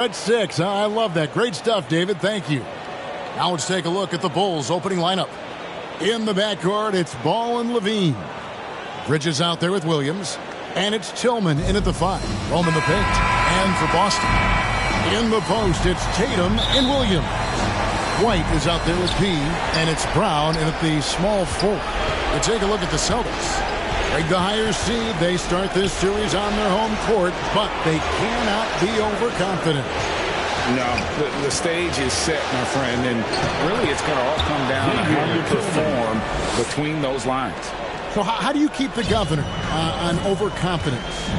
At 6. I love that. Great stuff, David. Thank you. Now let's take a look at the Bulls' opening lineup. In the backcourt, it's Ball and Levine. Bridges out there with Williams. And it's Tillman in at the 5. Roman the paint. And for Boston. In the post, it's Tatum and Williams. White is out there with P. And it's Brown in at the small 4. Let's take a look at the Celtics. Like the higher seed, they start this series on their home court, but they cannot be overconfident. No, the stage is set, my friend, and really it's going to all come down to how you perform between those lines. So how do you keep the governor on overconfidence?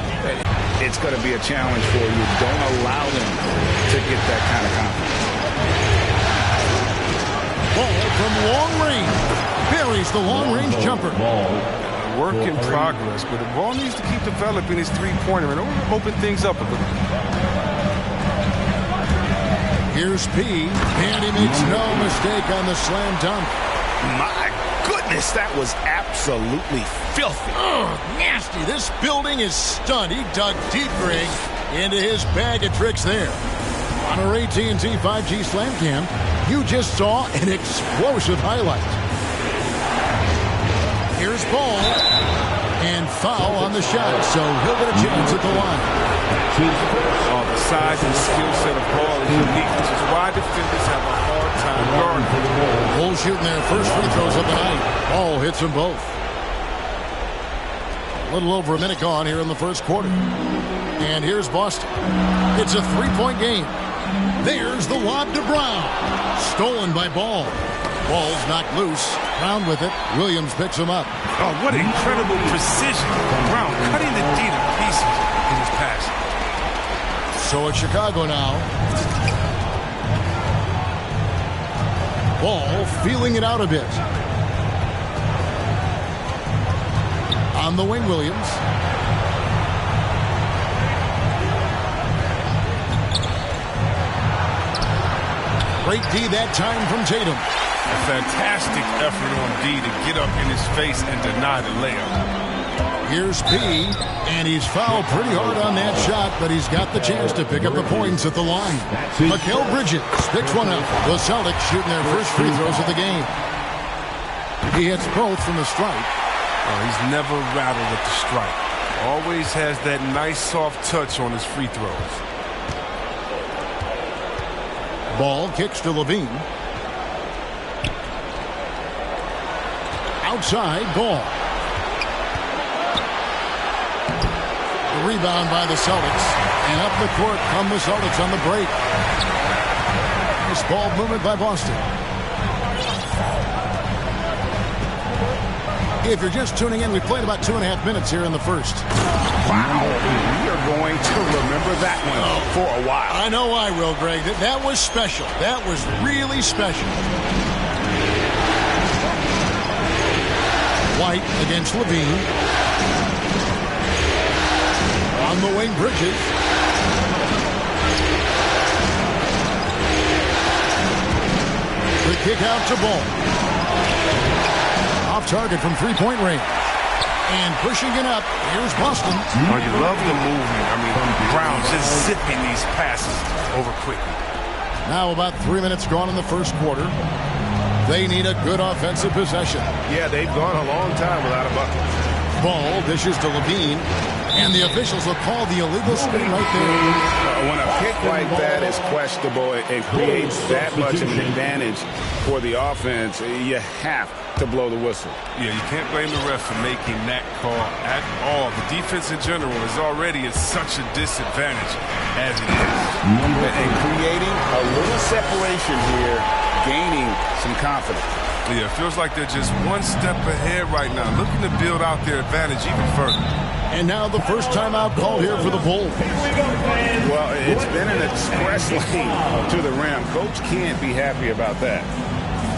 It's going to be a challenge for you. Don't allow them to get that kind of confidence. Ball from long range. Buries the long-range jumper. Work in progress, but the ball needs to keep developing his three-pointer and open things up a little. Here's P, and he makes no mistake on the slam dunk. My goodness, that was absolutely filthy. Ugh, nasty. This building is stunned. He dug deep into his bag of tricks there. On our AT&T 5G Slam Cam, you just saw an explosive highlight. Here's Ball, and foul on the shot, so he'll get a chance at the line. Oh, the size and skill set of Ball is unique, which is why defenders have a hard time guarding. Bulls shooting their first free throws of the night. Ball hits them both. A little over a minute gone here in the first quarter. And here's Boston. It's a three-point game. There's the lob to Brown. Stolen by Ball. Ball's knocked loose. Brown with it. Williams picks him up. Oh, what incredible precision. Brown cutting the D to pieces in his pass. So it's Chicago now. Ball feeling it out a bit. On the wing, Williams. Great D that time from Tatum. A fantastic effort on D to get up in his face and deny the layup. Here's P, and he's fouled pretty hard on that shot, but he's got the chance to pick up the points at the line. Mikal Bridges picks one up. The Celtics shooting their first free throws of the game. He hits both from the strike. Oh, he's never rattled at the strike. Always has that nice soft touch on his free throws. Ball kicks to Levine. Outside, Ball. The rebound by the Celtics. And up the court come the Celtics on the break. Nice ball movement by Boston. If you're just tuning in, we played about 2.5 minutes here in the first. Wow. We are going to remember that one for a while. I know I will, Greg. That was special. That was really special. White against Levine. On the wing, Bridges. The kick out to Ball. Off target from three-point range. And pushing it up, here's Boston. Oh, you love the movement. I mean, Brown just zipping these passes over quickly. Now about 3 minutes gone in the first quarter. They need a good offensive possession. Yeah, they've gone a long time without a bucket. Ball dishes to Levine, and the officials will call the illegal screen right there. When a kick like that is questionable, it creates that much of an advantage for the offense. You have to blow the whistle. Yeah, you can't blame the ref for making that call at all. The defense in general is already at such a disadvantage as it is. And creating a little separation here, gaining some confidence. Yeah, it feels like they're just one step ahead right now, looking to build out their advantage even further. And now the first timeout called here for the Bulls. Well, it's been an express lane to the rim. Coach can't be happy about that.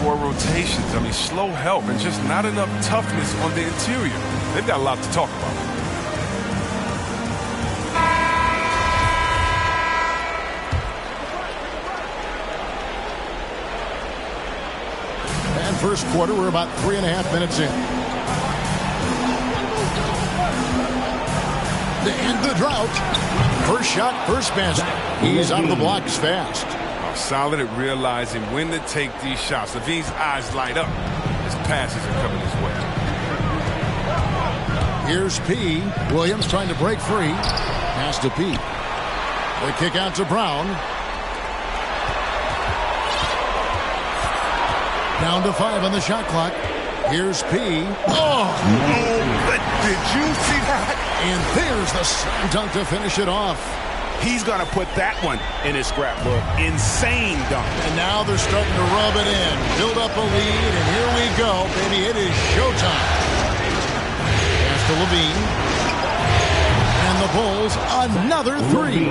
4 rotations. I mean, slow help and just not enough toughness on the interior. They've got a lot to talk about. And first quarter, we're about 3.5 minutes in. To end the drought, First shot, first basket. He's out of the blocks fast. Solid at realizing when to take these shots. Levine's eyes light up. His passes are coming his way. Here's P. Williams trying to break free. Pass to P. The kick out to Brown. Down to 5 on the shot clock. Here's P. Oh! But did you see that? And there's the slam dunk to finish it off. He's going to put that one in his scrapbook. Insane dunk. And now they're starting to rub it in. Build up a lead, and here we go, baby. It is showtime. Pass to Levine. And the Bulls, another three.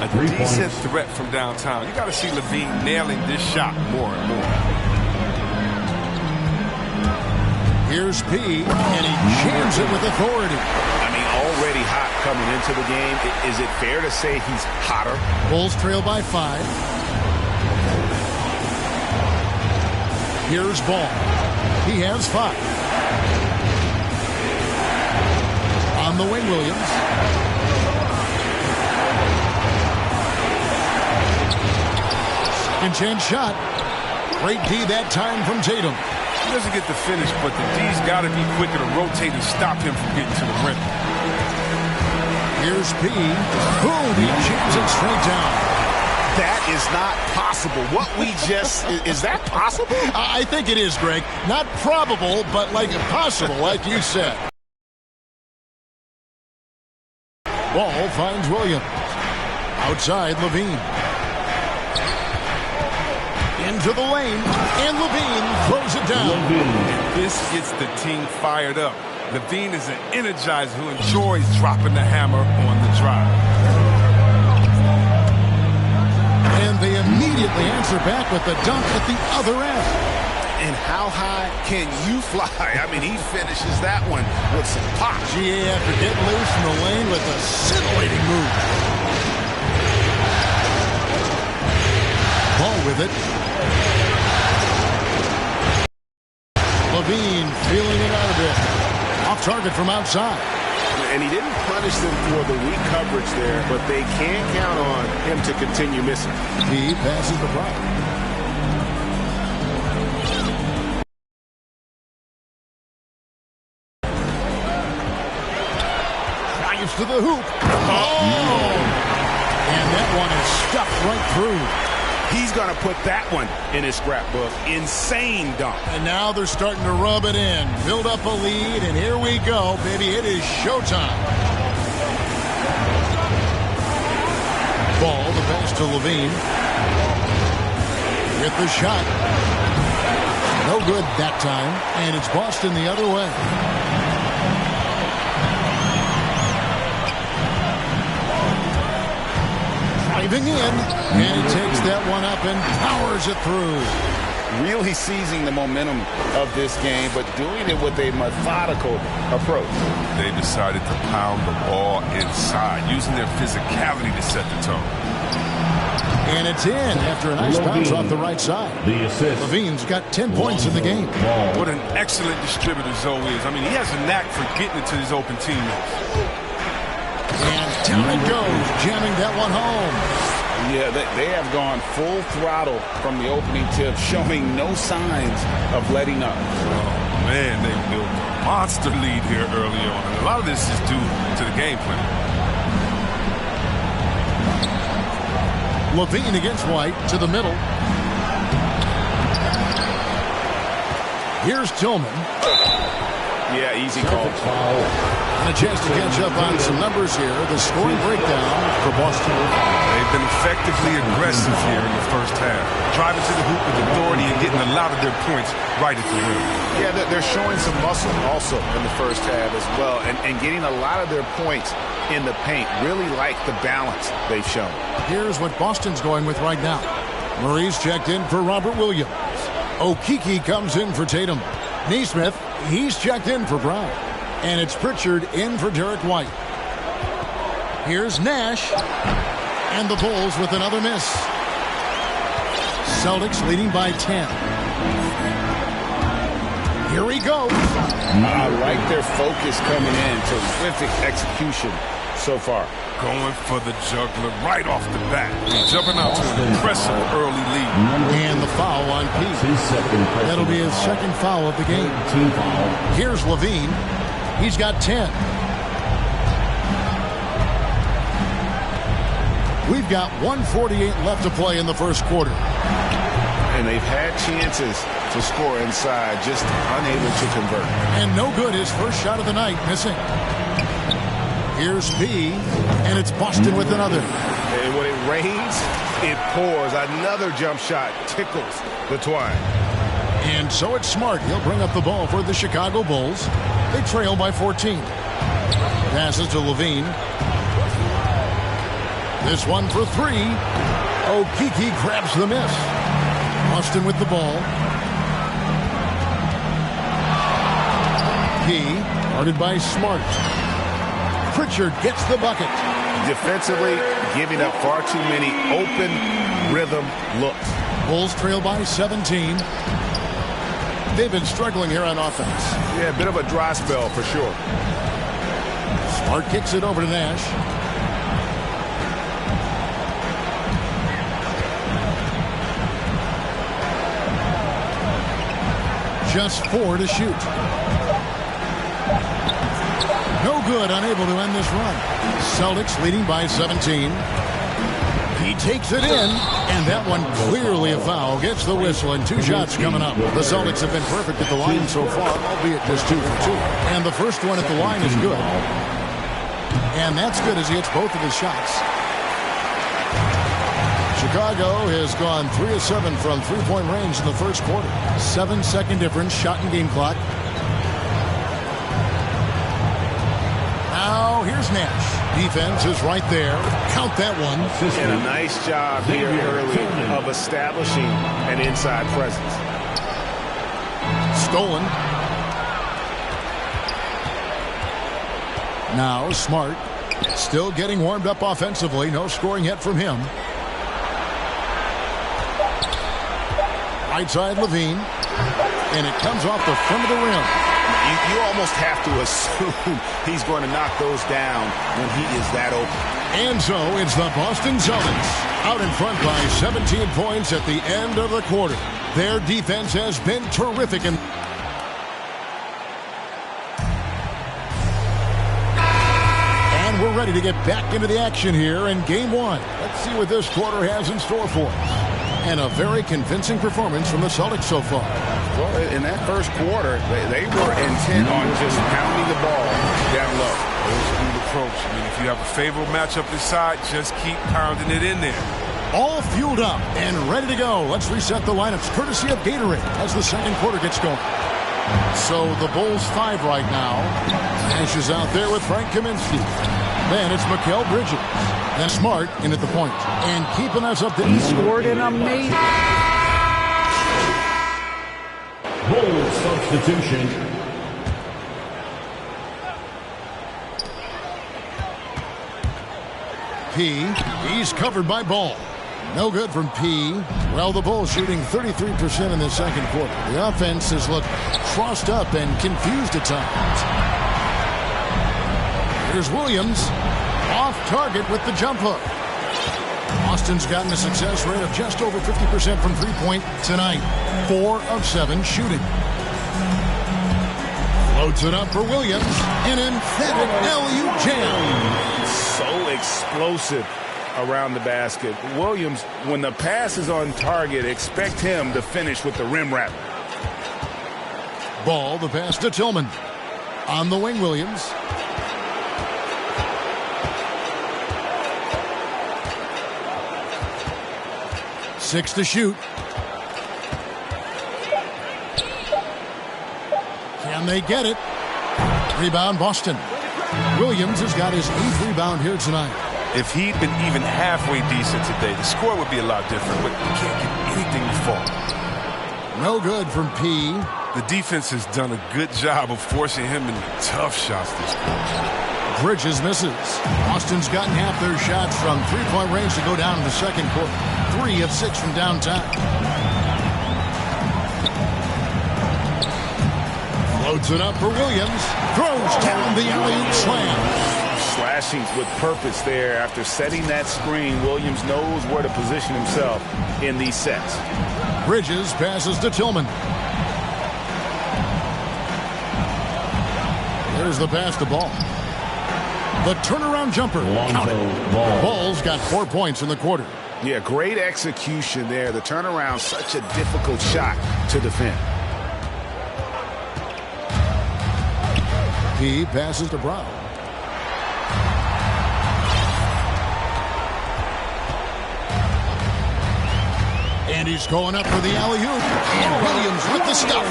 A decent threat from downtown. You got to see Levine nailing this shot more and more. Here's P, and he jams it with authority. I mean, already hot coming into the game. Is it fair to say he's hotter? Bulls trail by 5. Here's Ball. He has 5. On the wing, Williams. Second chance shot. Great D that time from Tatum. He doesn't get the finish, but the D's got to be quicker to rotate and stop him from getting to the rim. Here's P. Boom! He jams it straight down. That is not possible. What we just... is that possible? I think it is, Greg. Not probable, but like possible, like you said. Ball finds Williams. Outside, Levine. Into the lane, and Levine throws it down. This gets the team fired up. Levine is an energizer who enjoys dropping the hammer on the drive. And they immediately answer back with the dunk at the other end. And how high can you fly? I mean, he finishes that one with some pop. GA after getting loose in the lane with a scintillating move. Ball with it. Levine feeling it out a bit. Off target from outside. And he didn't punish them for the weak coverage there, but they can't count on him to continue missing. He passes the ball. Drives to the hoop. Oh! And that one is stuffed right through. He's going to put that one in his scrapbook. Insane dunk. And now they're starting to rub it in. Build up a lead, and here we go, baby. It is showtime. Ball, the pass to Levine. With the shot. No good that time, and it's Boston the other way. Driving in, and he takes that one up and powers it through. Really seizing the momentum of this game, but doing it with a methodical approach. They decided to pound the ball inside, using their physicality to set the tone. And it's in after a nice bounce off the right side. The assist. Levine's got 10 points in the game. What an excellent distributor Zoe is. I mean, he has a knack for getting it to his open teammates. And down it goes, jamming that one home. Yeah, they have gone full throttle from the opening tip, showing no signs of letting up. Oh, man, they built a monster lead here early on. And a lot of this is due to the game plan. Levine against White to the middle. Here's Tillman. Yeah, easy call. And a chance to catch up on some numbers here. The scoring breakdown for Boston. They've been effectively aggressive here in the first half. Driving to the hoop with authority and getting a lot of their points right at the rim. Yeah, they're showing some muscle also in the first half as well. And getting a lot of their points in the paint. Really like the balance they've shown. Here's what Boston's going with right now. Murray's checked in for Robert Williams. Okeke comes in for Tatum. Nesmith, he's checked in for Brown. And it's Pritchard in for Derek White. Here's Nash. And the Bulls with another miss. Celtics leading by 10. Here we go. I like their focus coming in. Terrific execution so far. Going for the juggler right off the bat. Jumping out to an impressive early lead. And the foul on Pete. That'll be his second foul of the game. Here's Levine. He's got 10. We've got 1:48 left to play in the first quarter. And they've had chances to score inside, just unable to convert. And no good, his first shot of the night, missing. Here's P, and it's Boston with another. And when it rains, it pours. Another jump shot tickles the twine. And so it's Smart. He'll bring up the ball for the Chicago Bulls. They trail by 14. Passes to Levine. This one for three. Okeke grabs the miss. Boston with the ball. P, guarded by Smart. Pritchard gets the bucket. Defensively, giving up far too many open rhythm looks. Bulls trail by 17. They've been struggling here on offense. Yeah, a bit of a dry spell for sure. Smart kicks it over to Nash. Just 4 to shoot. No good, unable to end this run. Celtics leading by 17. He takes it in, and that one clearly a foul. Gets the whistle, and 2 shots coming up. The Celtics have been perfect at the line so far, albeit just 2 for 2. And the first one at the line is good. And that's good as he hits both of his shots. Chicago has gone 3 of 7 from three-point range in the first quarter. 7-second difference, shot and game clock. Now here's Nash. Defense is right there. Count that one. And a nice job here early of establishing an inside presence. Stolen. Now Smart. Still getting warmed up offensively. No scoring yet from him. Right side Levine. And it comes off the front of the rim. You almost have to assume he's going to knock those down when he is that open. And so it's the Boston Celtics out in front by 17 points at the end of the quarter. Their defense has been terrific. And we're ready to get back into the action here in Game 1. Let's see what this quarter has in store for us. And a very convincing performance from the Celtics so far. Well, in that first quarter, they were intent on just pounding the ball down low. Old school approach. I mean, if you have a favorable matchup inside, just keep pounding it in there. All fueled up and ready to go. Let's reset the lineups courtesy of Gatorade as the second quarter gets going. So the Bulls 5 right now. Nash is out there with Frank Kaminsky. Then it's Mikal Bridges. Then Smart in at the point. And keeping us up to he scored an amazing Bulls substitution. P. He's covered by Ball. No good from P. Well, the Bulls shooting 33% in the second quarter. The offense has looked crossed up and confused at times. Here's Williams. Off target with the jump hook. Austin's gotten a success rate of just over 50% from three-point tonight. 4 of 7 shooting. Floats it up for Williams. An emphatic alley-oop jam. So explosive around the basket. Williams, when the pass is on target, expect him to finish with the rim wrap. Ball, the pass to Tillman. On the wing, Williams. Six to shoot. Can they get it? Rebound, Boston. Williams has got his 8th rebound here tonight. If he'd been even halfway decent today, the score would be a lot different, but he can't get anything to fall. No good from P. The defense has done a good job of forcing him into tough shots this quarter. Bridges misses. Austin's gotten half their shots from three-point range to go down in the second quarter. 3 of 6 from downtown. Floats it up for Williams. Throws down the alley-oop slam. flashing with purpose there. After setting that screen, Williams knows where to position himself in these sets. Bridges passes to Tillman. There's the pass to Ball. The turnaround jumper. Counted. Ball's got 4 points in the quarter. Yeah, great execution there. The turnaround, such a difficult shot to defend. He passes to Brown. And he's going up for the alley-oop. And Williams with the stuff.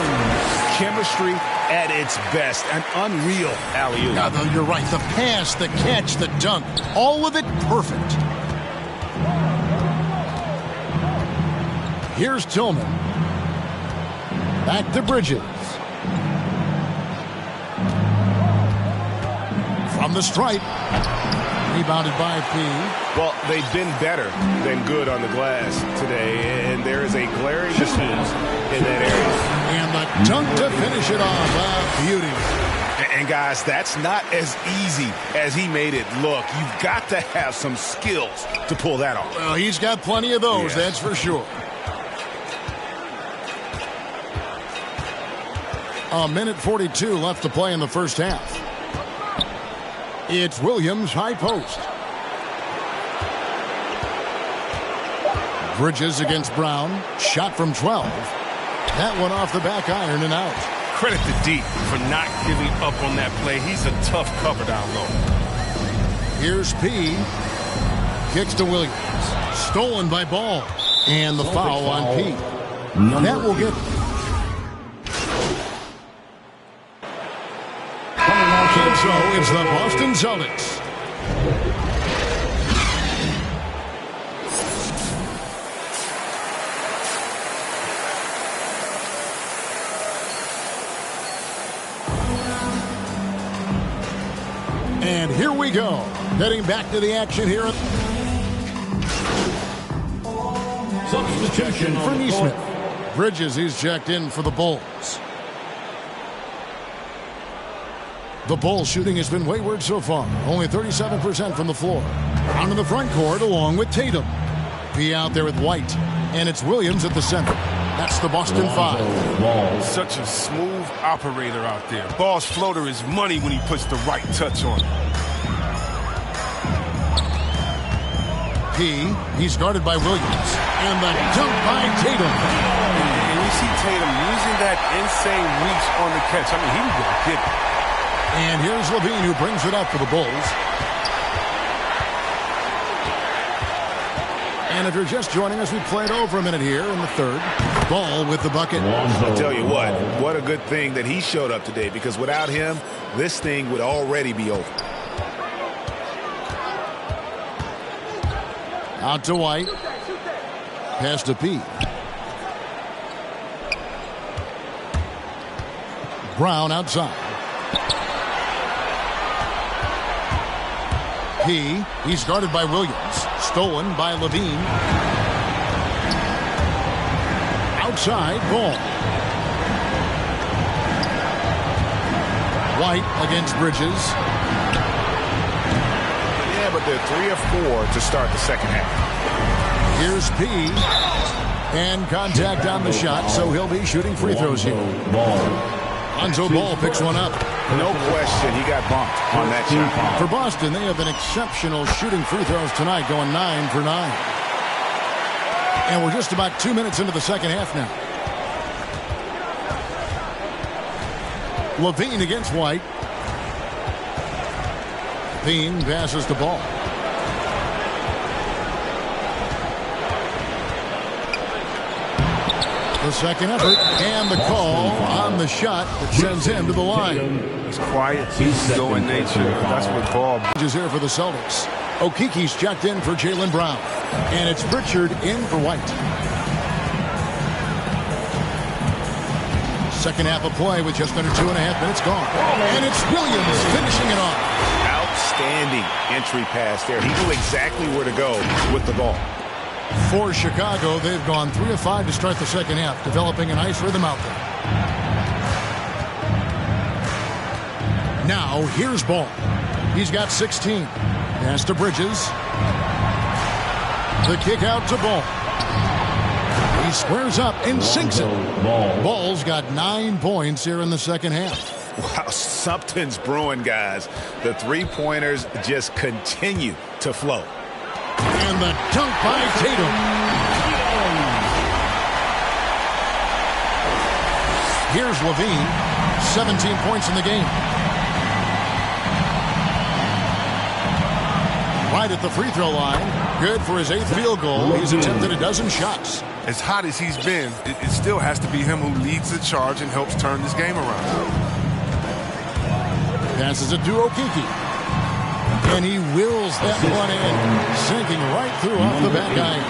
Chemistry at its best. An unreal alley-oop. Yeah, though, you're right. The pass, the catch, the dunk. All of it perfect. Here's Tillman. Back to Bridges. From the stripe. Rebounded by P. Well, they've been better than good on the glass today, and there is a glaring difference in that area. And the dunk to finish it off. Beauty. And guys, that's not as easy as he made it look. You've got to have some skills to pull that off. Well, he's got plenty of those, that's for sure. A minute 42 left to play in the first half. It's Williams, high post. Bridges against Brown. Shot from 12. That one off the back iron and out. Credit to Deep for not giving up on that play. He's a tough cover down low. Here's P. Kicks to Williams. Stolen by Ball. And the foul on P. That will get... And so it's the Boston Celtics. And here we go. Heading back to the action here. Substitution For Neesmith. Bridges, he's checked in for the Bulls. The Bulls shooting has been wayward so far. Only 37% from the floor. Down to the front court along with Tatum. Be out there with White. And it's Williams at the center. That's the Boston Five. Such a smooth operator out there. Ball's floater is money when he puts the right touch on it. P. He's guarded by Williams. And the dunk by Tatum. And you see Tatum using that insane reach on the catch. I mean, he can go get it. And here's Levine who brings it up for the Bulls. And if you're just joining us, we played over a minute here in the third. Ball with the bucket. I'll tell you what a good thing that he showed up today, because without him, this thing would already be over. Out to White. Pass to P. Brown outside. P. He's guarded by Williams. Stolen by Levine. Outside, Ball. White against Bridges. Yeah, but they're 3 of 4 to start the second half. Here's P. And contact on the shot, so he'll be shooting free throws here. Lonzo Ball picks one up. No question, he got bumped on that shot. For Boston, they have been exceptional shooting free throws tonight, going 9 for 9. And we're just about 2 minutes into the second half now. Levine against White. Levine passes the Ball. The second effort and the call on the shot that sends him to the line. He's quiet, he's slow in nature. That's what Ball is here for the Celtics. Okiki's checked in for Jaylen Brown. And it's Pritchard in for White. Second half of play with just under 2.5 minutes gone. And it's Williams finishing it off. Outstanding entry pass there. He knew exactly where to go with the ball. For Chicago, they've gone 3 of 5 to start the second half, developing a nice rhythm out there. Now, here's Ball. He's got 16. Pass to Bridges. The kick out to Ball. He squares up and sinks it. Ball's got 9 points here in the second half. Wow, something's brewing, guys. The three-pointers just continue to flow. And the dunk by Tatum. Here's Levine. 17 points in the game. Right at the free throw line. Good for his 8th field goal. He's attempted a dozen shots. As hot as he's been, it still has to be him who leads the charge and helps turn this game around. Passes it to Okeke. And he wills that one in, sinking right through off the back iron.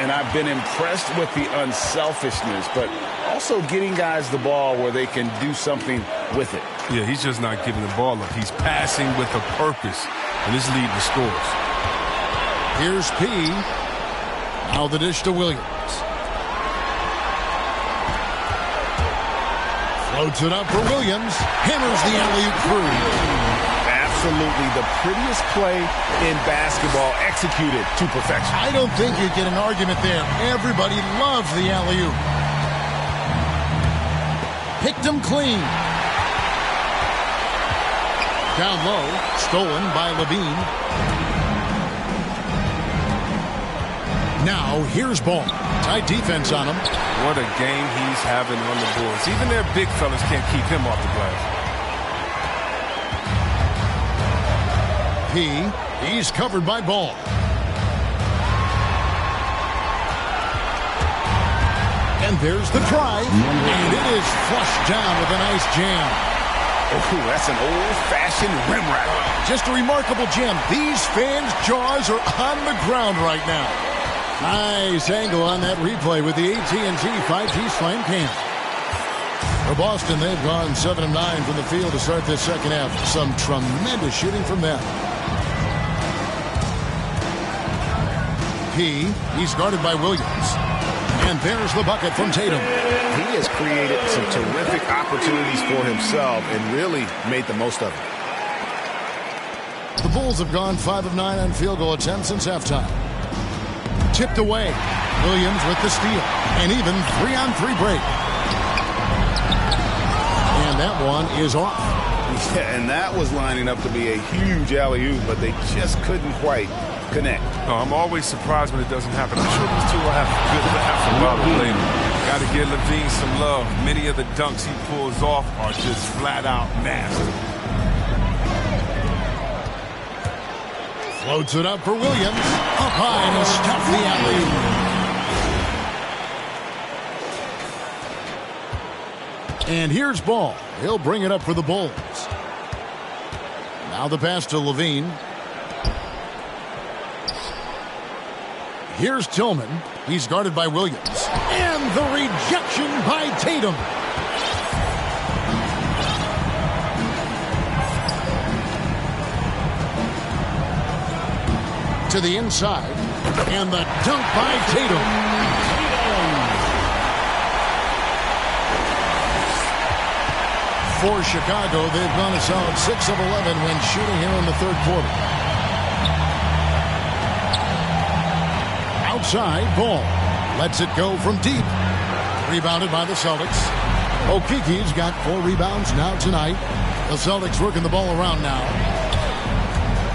And I've been impressed with the unselfishness, but also getting guys the ball where they can do something with it. Yeah, he's just not giving the ball up. He's passing with a purpose, and this lead to scores. Here's P. Now the dish to Williams. Floats it up for Williams. Hammers the alley-oop through. Absolutely the prettiest play in basketball, executed to perfection. I don't think you get an argument there. Everybody loves the alley-oop. Picked him clean. Down low, stolen by Levine. Now here's Ball. Tight defense on him. What a game he's having on the boards. Even their big fellas can't keep him off the glass. He's covered by Ball. And there's the drive. And it is flushed down with a nice jam. Oh, that's an old-fashioned rim wrap. Just a remarkable jam. These fans' jaws are on the ground right now. Nice angle on that replay with the AT&T 5G Slam Cam. For Boston, they've gone 7 of 9 from the field to start this second half. Some tremendous shooting from them. He's guarded by Williams. And there's the bucket from Tatum. He has created some terrific opportunities for himself and really made the most of it. The Bulls have gone 5 of 9 on field goal attempts since halftime. Tipped away. Williams with the steal. And even 3-on-3 break. And that one is off. Yeah, and that was lining up to be a huge alley-oop, but they just couldn't quite connect. No, I'm always surprised when it doesn't happen. I'm sure these two will have good laughs about it later. Got to give Levine some love. Many of the dunks he pulls off are just flat-out nasty. Floats it up for Williams. Up high and stuffed the alley-oop. And here's Ball. He'll bring it up for the Bulls. Now the pass to Levine. Here's Tillman. He's guarded by Williams. And the rejection by Tatum. To the inside. And the dunk by Tatum. For Chicago, they've gone a solid 6 of 11 when shooting here in the third quarter. Outside, Ball lets it go from deep. Rebounded by the Celtics. Okeke's got 4 rebounds now tonight. The Celtics working the ball around now.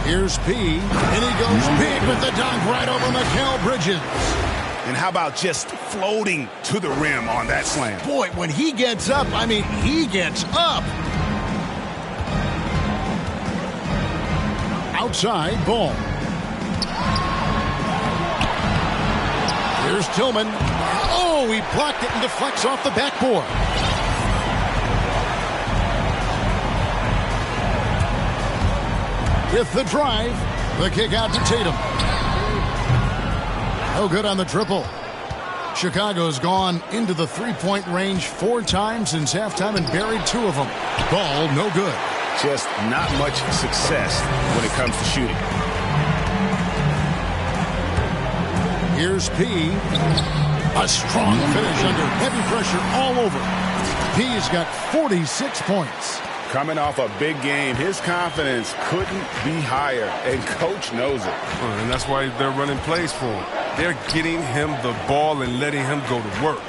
Here's P. And he goes big with the dunk right over Mikal Bridges. And how about just floating to the rim on that slam? Boy, when he gets up, I mean, he gets up. Outside, Ball. Here's Tillman. Oh, he blocked it and deflects off the backboard. With the drive, the kick out to Tatum. No good on the triple. Chicago's gone into the three-point range 4 times since halftime and buried 2 of them. Ball, no good. Just not much success when it comes to shooting. Here's P. A strong finish under heavy pressure all over. P's got 46 points. Coming off a big game, his confidence couldn't be higher, and coach knows it. And that's why they're running plays for him. They're getting him the ball and letting him go to work.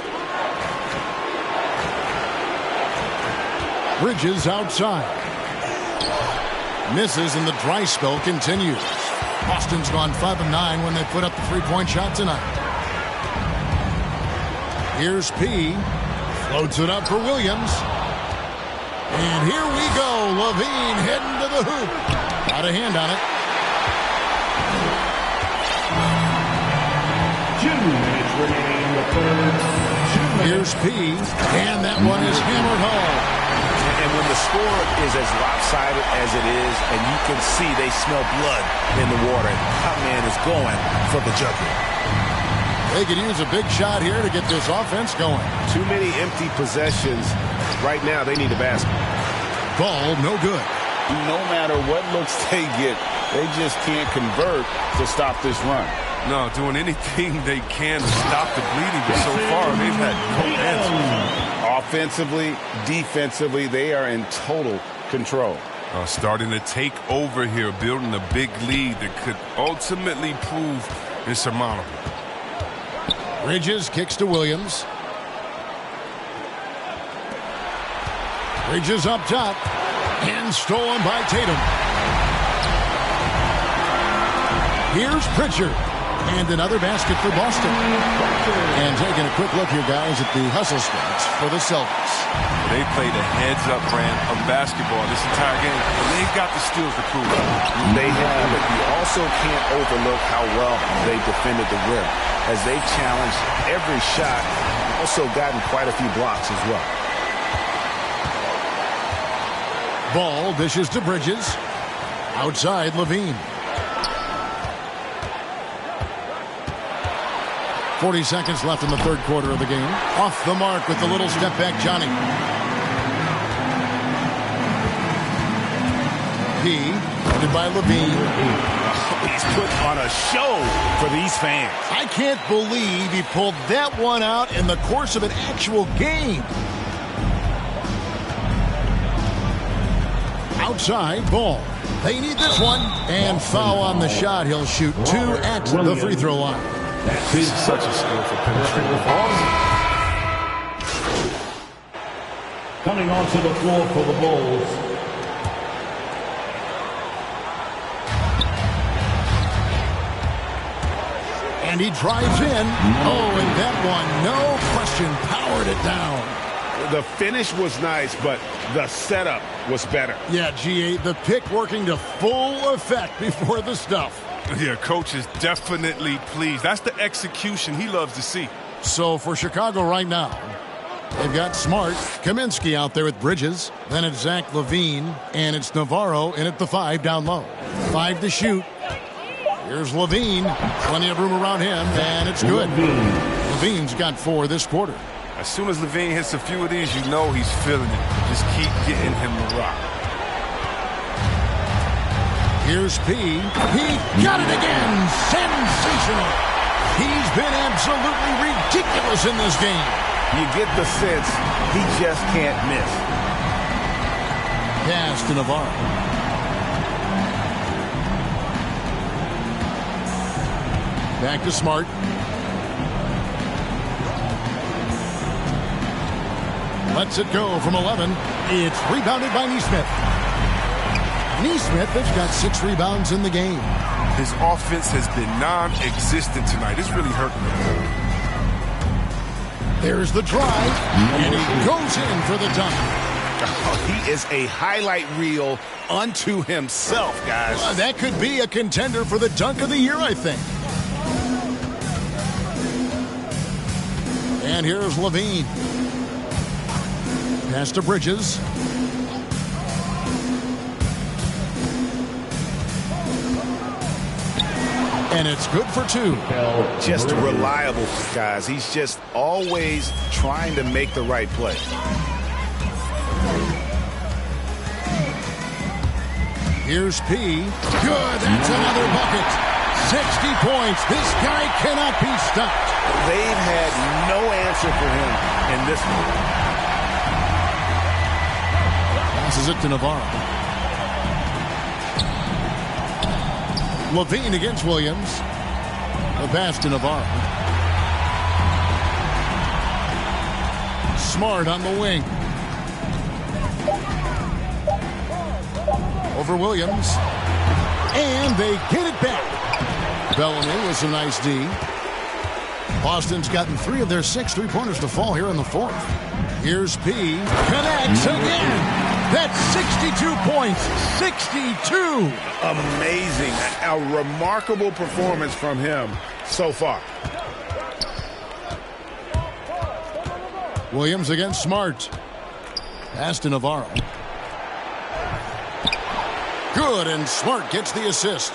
Bridges outside. Misses, and the dry spell continues. Boston's gone 5 of 9 when they put up the three-point shot tonight. Here's P. Floats it up for Williams. And here we go. LaVine heading to the hoop. Got a hand on it. 2 minutes remaining in the third. Here's P. And that one is hammered home. And when the score is as lopsided as it is, and you can see they smell blood in the water, our man is going for the jugular. They could use a big shot here to get this offense going. Too many empty possessions. Right now, they need a basket. Ball, no good. No matter what looks they get, they just can't convert to stop this run. No, doing anything they can to stop the bleeding, but so far they've had no answers. Offensively, defensively, they are in total control. Starting to take over here, building a big lead that could ultimately prove insurmountable. Bridges kicks to Williams. Bridges up top. And stolen by Tatum. Here's Pritchard. And another basket for Boston. And taking a quick look here, guys, at the hustle stats for the Celtics. They played a heads-up brand of basketball this entire game, and they've got the skills to prove it. They have, but you also can't overlook how well they defended the rim, as they challenged every shot, also gotten quite a few blocks as well. Ball dishes to Bridges. Outside, LaVine. 40 seconds left in the third quarter of the game. Off the mark with the little step back, Johnny. P. Headed by LaVine. He's put on a show for these fans. I can't believe he pulled that one out in the course of an actual game. Outside, Ball. They need this one. And foul on the shot. He'll shoot 2 at the free throw line. This is such a skillful penetrating ball. Coming onto the floor for the Bulls. And he drives in. Oh, and that one, no question, powered it down. The finish was nice, but the setup was better. Yeah, G8, the pick working to full effect before the stuff. Yeah, coach is definitely pleased. That's the execution he loves to see. So for Chicago right now, they've got Smart, Kaminsky out there with Bridges. Then it's Zach LaVine, and it's Navarro in at the 5 down low. 5 to shoot. Here's LaVine. Plenty of room around him, and it's good. LaVine's got 4 this quarter. As soon as LaVine hits a few of these, you know he's feeling it. Just keep getting him the rock. Here's P. He got it again. Sensational. He's been absolutely ridiculous in this game. You get the sense he just can't miss. Pass to Navarro. Back to Smart. Lets it go from 11. It's rebounded by Nesmith. Nesmith has got 6 rebounds in the game. His offense has been non-existent tonight. It's really hurting him. There's the drive, and he goes in for the dunk. Oh, he is a highlight reel unto himself, guys. That could be a contender for the dunk of the year, I think. And here's LaVine. Pass to Bridges. And it's good for 2. Just reliable, guys. He's just always trying to make the right play. Here's P. Good. That's another bucket. 60 points. This guy cannot be stopped. They've had no answer for him in this one. Passes it to Navarro. Levine against Williams. The pass to Navarro. Smart on the wing. Over Williams. And they get it back. Bellamy with some nice D. Boston's gotten 3 of their 6 3-pointers to fall here in the fourth. Here's P. Connects again. That's 62 points. 62. Amazing. A remarkable performance from him so far. Williams against Smart. Pass to Navarro. Good, and Smart gets the assist.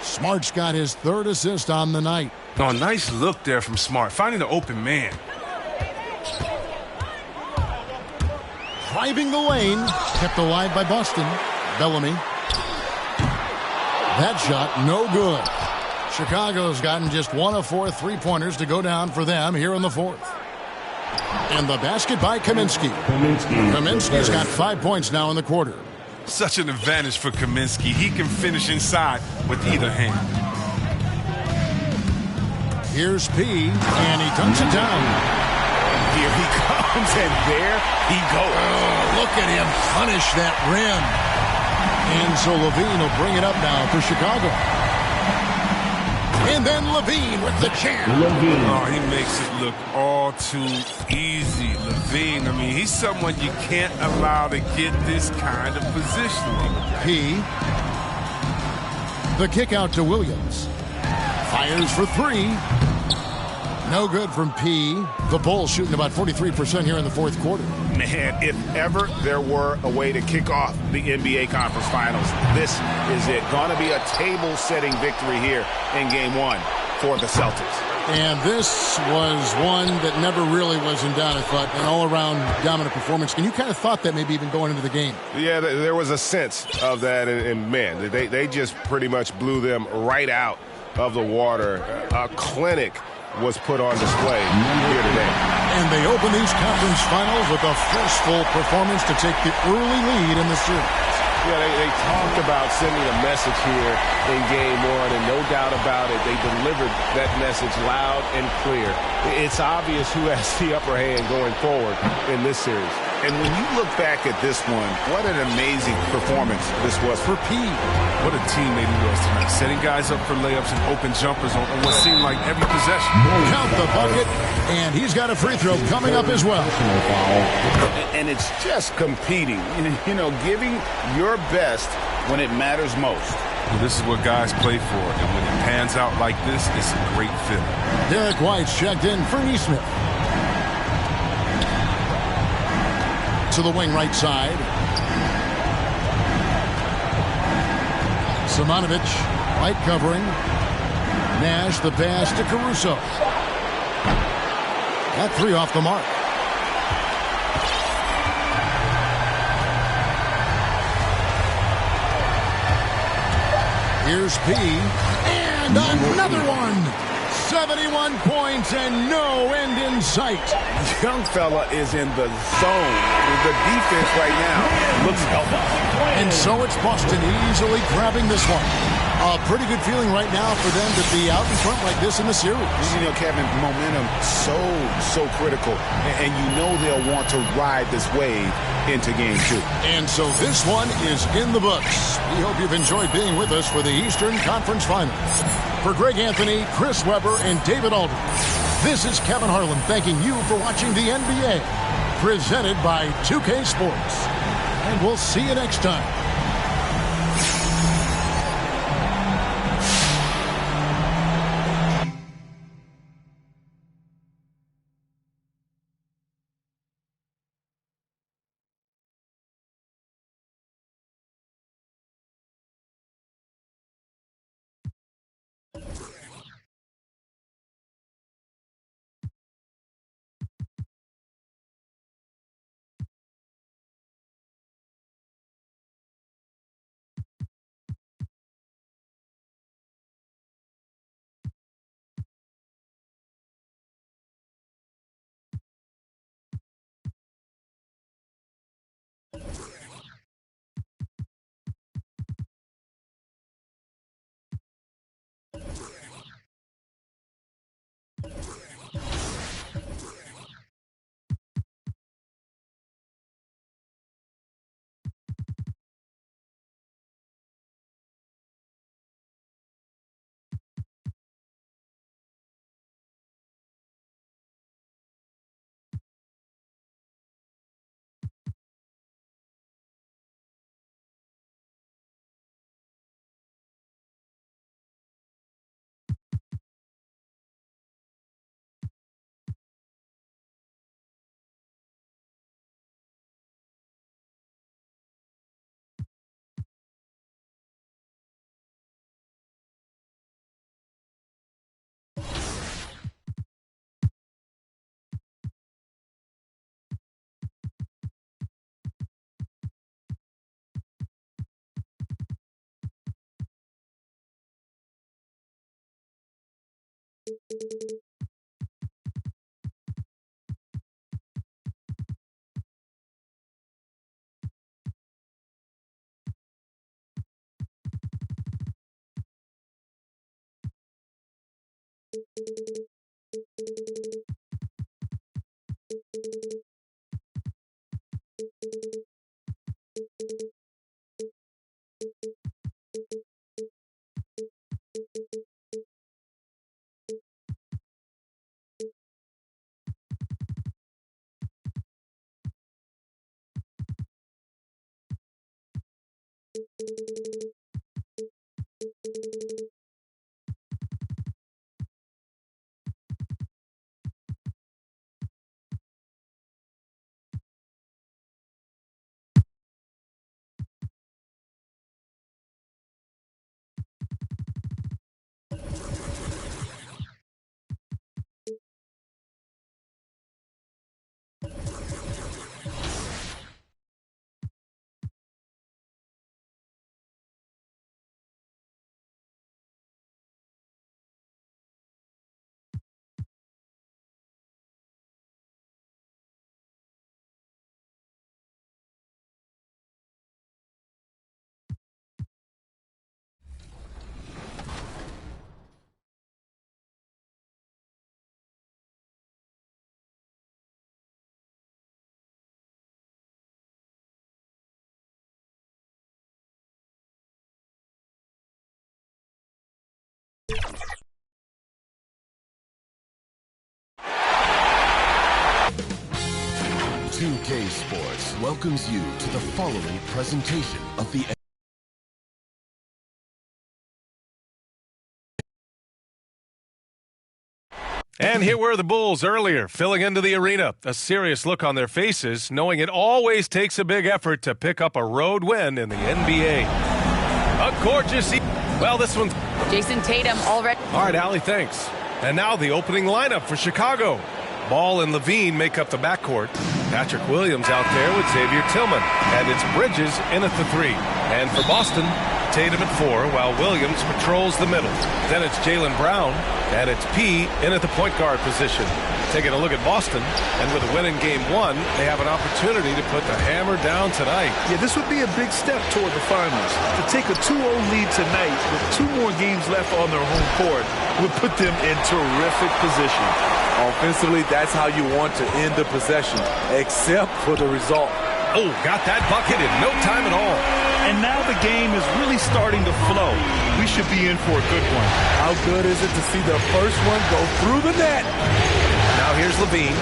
Smart's got his 3rd assist on the night. Oh, nice look there from Smart, finding the open man. Driving the lane, kept alive by Boston. Bellamy. That shot, no good. Chicago's gotten just 1 of 4 3-pointers to go down for them here in the fourth. And the basket by Kaminsky. Kaminsky's got 5 points now in the quarter. Such an advantage for Kaminsky. He can finish inside with either hand. Here's P, and he dunks it down. Here he comes, and there he goes. Oh, look at him punish that rim. And so Levine will bring it up now for Chicago. And then Levine with the jam. Oh, he makes it look all too easy. Levine, I mean, he's someone you can't allow to get this kind of positioning. P. The kick out to Williams. Fires for 3. No good from P. The Bulls shooting about 43% here in the fourth quarter. Man, if ever there were a way to kick off the NBA Conference Finals, this is it. Gonna be a table-setting victory here in Game 1 for the Celtics. And this was one that never really was in doubt, I thought, an all-around dominant performance. And you kind of thought that maybe even going into the game. Yeah, there was a sense of that, and man, they just pretty much blew them right out of the water. A clinic was put on display here today. And they open these conference finals with a forceful performance to take the early lead in the series. Yeah, they talked about sending a message here in Game 1, and no doubt about it, they delivered that message loud and clear. It's obvious who has the upper hand going forward in this series. And when you look back at this one, what an amazing performance this was for P. What a teammate he was tonight, setting guys up for layups and open jumpers on what seemed like every possession. Count the bucket, and he's got a free throw coming up as well. And it's just competing, you know, giving your best when it matters most. Well, this is what guys play for, and when it pans out like this, it's a great feeling. Derek White's checked in for Nesmith. To the wing right side. Simonovic, White covering. Nash the pass to Caruso. That 3 off the mark. Here's P. And another one. 71 points and no end in sight. Young fella is in the zone. The defense right now looks healthy. And so it's Boston easily grabbing this one. A pretty good feeling right now for them to be out in front like this in the series. You know, Kevin, momentum so critical. And you know they'll want to ride this wave into Game 2. And so this one is in the books. We hope you've enjoyed being with us for the Eastern Conference Finals. For Greg Anthony, Chris Webber, and David Aldridge, this is Kevin Harlan thanking you for watching the NBA, presented by 2K Sports. And we'll see you next time. 2K Sports welcomes you to the following presentation of the And here were the Bulls earlier, filling into the arena. A serious look on their faces, knowing it always takes a big effort to pick up a road win in the NBA. A gorgeous... Well, this one's... Jason Tatum already... All right, Allie, thanks. And now the opening lineup for Chicago. Ball and Levine make up the backcourt. Patrick Williams out there with Xavier Tillman. And it's Bridges in at the 3. And for Boston, Tatum at 4, while Williams patrols the middle. Then it's Jaylen Brown, and it's P in at the point guard position. Taking a look at Boston, and with a win in Game 1, they have an opportunity to put the hammer down tonight. Yeah, this would be a big step toward the finals. To take a 2-0 lead tonight with 2 more games left on their home court would put them in terrific position. Offensively, that's how you want to end the possession, except for the result. Oh, got that bucket in no time at all. And now the game is really starting to flow. We should be in for a good one. How good is it to see the first one go through the net? Now here's Levine.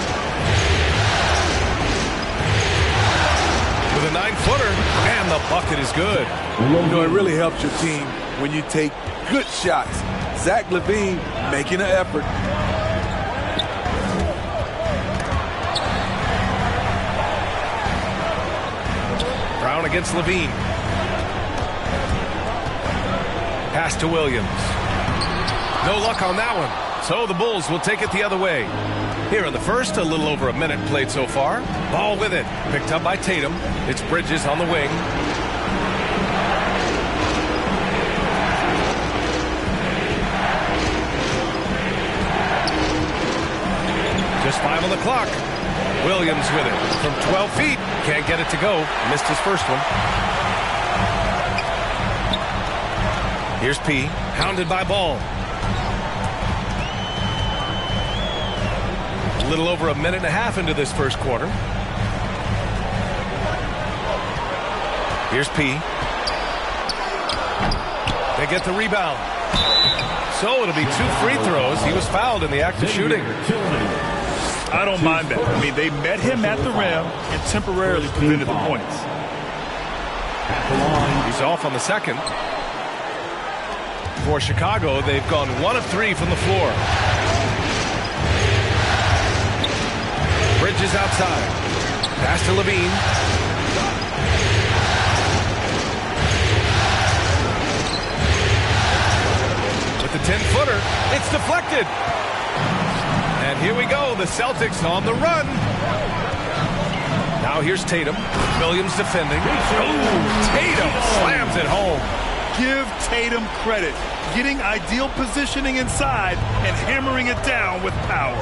With a 9-footer, and the bucket is good. You know, it really helps your team when you take good shots. Zach LaVine making an effort. Brown against Levine. Pass to Williams. No luck on that one. So the Bulls will take it the other way. Here in the first, a little over a minute played so far. Ball with it. Picked up by Tatum. It's Bridges on the wing. Just 5 on the clock. Williams with it from 12 feet. Can't get it to go. Missed his first one. Here's P. Hounded by Ball. A little over a minute and a half into this first quarter. Here's P. They get the rebound. So it'll be 2 free throws. He was fouled in the act of shooting. I don't mind that. I mean, they met him at the rim and temporarily prevented the points. He's off on the second. For Chicago, they've gone 1 of 3 from the floor. Bridges outside. Pass to Levine. With the 10-footer, it's deflected. And here we go, the Celtics on the run. Now here's Tatum. Williams defending. Oh, Tatum slams it home. Give Tatum credit. Getting ideal positioning inside and hammering it down with power.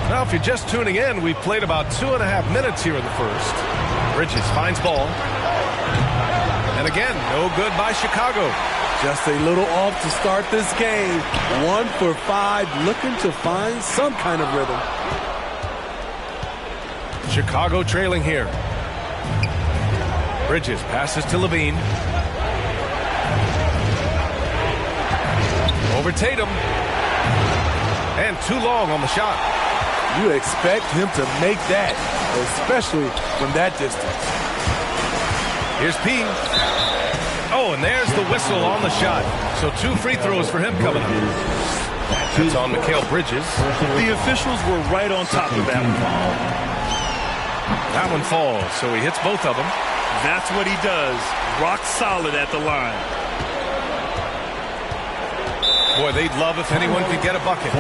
Now, if you're just tuning in, we've played about 2.5 minutes here in the first. Bridges finds Ball. And again, no good by Chicago. Just a little off to start this game. 1 for 5, looking to find some kind of rhythm. Chicago trailing here. Bridges passes to Levine. Over Tatum. And too long on the shot. You expect him to make that. especially from that distance. Here's P. Oh, and there's the whistle on the shot. So 2 free throws for him coming up. That's on Mikal Bridges. The officials were right on top of that one. That one falls, so he hits both of them. That's what he does. Rock solid at the line. Boy, they'd love if anyone could get a bucket.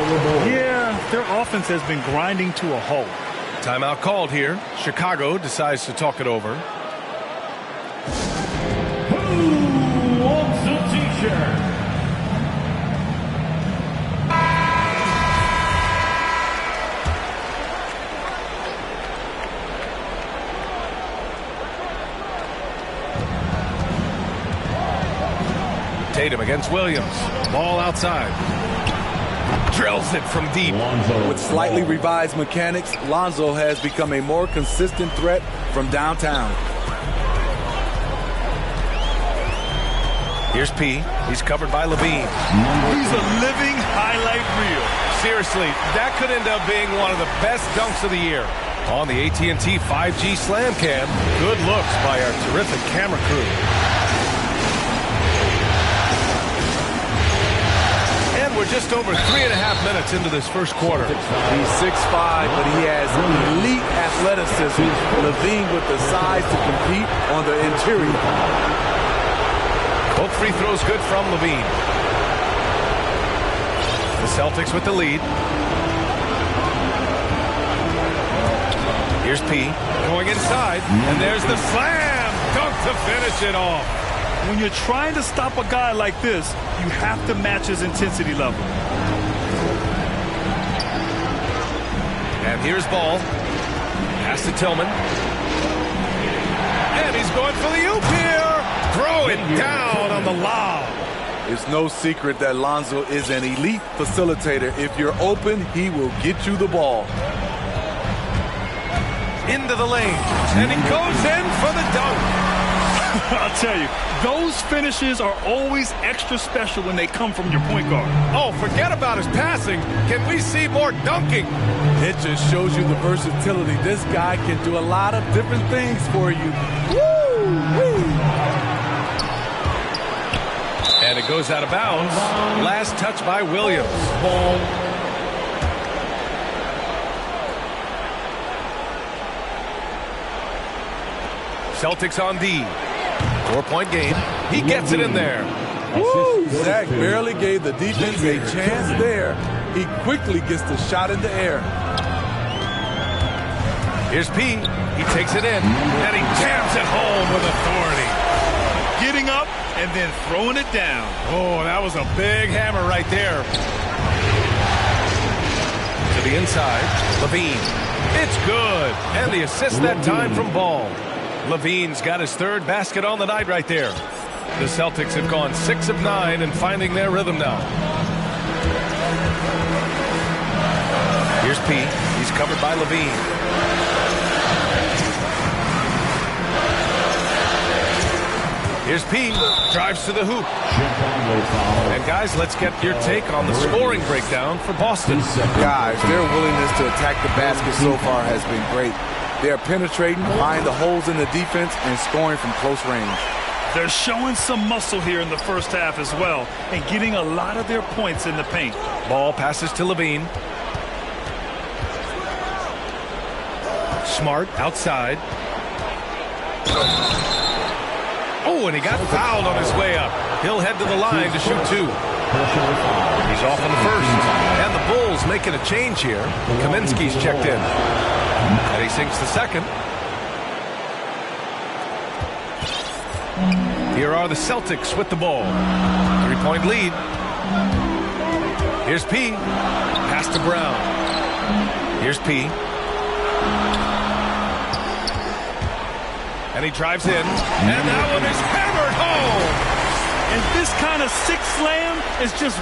Yeah, their offense has been grinding to a halt. Timeout called here. Chicago decides to talk it over. Who wants a t-shirt? Tatum against Williams. Ball outside. Drills it from deep. With slightly revised mechanics, Lonzo has become a more consistent threat from downtown. Here's P. He's covered by Levine. He's a living highlight reel. Seriously, that could end up being one of the best dunks of the year. On the AT&T 5G Slam Cam, good looks by our terrific camera crew. And we're just over 3.5 minutes into this first quarter. He's 6'5", but he has elite athleticism. Levine with the size to compete on the interior. Both free throws good from Levine. The Celtics with the lead. Here's P. Going inside. And there's the slam dunk to finish it off. When you're trying to stop a guy like this, you have to match his intensity level. And here's Ball. Pass to Tillman. And he's going for the oop here. Throw it down on the lob. It's no secret that Lonzo is an elite facilitator. If you're open, he will get you the ball. Into the lane. And he goes in for the dunk. I'll tell you, those finishes are always extra special when they come from your point guard. Oh, forget about his passing. Can we see more dunking? It just shows you the versatility. This guy can do a lot of different things for you. Woo! And it goes out of bounds. Last touch by Williams. Celtics on D. 4-point game. He gets it in there. Woo! Zach barely gave the defense a chance there. He quickly gets the shot in the air. Here's P. He takes it in. And he jams it home with authority. Getting up and then throwing it down. Oh, that was a big hammer right there. To the inside. Levine. It's good. And the assist that time from Ball. Levine's got his 3rd basket on the night right there. The Celtics have gone 6 of 9 and finding their rhythm now. Here's P. He's covered by Levine. Here's P. Drives to the hoop. And guys, let's get your take on the scoring breakdown for Boston. Guys, their willingness to attack the basket so far has been great. They're penetrating, finding the holes in the defense, and scoring from close range. They're showing some muscle here in the first half as well, and getting a lot of their points in the paint. Ball passes to Levine. Smart outside. Oh, and he got fouled on his way up. He'll head to the line to shoot 2. He's off on the first. And the Bulls making a change here. Kaminsky's checked in. And he sinks the second. Here are the Celtics with the ball. 3-point lead. Here's P. Pass to Brown. Here's P. And he drives in. And that one is hammered home. And this kind of sick slam is just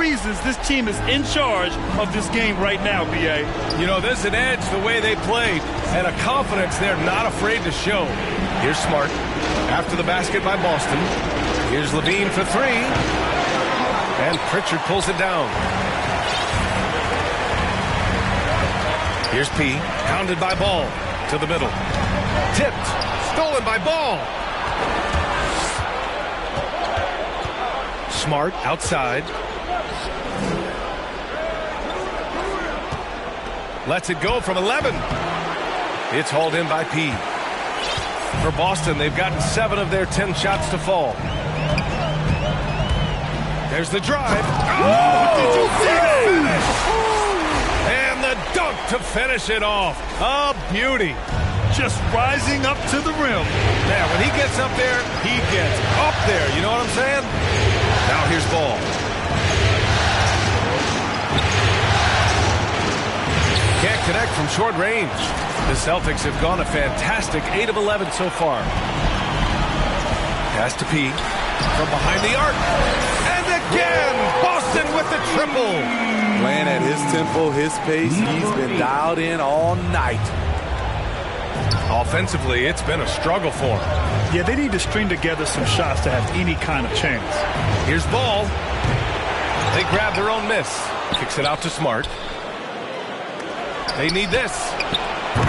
reasons this team is in charge of this game right now, B.A. You know, there's an edge the way they played and a confidence they're not afraid to show. Here's Smart after the basket by Boston. Here's Levine for three. And Pritchard pulls it down. Here's P. Pounded by Ball to the middle. Tipped. Stolen by Ball. Smart outside. Lets it go from 11. It's hauled in by P. For Boston, they've gotten 7 of their 10 shots to fall. There's the drive. Oh! Did you see that? And the dunk to finish it off. A beauty. Just rising up to the rim. Yeah, when he gets up there, he gets up there. You know what I'm saying? Now here's Ball. Can't connect from short range. The Celtics have gone a fantastic 8 of 11 so far. Pass to P. From behind the arc. And again, Boston with the triple. Playing at his tempo, his pace. He's been dialed in all night. Offensively, it's been a struggle for him. Yeah, they need to string together some shots to have any kind of chance. Here's Ball. They grab their own miss. Kicks it out to Smart. They need this.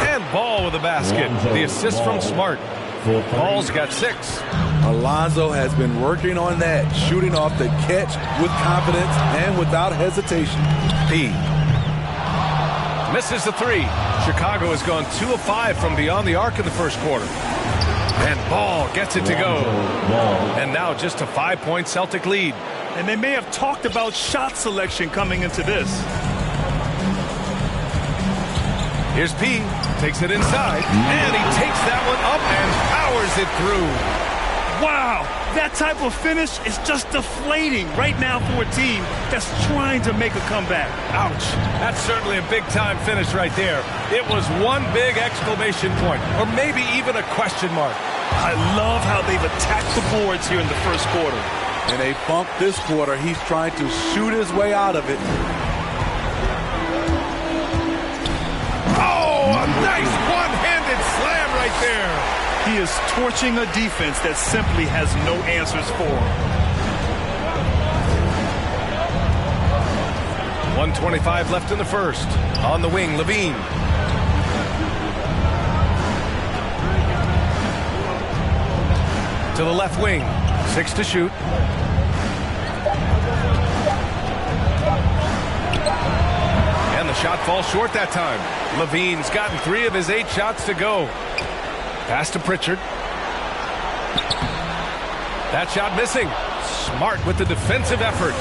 And Ball with a basket. The assist from Smart. Ball's got 6. Alonzo has been working on that, shooting off the catch with confidence and without hesitation. P. Misses the 3. Chicago has gone 2 of 5 from beyond the arc in the first quarter. And Ball gets it to go. And now just a 5-point Celtic lead. And they may have talked about shot selection coming into this. Here's P. Takes it inside. And he takes that one up and powers it through. Wow, that type of finish is just deflating right now for a team that's trying to make a comeback. Ouch. That's certainly a big-time finish right there. It was one big exclamation point, or maybe even a question mark. I love how they've attacked the boards here in the first quarter. And they bumped this quarter. He's trying to shoot his way out of it. Oh, a nice one-handed slam right there. He is torching a defense that simply has no answers for him. 1:25 left in the first. On the wing, Levine. To the left wing. 6 to shoot. And the shot falls short that time. Levine's gotten 3 of his 8 shots to go. Pass to Pritchard. That shot missing. Smart with the defensive effort.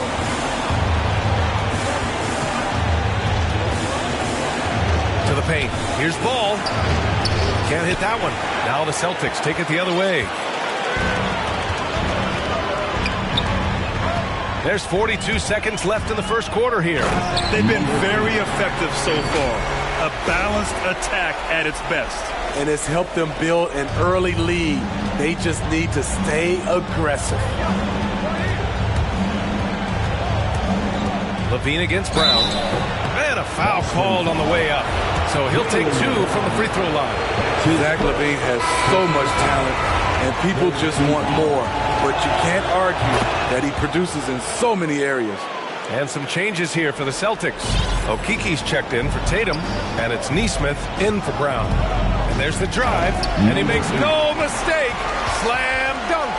To the paint. Here's Ball. Can't hit that one. Now the Celtics take it the other way. There's 42 seconds left in the first quarter here. They've been very effective so far. A balanced attack at its best. And it's helped them build an early lead. They just need to stay aggressive. Levine against Brown. And a foul called on the way up. So he'll take 2 from the free throw line. Zach LaVine has so much talent, and people just want more. But you can't argue that he produces in so many areas. And some changes here for the Celtics. Okiki's checked in for Tatum, and it's Nesmith in for Brown. And there's the drive, and he makes no mistake. Slam dunk.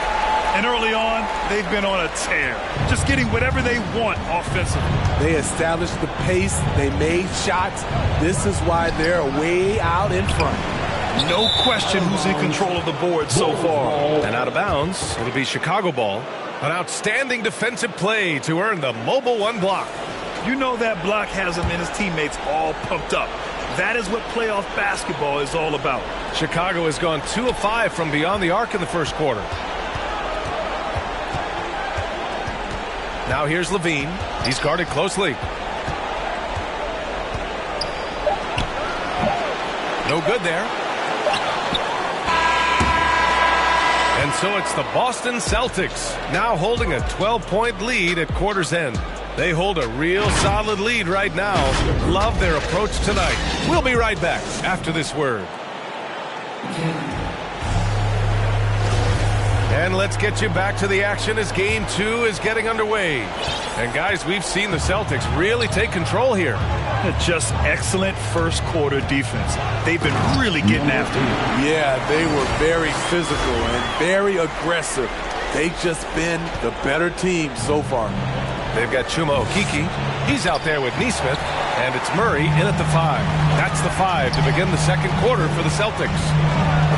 And early on, they've been on a tear. Just getting whatever they want offensively. They established the pace. They made shots. This is why they're way out in front. No question who's in control of the board so far. And out of bounds, it'll be Chicago ball. An outstanding defensive play to earn the mobile 1 block. You know that block has him and his teammates all pumped up. That is what playoff basketball is all about. Chicago has gone 2 of 5 from beyond the arc in the first quarter. Now here's Levine. He's guarded closely. No good there. And so it's the Boston Celtics now holding a 12-point lead at quarter's end. They hold a real solid lead right now. Love their approach tonight. We'll be right back after this word. And let's get you back to the action as Game 2 is getting underway. And guys, we've seen the Celtics really take control here. Just excellent first quarter defense. They've been really getting after it. Yeah, they were very physical and very aggressive. They've just been the better team so far. They've got Chuma Okeke. He's out there with Nesmith. And it's Murray in at the 5. That's the 5 to begin the second quarter for the Celtics.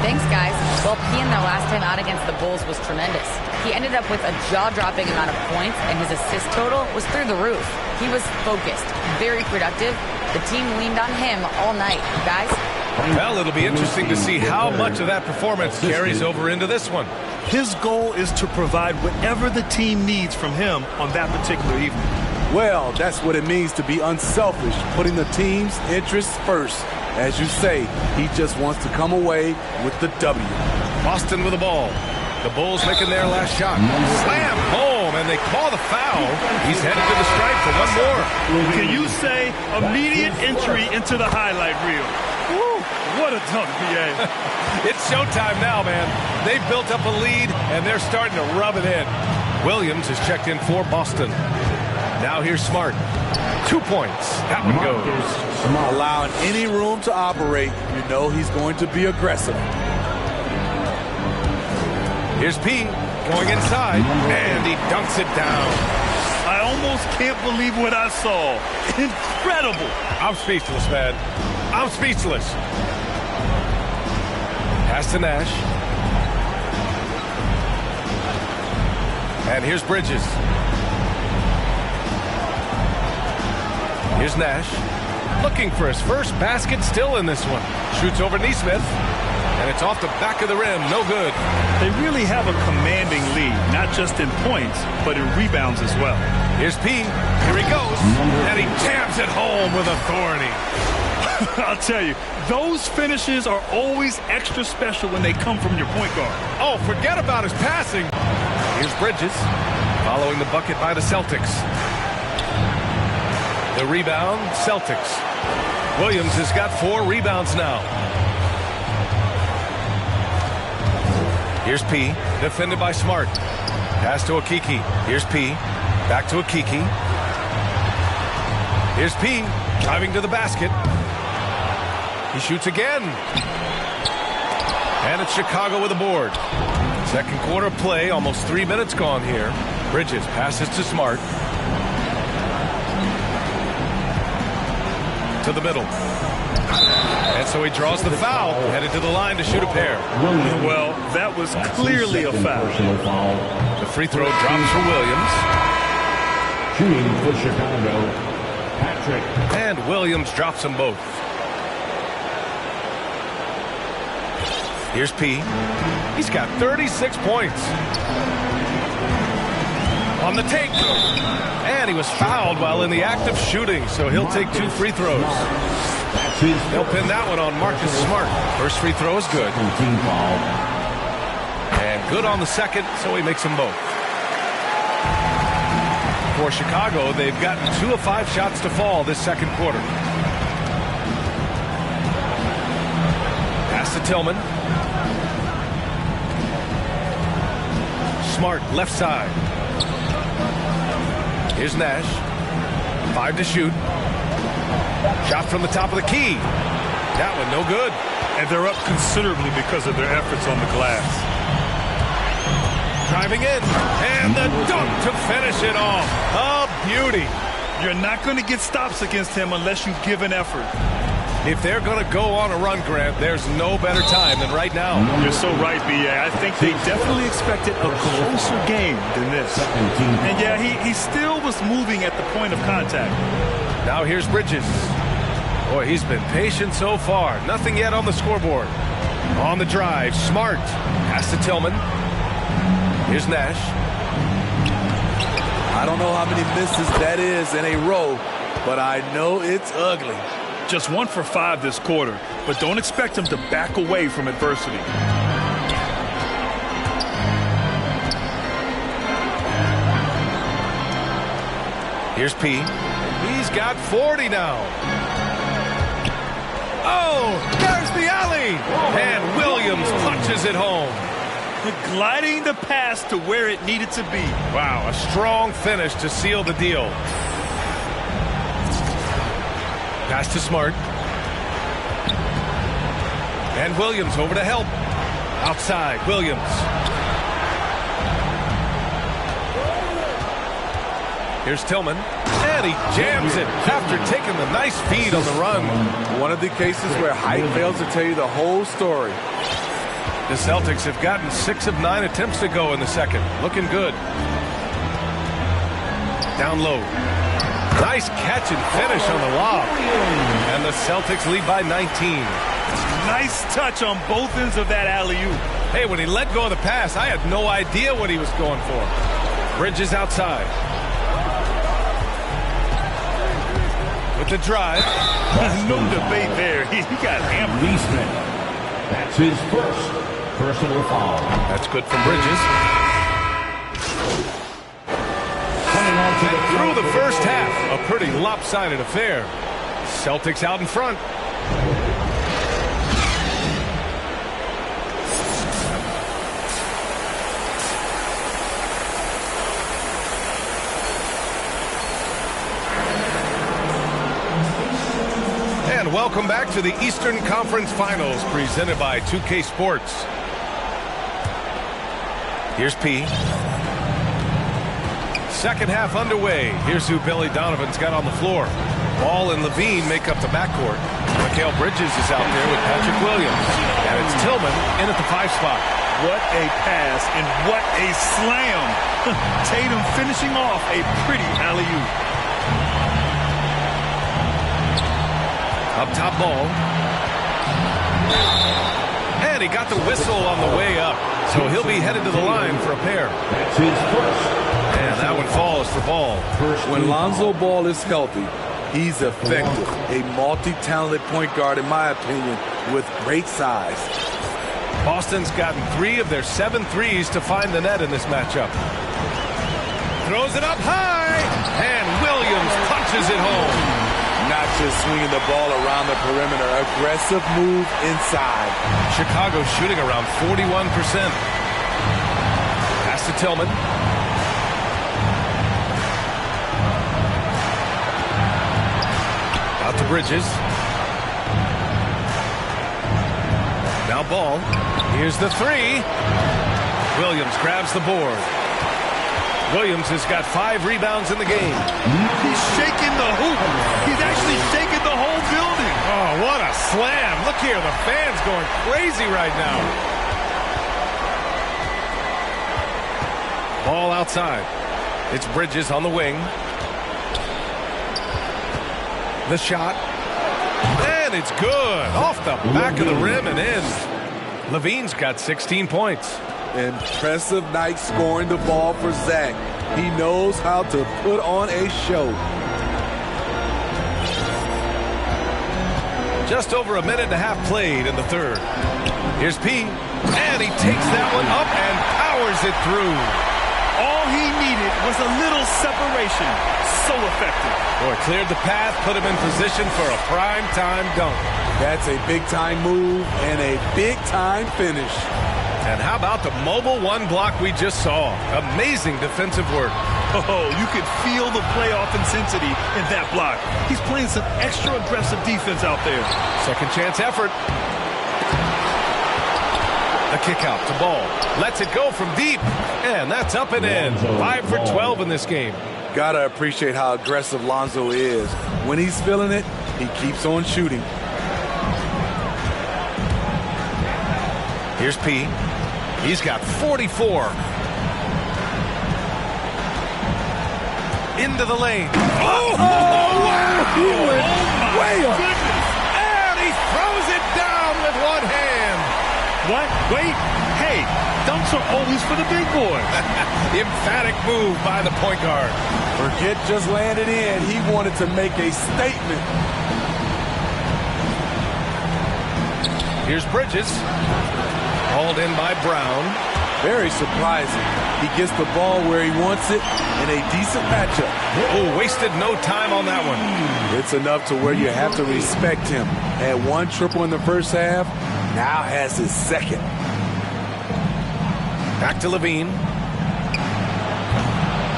Thanks, guys. Well, P in their last time out against the Bulls was tremendous. He ended up with a jaw-dropping amount of points, and his assist total was through the roof. He was focused, very productive. The team leaned on him all night. Guys? Well, it'll be interesting to see how much of that performance carries over into this one. His goal is to provide whatever the team needs from him on that particular evening. Well, that's what it means to be unselfish, putting the team's interests first. As you say, he just wants to come away with the W. Boston with the ball. The Bulls making their last shot. Slam home, and they call the foul. He's headed to the stripe for one more. Can you say immediate entry into the highlight reel? Woo, what a dunk, BA. It's showtime now, man. They've built up a lead, and they're starting to rub it in. Williams has checked in for Boston. Now here's Smart. 2 points. That one goes. Allowing any room to operate, you know he's going to be aggressive. Here's P going inside, and he dunks it down. I almost can't believe what I saw. Incredible. I'm speechless, man. I'm speechless. Pass to Nash. And here's Bridges. Here's Nash. Looking for his first basket still in this one. Shoots over Nesmith. And it's off the back of the rim. No good. They really have a commanding lead, not just in points, but in rebounds as well. Here's P. Here he goes. And he jams it home with authority. I'll tell you, those finishes are always extra special when they come from your point guard. Oh, forget about his passing. Here's Bridges. Following the bucket by the Celtics. The rebound, Celtics. Williams has got 4 rebounds now. Here's P, defended by Smart. Pass to Okeke. Here's P, back to Okeke. Here's P, driving to the basket. He shoots again. And it's Chicago with a board. Second quarter play, almost 3 minutes gone here. Bridges passes to Smart. To the middle. And so he draws the foul, headed to the line to shoot a pair. Well, that was clearly a foul. The free throw drops for Williams. Shooting for Chicago, Patrick. And Williams drops them both. Here's P. He's got 36 points. On the take. And he was fouled while in the act of shooting, so he'll take 2 free throws. They'll pin that one on Marcus Smart. First free throw is good. And good on the second, so he makes them both. For Chicago, they've gotten 2 of 5 shots to fall this second quarter. Pass to Tillman. Smart, left side. Here's Nash. 5 to shoot. Shot from the top of the key. That one no good. And they're up considerably because of their efforts on the glass. Driving in. And the dunk to finish it off. A beauty. You're not going to get stops against him unless you give an effort. If they're going to go on a run, Grant, there's no better time than right now. You're so right, B.A. I think they definitely expected a closer game than this. And yeah, he still was moving at the point of contact. Now here's Bridges. Boy, he's been patient so far. Nothing yet on the scoreboard. On the drive, Smart. Pass to Tillman. Here's Nash. I don't know how many misses that is in a row, but I know it's ugly. Just 1 for 5 this quarter, but don't expect him to back away from adversity. Here's P. He's got 40 now. Oh, there's the alley. And Williams punches it home. Gliding the pass to where it needed to be. Wow, a strong finish to seal the deal. Pass to Smart. And Williams over to help. Outside, Williams. Here's Tillman. And he jams it after taking the nice feed on the run. One of the cases where height fails to tell you the whole story. The Celtics have gotten 6 of 9 attempts to go in the second. Looking good. Down low. Nice catch and finish on the lob. And the Celtics lead by 19. Nice touch on both ends of that alley-oop. Hey, when he let go of the pass, I had no idea what he was going for. Bridges outside. With the drive. No debate there. He got hammered. Leesman. That's his first personal foul. That's good from Bridges. Through the first half, a pretty lopsided affair. Celtics out in front. And welcome back to the Eastern Conference Finals presented by 2K Sports. Here's P. Second half underway. Here's who Billy Donovan's got on the floor. Ball and Levine make up the backcourt. Mikal Bridges is out there with Patrick Williams. And it's Tillman in at the 5 spot. What a pass and what a slam. Tatum finishing off a pretty alley-oop. Up top ball. And he got the whistle on the way up. So he'll be headed to the line for a pair. That's his first. And that one falls for Ball. When Lonzo Ball is healthy, he's effective. A multi-talented point guard, in my opinion, with great size. Boston's gotten 3 of their 7 threes to find the net in this matchup. Throws it up high. And Williams punches it home. Not just swinging the ball around the perimeter. Aggressive move inside. Chicago shooting around 41%. Pass to Tillman. Out to Bridges. Now Ball. Here's the 3. Williams grabs the board. Williams has got 5 rebounds in the game. He's shaking the hoop. He's actually shaking the whole building. Oh, what a slam. Look here, the fans going crazy right now. Ball outside. It's Bridges on the wing. The shot. And it's good. Off the back of the rim and in. Levine's got 16 points. Impressive night scoring the ball for Zach. He knows how to put on a show. Just over a minute and a half played in the third. Here's P. And he takes that one up and powers it through. All he needed was a little separation. So effective. Boy, cleared the path, put him in position for a prime-time dunk. That's a big-time move and a big-time finish. And how about the mobile 1 block we just saw? Amazing defensive work. Oh, you could feel the playoff intensity in that block. He's playing some extra aggressive defense out there. Second chance effort. The kick out to Ball. Lets it go from deep. And that's up and in. 5 for 12 in this game. Gotta appreciate how aggressive Lonzo is. When he's feeling it, he keeps on shooting. Here's P. He's got 44. Into the lane. Oh, wow! He went way up. And he throws it down with one hand. What? Wait. Hey, dunks are always for the big boys. Emphatic move by the point guard. Forget just landed in. He wanted to make a statement. Here's Bridges. Hauled in by Brown. Very surprising. He gets the ball where he wants it in a decent matchup. Oh, wasted no time on that one. It's enough to where you have to respect him. Had one triple in the first half, now has his second. Back to Levine.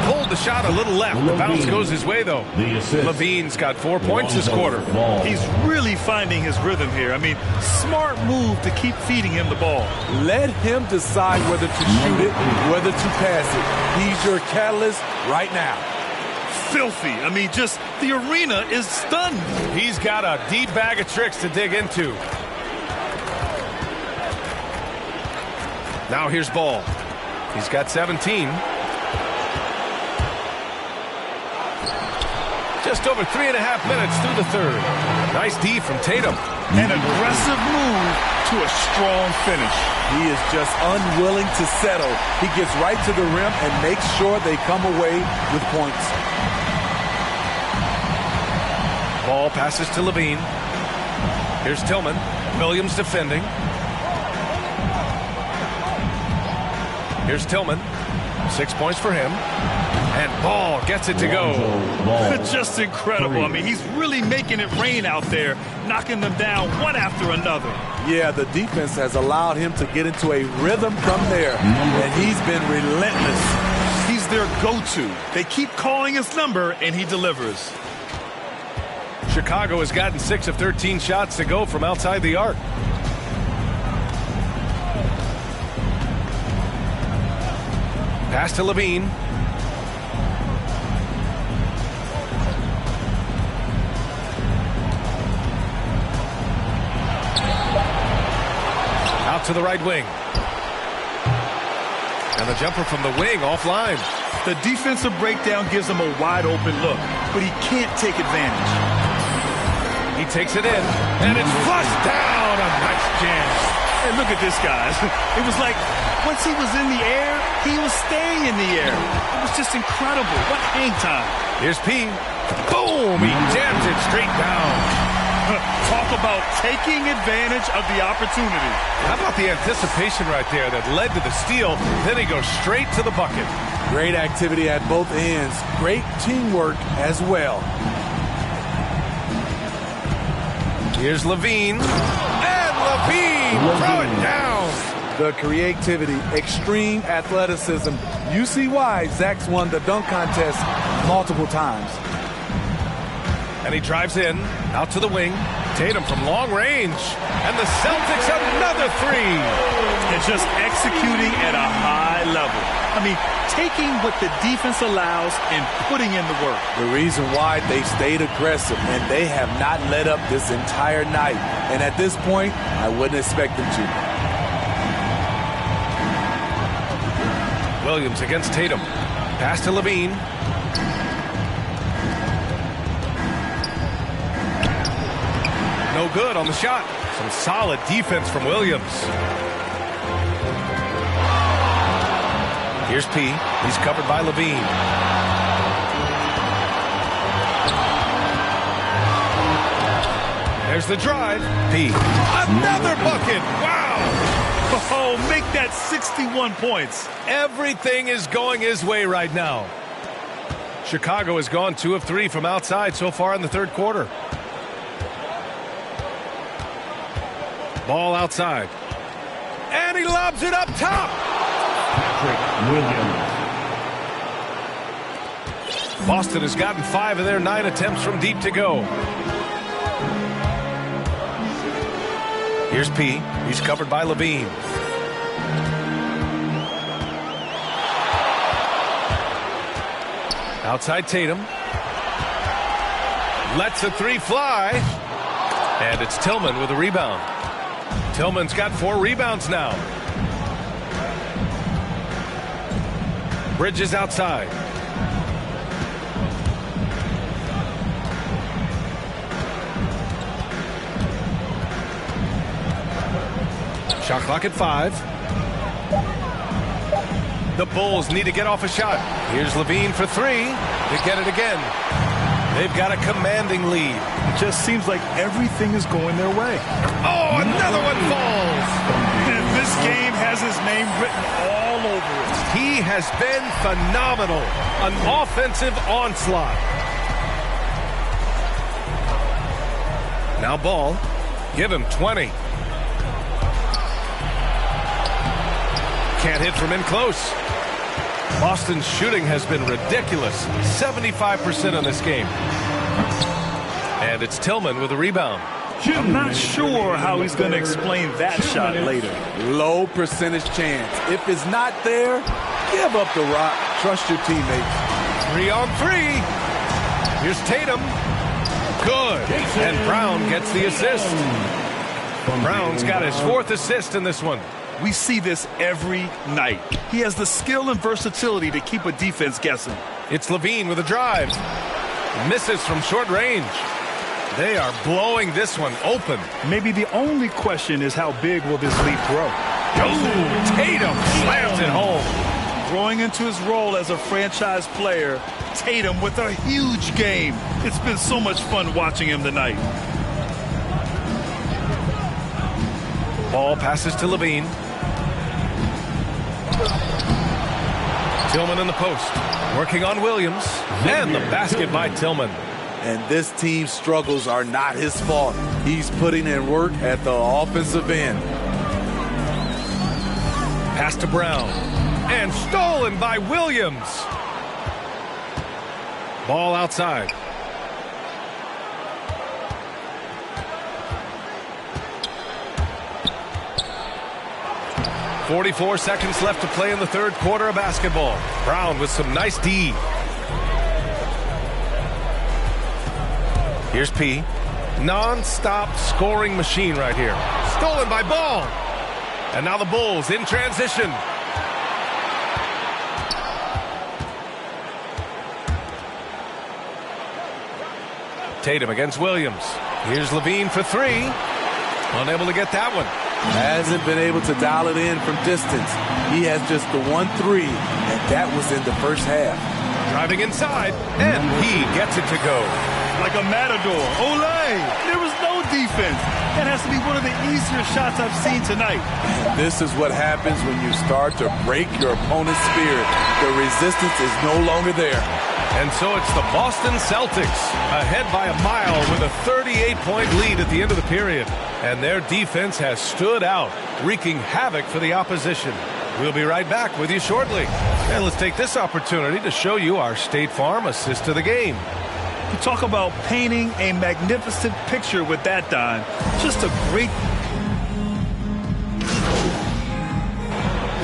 Pulled the shot a little left. The bounce goes his way, though. Levine's got 4 points this quarter. He's really finding his rhythm here. I mean, smart move to keep feeding him the ball. Let him decide whether to shoot it, whether to pass it. He's your catalyst right now. Filthy. I mean, just the arena is stunned. He's got a deep bag of tricks to dig into. Now here's Ball. He's got 17. Just over 3.5 minutes through the third. Nice D from Tatum. An aggressive move to a strong finish. He is just unwilling to settle. He gets right to the rim and makes sure they come away with points. Ball passes to Levine. Here's Tillman. Williams defending. Here's Tillman. 6 points for him. And Ball gets it to go. Just incredible. I mean, he's really making it rain out there, knocking them down one after another. Yeah, the defense has allowed him to get into a rhythm from there, and he's been relentless. He's their go-to. They keep calling his number, and he delivers. Chicago has gotten 6 of 13 shots to go from outside the arc. Pass to Levine. Out to the right wing. And the jumper from the wing offline. The defensive breakdown gives him a wide open look, but he can't take advantage. He takes it in, and it's flushed down. A nice jam. And look at this, guys. It was like once he was in the air, he was staying in the air. It was just incredible. What hang time. Here's P. Boom! He jams it straight down. Talk about taking advantage of the opportunity. How about the anticipation right there that led to the steal? Then he goes straight to the bucket. Great activity at both ends. Great teamwork as well. Here's Levine. And Levine throw it down. The creativity, extreme athleticism. You see why Zach's won the dunk contest multiple times. And he drives in, out to the wing. Tatum from long range. And the Celtics another three. And just executing at a high level. I mean, taking what the defense allows and putting in the work. The reason why they stayed aggressive, and they have not let up this entire night. And at this point, I wouldn't expect them to. Williams against Tatum. Pass to Levine. No good on the shot. Some solid defense from Williams. Here's P. He's covered by Levine. There's the drive. P. Another bucket. Wow. Oh, make that 61 points. Everything is going his way right now. Chicago has gone 2 of 3 from outside so far in the third quarter. Ball outside. And he lobs it up top. Williams. Boston has gotten 5 of their 9 attempts from deep to go. Here's P. He's covered by Levine. Outside Tatum. Lets a 3 fly. And it's Tillman with a rebound. Tillman's got 4 rebounds now. Bridges outside. Shot clock at 5. The Bulls need to get off a shot. Here's Levine for 3 to get it again. They've got a commanding lead. It just seems like everything is going their way. Oh, another one falls. And this This game has his name written all over it. He has been phenomenal. An offensive onslaught. Now ball. Give him 20. Can't hit from in close. Boston's shooting has been ridiculous. 75% in this game. And it's Tillman with a rebound. I'm not sure how he's going to explain that shot later. Low percentage chance. If it's not there, give up the rock. Trust your teammates. 3 on 3. Here's Tatum. Good. And Brown gets the assist. Brown's got his 4th assist in this one. We see this every night. He has the skill and versatility to keep a defense guessing. It's LaVine with a drive. Misses from short range. They are blowing this one open. Maybe the only question is how big will this lead grow? Oh, Tatum slams it home. Growing into his role as a franchise player, Tatum with a huge game. It's been so much fun watching him tonight. Ball passes to LaVine. Tillman in the post. Working on Williams. And the basket by Tillman. And this team's struggles are not his fault. He's putting in work at the offensive end. Pass to Brown. And stolen by Williams. Ball outside. .44 seconds left to play in the 3rd quarter of basketball. Brown with some nice D. Here's P. Non-stop scoring machine right here. Stolen by Ball. And now the Bulls in transition. Tatum against Williams. Here's LaVine for 3. Unable to get that one. Hasn't been able to dial it in from distance. He has just the 1 3, and that was in the first half. Driving inside, and he gets it to go. Like a matador. Olay! There was no defense. That has to be one of the easier shots I've seen tonight. And this is what happens when you start to break your opponent's spirit. The resistance is no longer there. And so it's the Boston Celtics ahead by a mile with a 38-point lead at the end of the period. And their defense has stood out, wreaking havoc for the opposition. We'll be right back with you shortly. And let's take this opportunity to show you our State Farm assist to the game. You talk about painting a magnificent picture with that, Don. Just a great...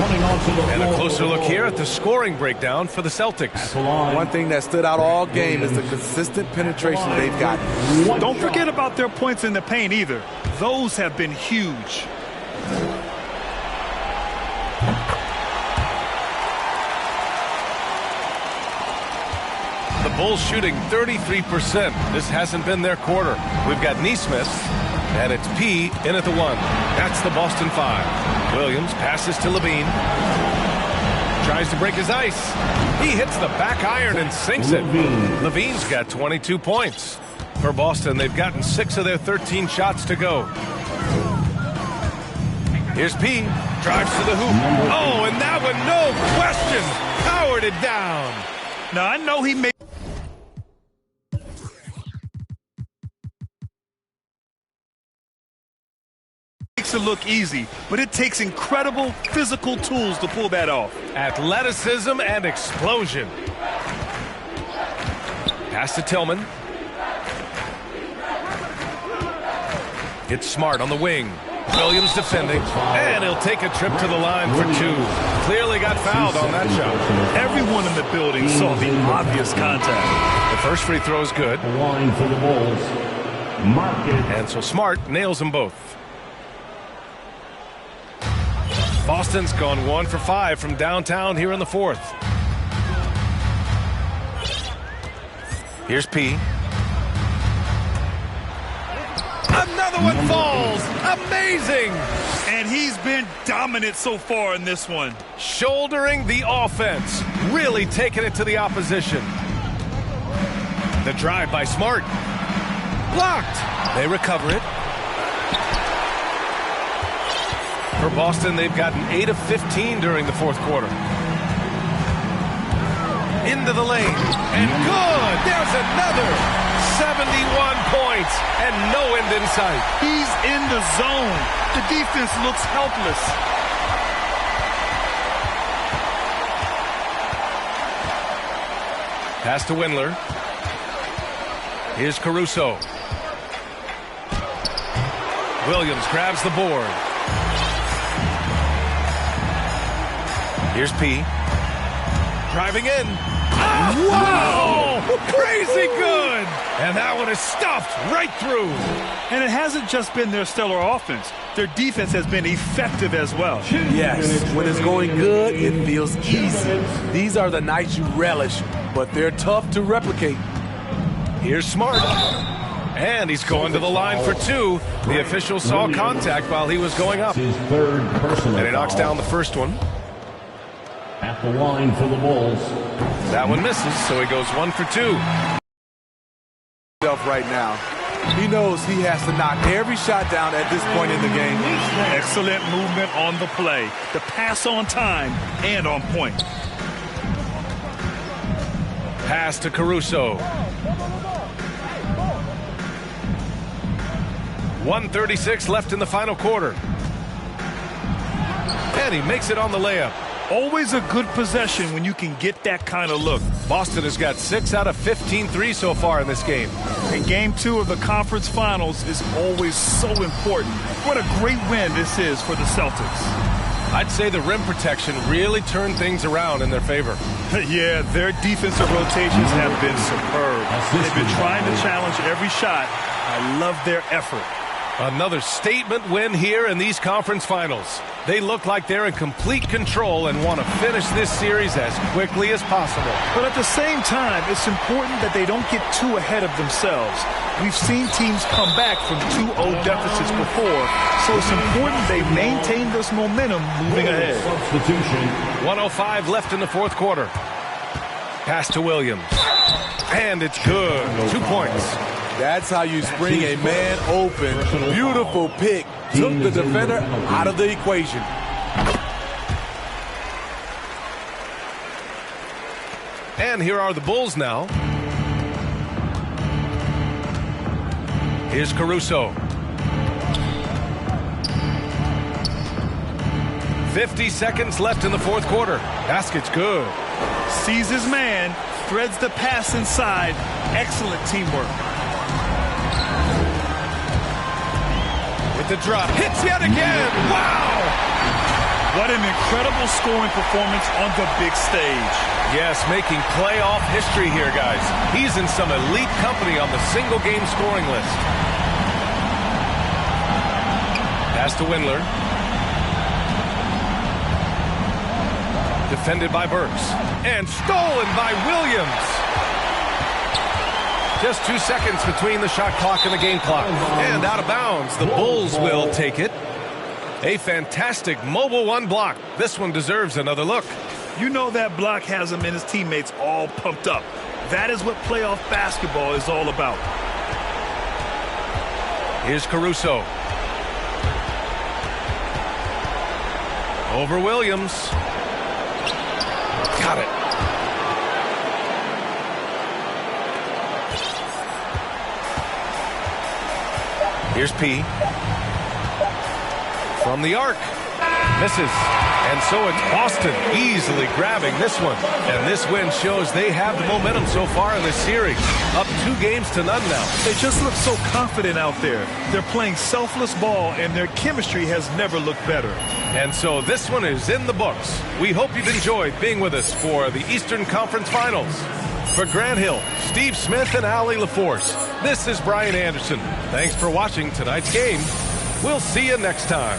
And a closer look here at the scoring breakdown for the Celtics. One thing that stood out all game is the consistent penetration they've got. Don't forget about their points in the paint either. Those have been huge. The Bulls shooting 33%. This hasn't been their quarter. We've got Nesmith, and it's P in at the 1. That's the Boston 5. Williams passes to LaVine. Tries to break his ice. He hits the back iron and sinks it. LaVine's got 22 points. For Boston, they've gotten 6 of their 13 shots to go. Here's P. Drives to the hoop. Oh, and that one, no question, powered it down. Now, I know he made... makes it look easy, but it takes incredible physical tools to pull that off. Athleticism and explosion. Pass to Tillman. It's Smart on the wing. Williams defending, and he'll take a trip to the line for 2. Clearly got fouled on that shot. Everyone in the building saw the obvious contact. The first free throw is good. Line for the Bulls. And so Smart nails them both. Boston's gone 1 for 5 from downtown here in the 4th. Here's P. Another one falls. Amazing. And he's been dominant so far in this one. Shouldering the offense. Really taking it to the opposition. The drive by Smart. Blocked. They recover it. For Boston, they've gotten 8 of 15 during the fourth quarter. Into the lane, and good! There's another! 71 points, and no end in sight. He's in the zone. The defense looks helpless. Pass to Windler. Here's Caruso. Williams grabs the board. Here's P. Driving in. Oh, wow! Crazy good! And that one is stuffed right through. And it hasn't just been their stellar offense. Their defense has been effective as well. Yes, when it's going good, it feels easy. These are the nights you relish, but they're tough to replicate. Here's Smart. And he's going to the line for two. The official saw contact while he was going up. His third personal And he knocks down the first one. at the line for the Bulls. That one misses, so he goes 1 for 2. Right now, he knows he has to knock every shot down at this point in the game. Excellent movement on the play. The pass on time and on point. Pass to Caruso. 1:36 left in the final quarter. And he makes it on the layup. Always a good possession when you can get that kind of look. Boston has got 6 out of 15 threes so far in this game. And game 2 of the conference finals is always so important. What a great win this is for the Celtics. I'd say the rim protection really turned things around in their favor. Yeah, their defensive rotations have been superb. They've been trying to challenge every shot. I love their effort. Another statement win here in these conference finals. They look like they're in complete control and want to finish this series as quickly as possible. But at the same time, it's important that they don't get too ahead of themselves. We've seen teams come back from 2-0 deficits before, so it's important they maintain this momentum moving ahead. Substitution. 1:05 left in the fourth quarter. Pass to Williams. And it's good. 2 points. That's how you spring a man open. Beautiful pick. Took the defender out of the equation. And here are the Bulls now. Here's Caruso. 50 seconds left in the fourth quarter. Basket's good. Sees his man, threads the pass inside. Excellent teamwork. With the drop, hits yet again. Wow! What an incredible scoring performance on the big stage. Yes, making playoff history here, guys. He's in some elite company on the single-game scoring list. Pass to Windler. Defended by Burks. And stolen by Williams. Just 2 seconds between the shot clock and the game clock. And out of bounds. The Bulls will take it. A fantastic mobile one block. This one deserves another look. You know that block has him and his teammates all pumped up. That is what playoff basketball is all about. Here's Caruso. Over Williams. Got it. Here's P. From the arc. Misses. And so it's Boston easily grabbing this one. And this win shows they have the momentum so far in this series. Up 2-0 now. They just look so confident out there. They're playing selfless ball, and their chemistry has never looked better. And so this one is in the books. We hope you've enjoyed being with us for the Eastern Conference Finals. For Grant Hill, Steve Smith, and Allie LaForce, this is Brian Anderson. Thanks for watching tonight's game. We'll see you next time.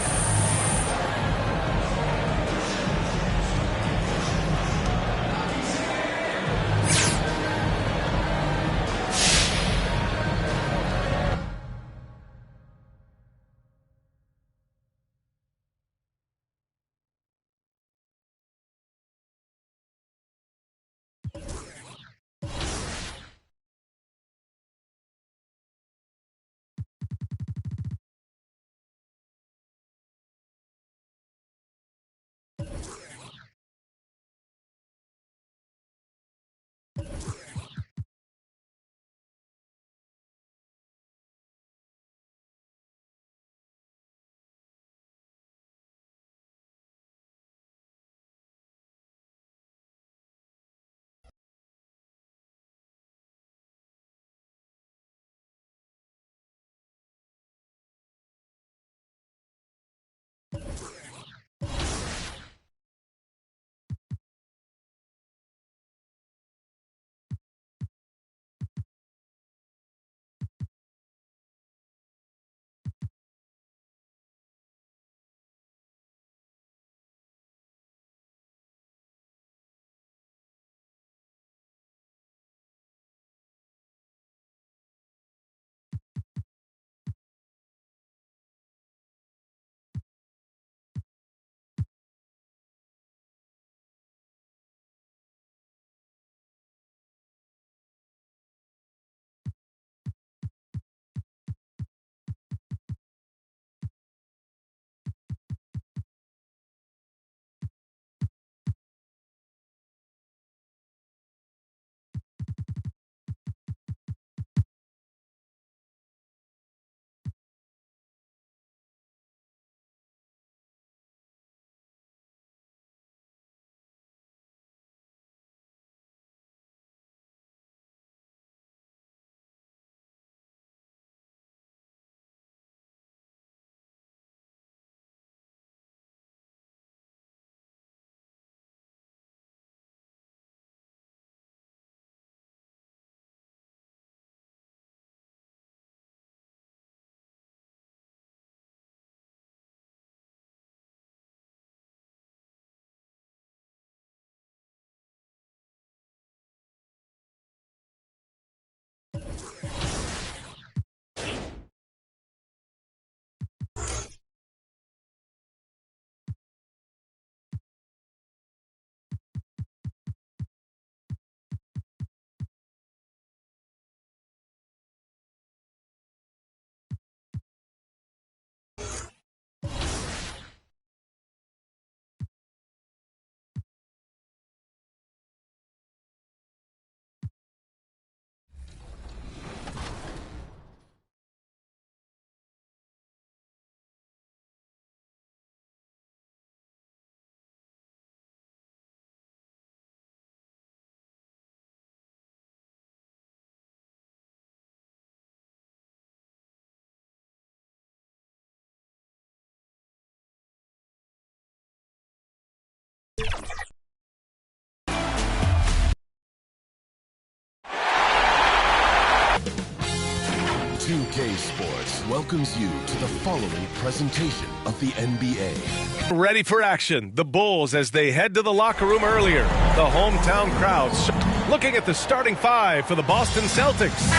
2K Sports welcomes you to the following presentation of the NBA. Ready for action. The Bulls as they head to the locker room earlier. The hometown crowds looking at the starting five for the Boston Celtics.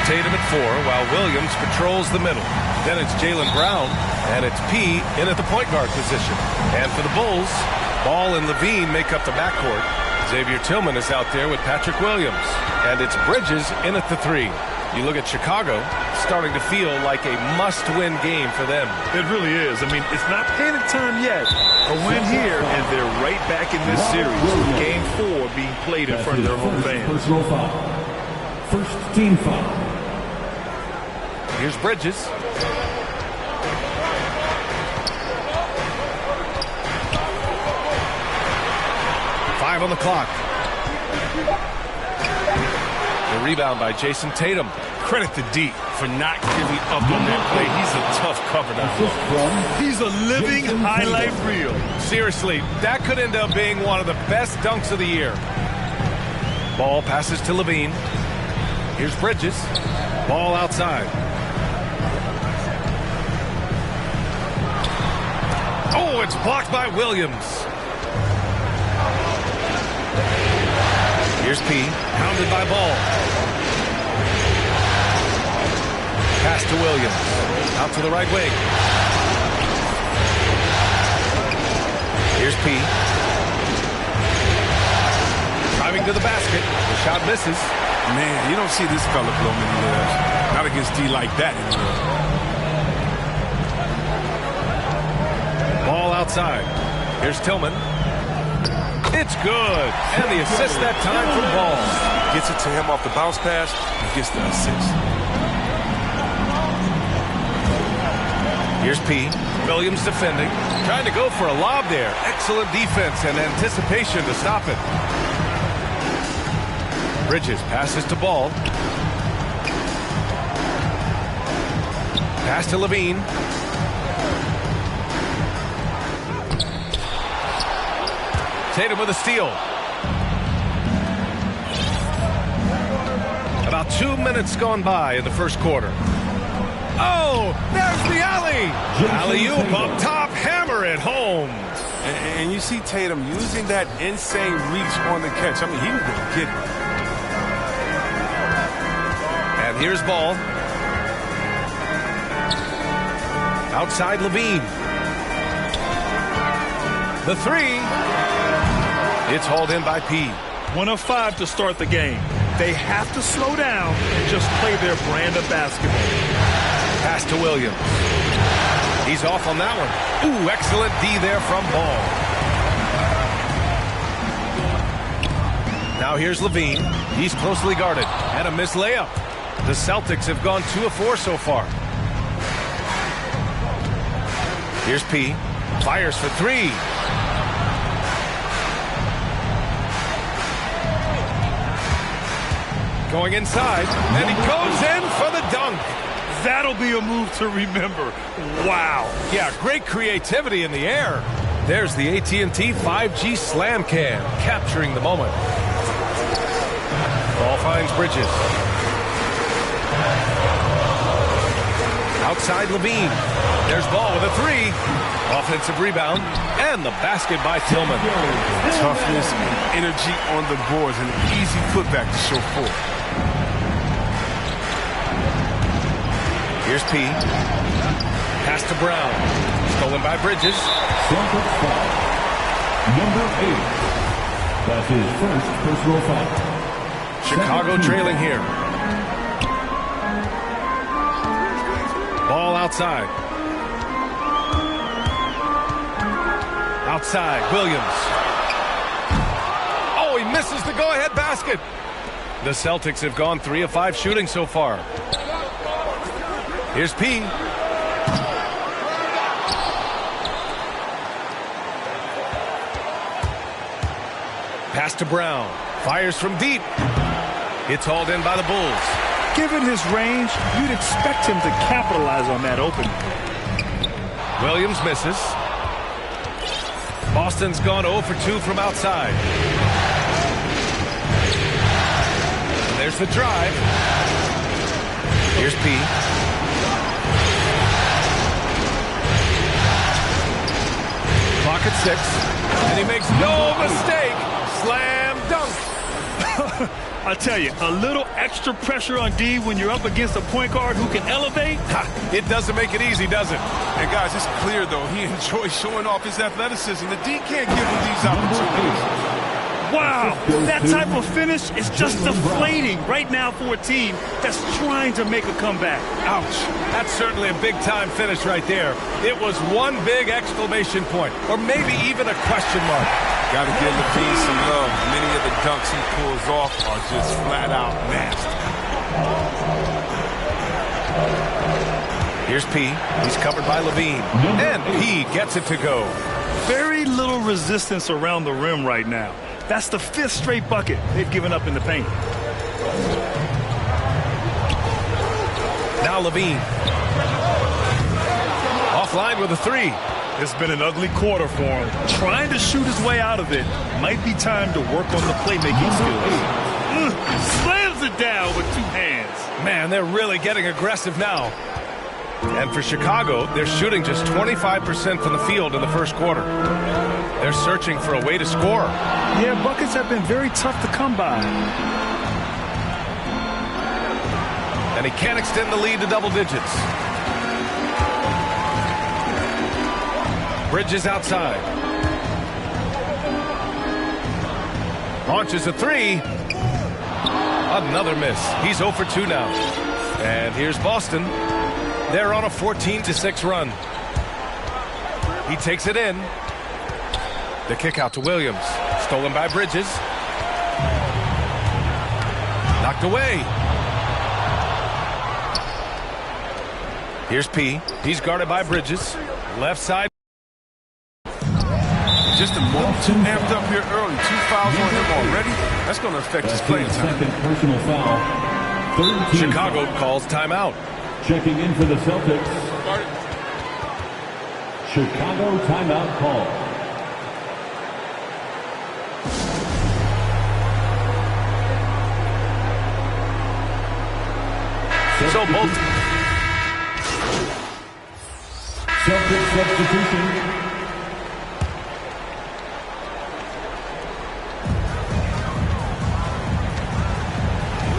Tatum at 4 while Williams patrols the middle. Then it's Jaylen Brown and it's P in at the point guard position. And for the Bulls, Ball and LaVine make up the backcourt. Xavier Tillman is out there with Patrick Williams. And it's Bridges in at the 3. You look at Chicago, starting to feel like a must-win game for them. It really is. I mean, it's not panic time yet. A win here, and they're right back in this series. Game 4 being played in front of their home fans. Personal foul. First team foul. Here's Bridges. Five on the clock. The rebound by Jason Tatum. Credit to D for not giving up on that play. He's a tough cover now. He's a living highlight reel. Seriously, that could end up being one of the best dunks of the year. Ball passes to LaVine. Here's Bridges. Ball outside. Oh, it's blocked by Williams. Here's P, pounded by Ball. Pass to Williams. Out to the right wing. Here's P. Driving to the basket. The shot misses. Man, you don't see this fella blow many layups. Not against D like that anymore. Ball outside. Here's Tillman. It's good. And the assist that time from Ball. gets it to him off the bounce pass and gets the assist. Here's P. Williams defending. Trying to go for a lob there. Excellent defense and anticipation to stop it. Bridges passes to Ball. Pass to Levine. Tatum with a steal. About 2 minutes gone by in the first quarter. Oh, there's the alley. Alley-oop up top, hammer it home. And you see Tatum using that insane reach on the catch. I mean, he was going to get it. And here's Ball. Outside Levine. The three. It's hauled in by P. 1 of 5 to start the game. They have to slow down and just play their brand of basketball. Pass to Williams. He's off on that one. Ooh, excellent D there from Ball. Now here's Levine. He's closely guarded. And a missed layup. The Celtics have gone 2 of 4 so far. Here's P. Fires for 3. Going inside, and he goes in for the dunk. That'll be a move to remember. Wow. Yeah, great creativity in the air. There's the AT&T 5G Slam Cam, capturing the moment. Ball finds Bridges. Outside Levine. There's Ball with a 3. Offensive rebound, and the basket by Tillman. Toughness and energy on the boards, and an easy putback to show forth. Here's P. Pass to Brown. Stolen by Bridges. Celtics foul. Number 8. That's his first personal foul. Chicago trailing here. Ball outside. Outside, Williams. Oh, he misses the go-ahead basket. The Celtics have gone 3 of 5 shooting so far. Here's P. Pass to Brown. Fires from deep. It's hauled in by the Bulls. Given his range, you'd expect him to capitalize on that opening. Williams misses. Boston's gone 0 for 2 from outside. There's the drive. Here's P. Clock at 6. And he makes no mistake. Slam dunk. I tell you, a little extra pressure on D when you're up against a point guard who can elevate. It doesn't make it easy, does it? And guys, it's clear, though, he enjoys showing off his athleticism. The D can't give him these opportunities. Wow, that type of finish is just deflating right now for a team that's trying to make a comeback. Ouch. That's certainly a big-time finish right there. It was one big exclamation point, or maybe even a question mark. Got to give Levine some love. Many of the dunks he pulls off are just flat-out nasty. Here's P. He's covered by Levine. And P gets it to go. Very little resistance around the rim right now. That's the 5th straight bucket they've given up in the paint. Now Levine. Offline with a 3. It's been an ugly quarter for him. Trying to shoot his way out of it. Might be time to work on the playmaking skills. Slams it down with 2 hands. Man, they're really getting aggressive now. And for Chicago, they're shooting just 25% from the field in the first quarter. They're searching for a way to score. Yeah, buckets have been very tough to come by. And he can't extend the lead to double digits. Bridges outside. Launches a 3. Another miss. He's 0 for 2 now. And here's Boston. They're on a 14-6 run. He takes it in. The kick out to Williams. Stolen by Bridges. Knocked away. Here's P. He's guarded by Bridges. Left side. Just a little too amped up here early. 2 fouls on him already. That's going to affect his playing time. Second personal foul. Third team Chicago foul. calls timeout. Checking in for the Celtics. Chicago timeout call. So both Celtics substitution.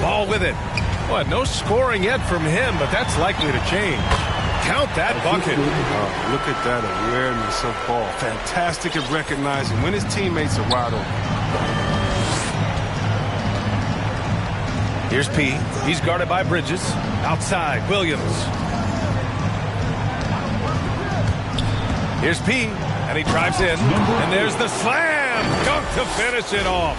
Ball with it. Well, no scoring yet from him, but that's likely to change. Count that bucket. Look at that awareness of ball. Fantastic at recognizing when his teammates are wide open. Here's P. He's guarded by Bridges. Outside, Williams. Here's P. And he drives in. And there's the slam. Dunk to finish it off.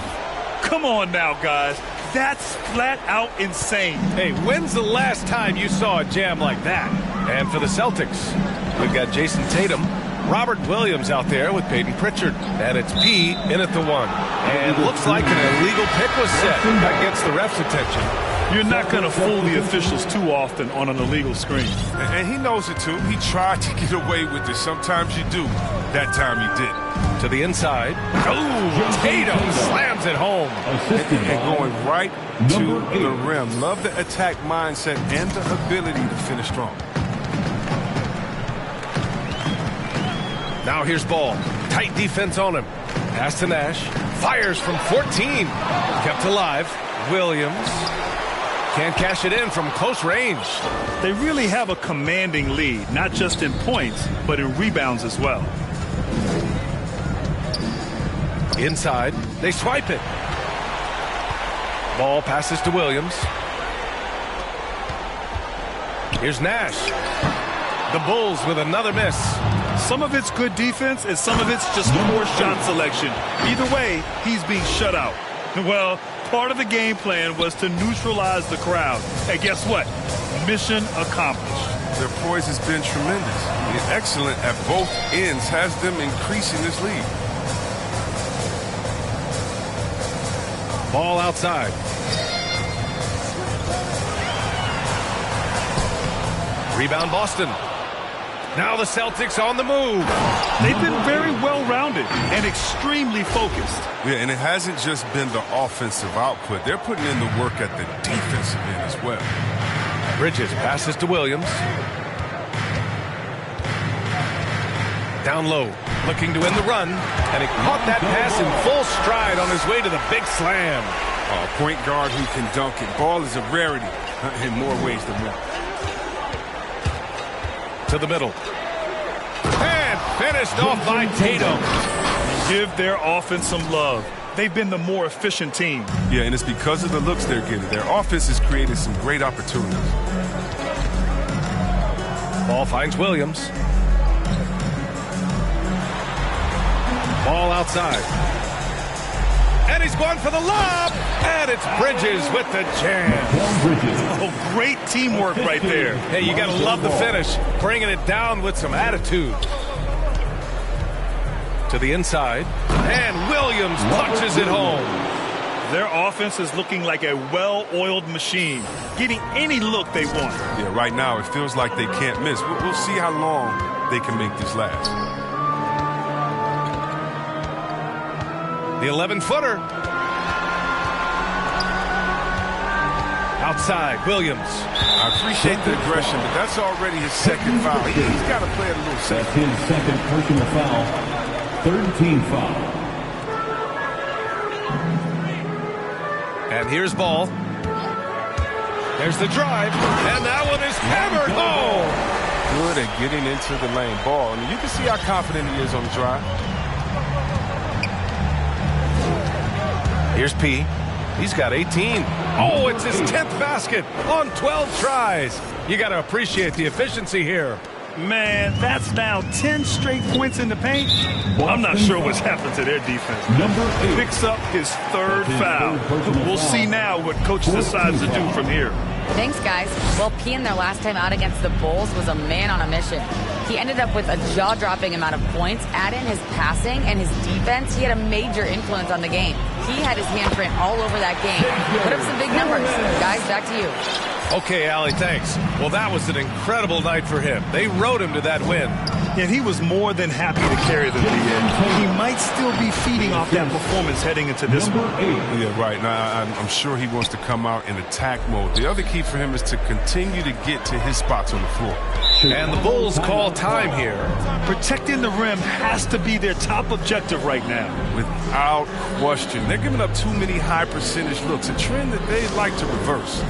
Come on now, guys. That's flat out insane. Hey, when's the last time you saw a jam like that? And for the Celtics, we've got Jason Tatum, Robert Williams out there with Peyton Pritchard. And it's P in at the 1. And looks like an illegal pick was set. That gets the ref's attention. You're not going to fool the officials too often on an illegal screen. And he knows it too. He tried to get away with it. Sometimes you do. That time he didn't. To the inside. Oh, Tatum slams it home. And going right to the rim. Love the attack mindset and the ability to finish strong. Now here's Ball. Tight defense on him. Pass to Nash. Fires from 14. Kept alive. Williams. Can't cash it in from close range. They really have a commanding lead, not just in points, but in rebounds as well. Inside, they swipe it. Ball passes to Williams. Here's Nash. The Bulls with another miss. Some of it's good defense, and some of it's just poor shot selection. Either way, he's being shut out. Well, part of the game plan was to neutralize the crowd. And guess what? Mission accomplished. Their poise has been tremendous. Being excellent at both ends has them increasing this lead. Ball outside. Rebound Boston. Now the Celtics on the move. They've been very well-rounded and extremely focused. Yeah, and it hasn't just been the offensive output. They're putting in the work at the defensive end as well. Bridges passes to Williams. Down low, looking to end the run. And he caught that pass in full stride on his way to the big slam. A point guard who can dunk it. Ball is a rarity in more ways than one. To the middle. And finished off by Tatum. Give their offense some love. They've been the more efficient team. Yeah, and it's because of the looks they're getting. Their offense has created some great opportunities. Ball finds Williams. Ball outside. And he's going for the lob. And it's Bridges with the jam. Oh, great teamwork right there. Hey, you got to love the finish. Bringing it down with some attitude. To the inside. And Williams punches it home. Their offense is looking like a well-oiled machine, getting any look they want. Yeah, right now it feels like they can't miss. We'll see how long they can make this last. The 11-footer. Outside, Williams. I appreciate the aggression, but that's already his second foul. He's got to play it a little safe. That's his second personal foul. Third team foul. And here's Ball. There's the drive. And that one is hammered home. Good at getting into the lane. Ball. I mean, you can see how confident he is on the drive. Here's P. He's got 18. Oh, it's his 10th basket on 12 tries. You got to appreciate the efficiency here. Man, that's now 10 straight points in the paint. I'm not sure what's happened to their defense. Picks up his third foul. We'll see now what coach decides to do from here. Thanks, guys. Well, P in their last time out against the Bulls was a man on a mission. He ended up with a jaw-dropping amount of points. Add in his passing and his defense, he had a major influence on the game. He had his handprint all over that game. Put up some big numbers. Guys, back to you. Okay, Allie, thanks. Well, that was an incredible night for him. They rode him to that win. And he was more than happy to carry them to the end. He might still be feeding off that performance heading into this one. Yeah, right. Now, I'm sure he wants to come out in attack mode. The other key for him is to continue to get to his spots on the floor. And the Bulls call time here. Protecting the rim has to be their top objective right now. Without question. They're giving up too many high percentage looks, a trend that they'd like to reverse.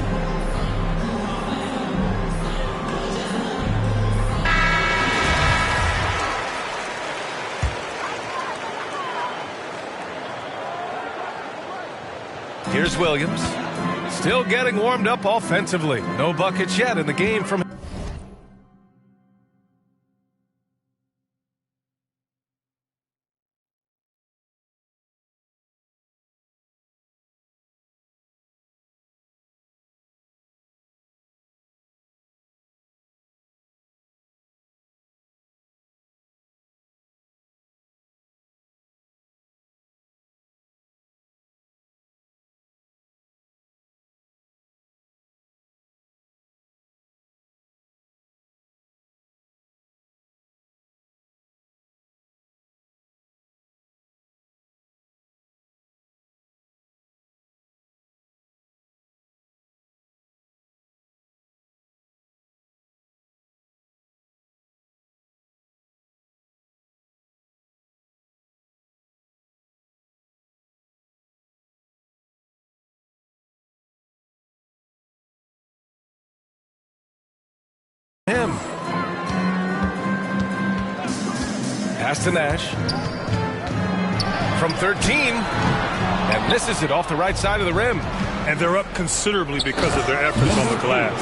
Here's Williams. Still getting warmed up offensively. No buckets yet in the game from him. Pass to Nash. From 13. And misses it off the right side of the rim. And they're up considerably because of their efforts on the glass.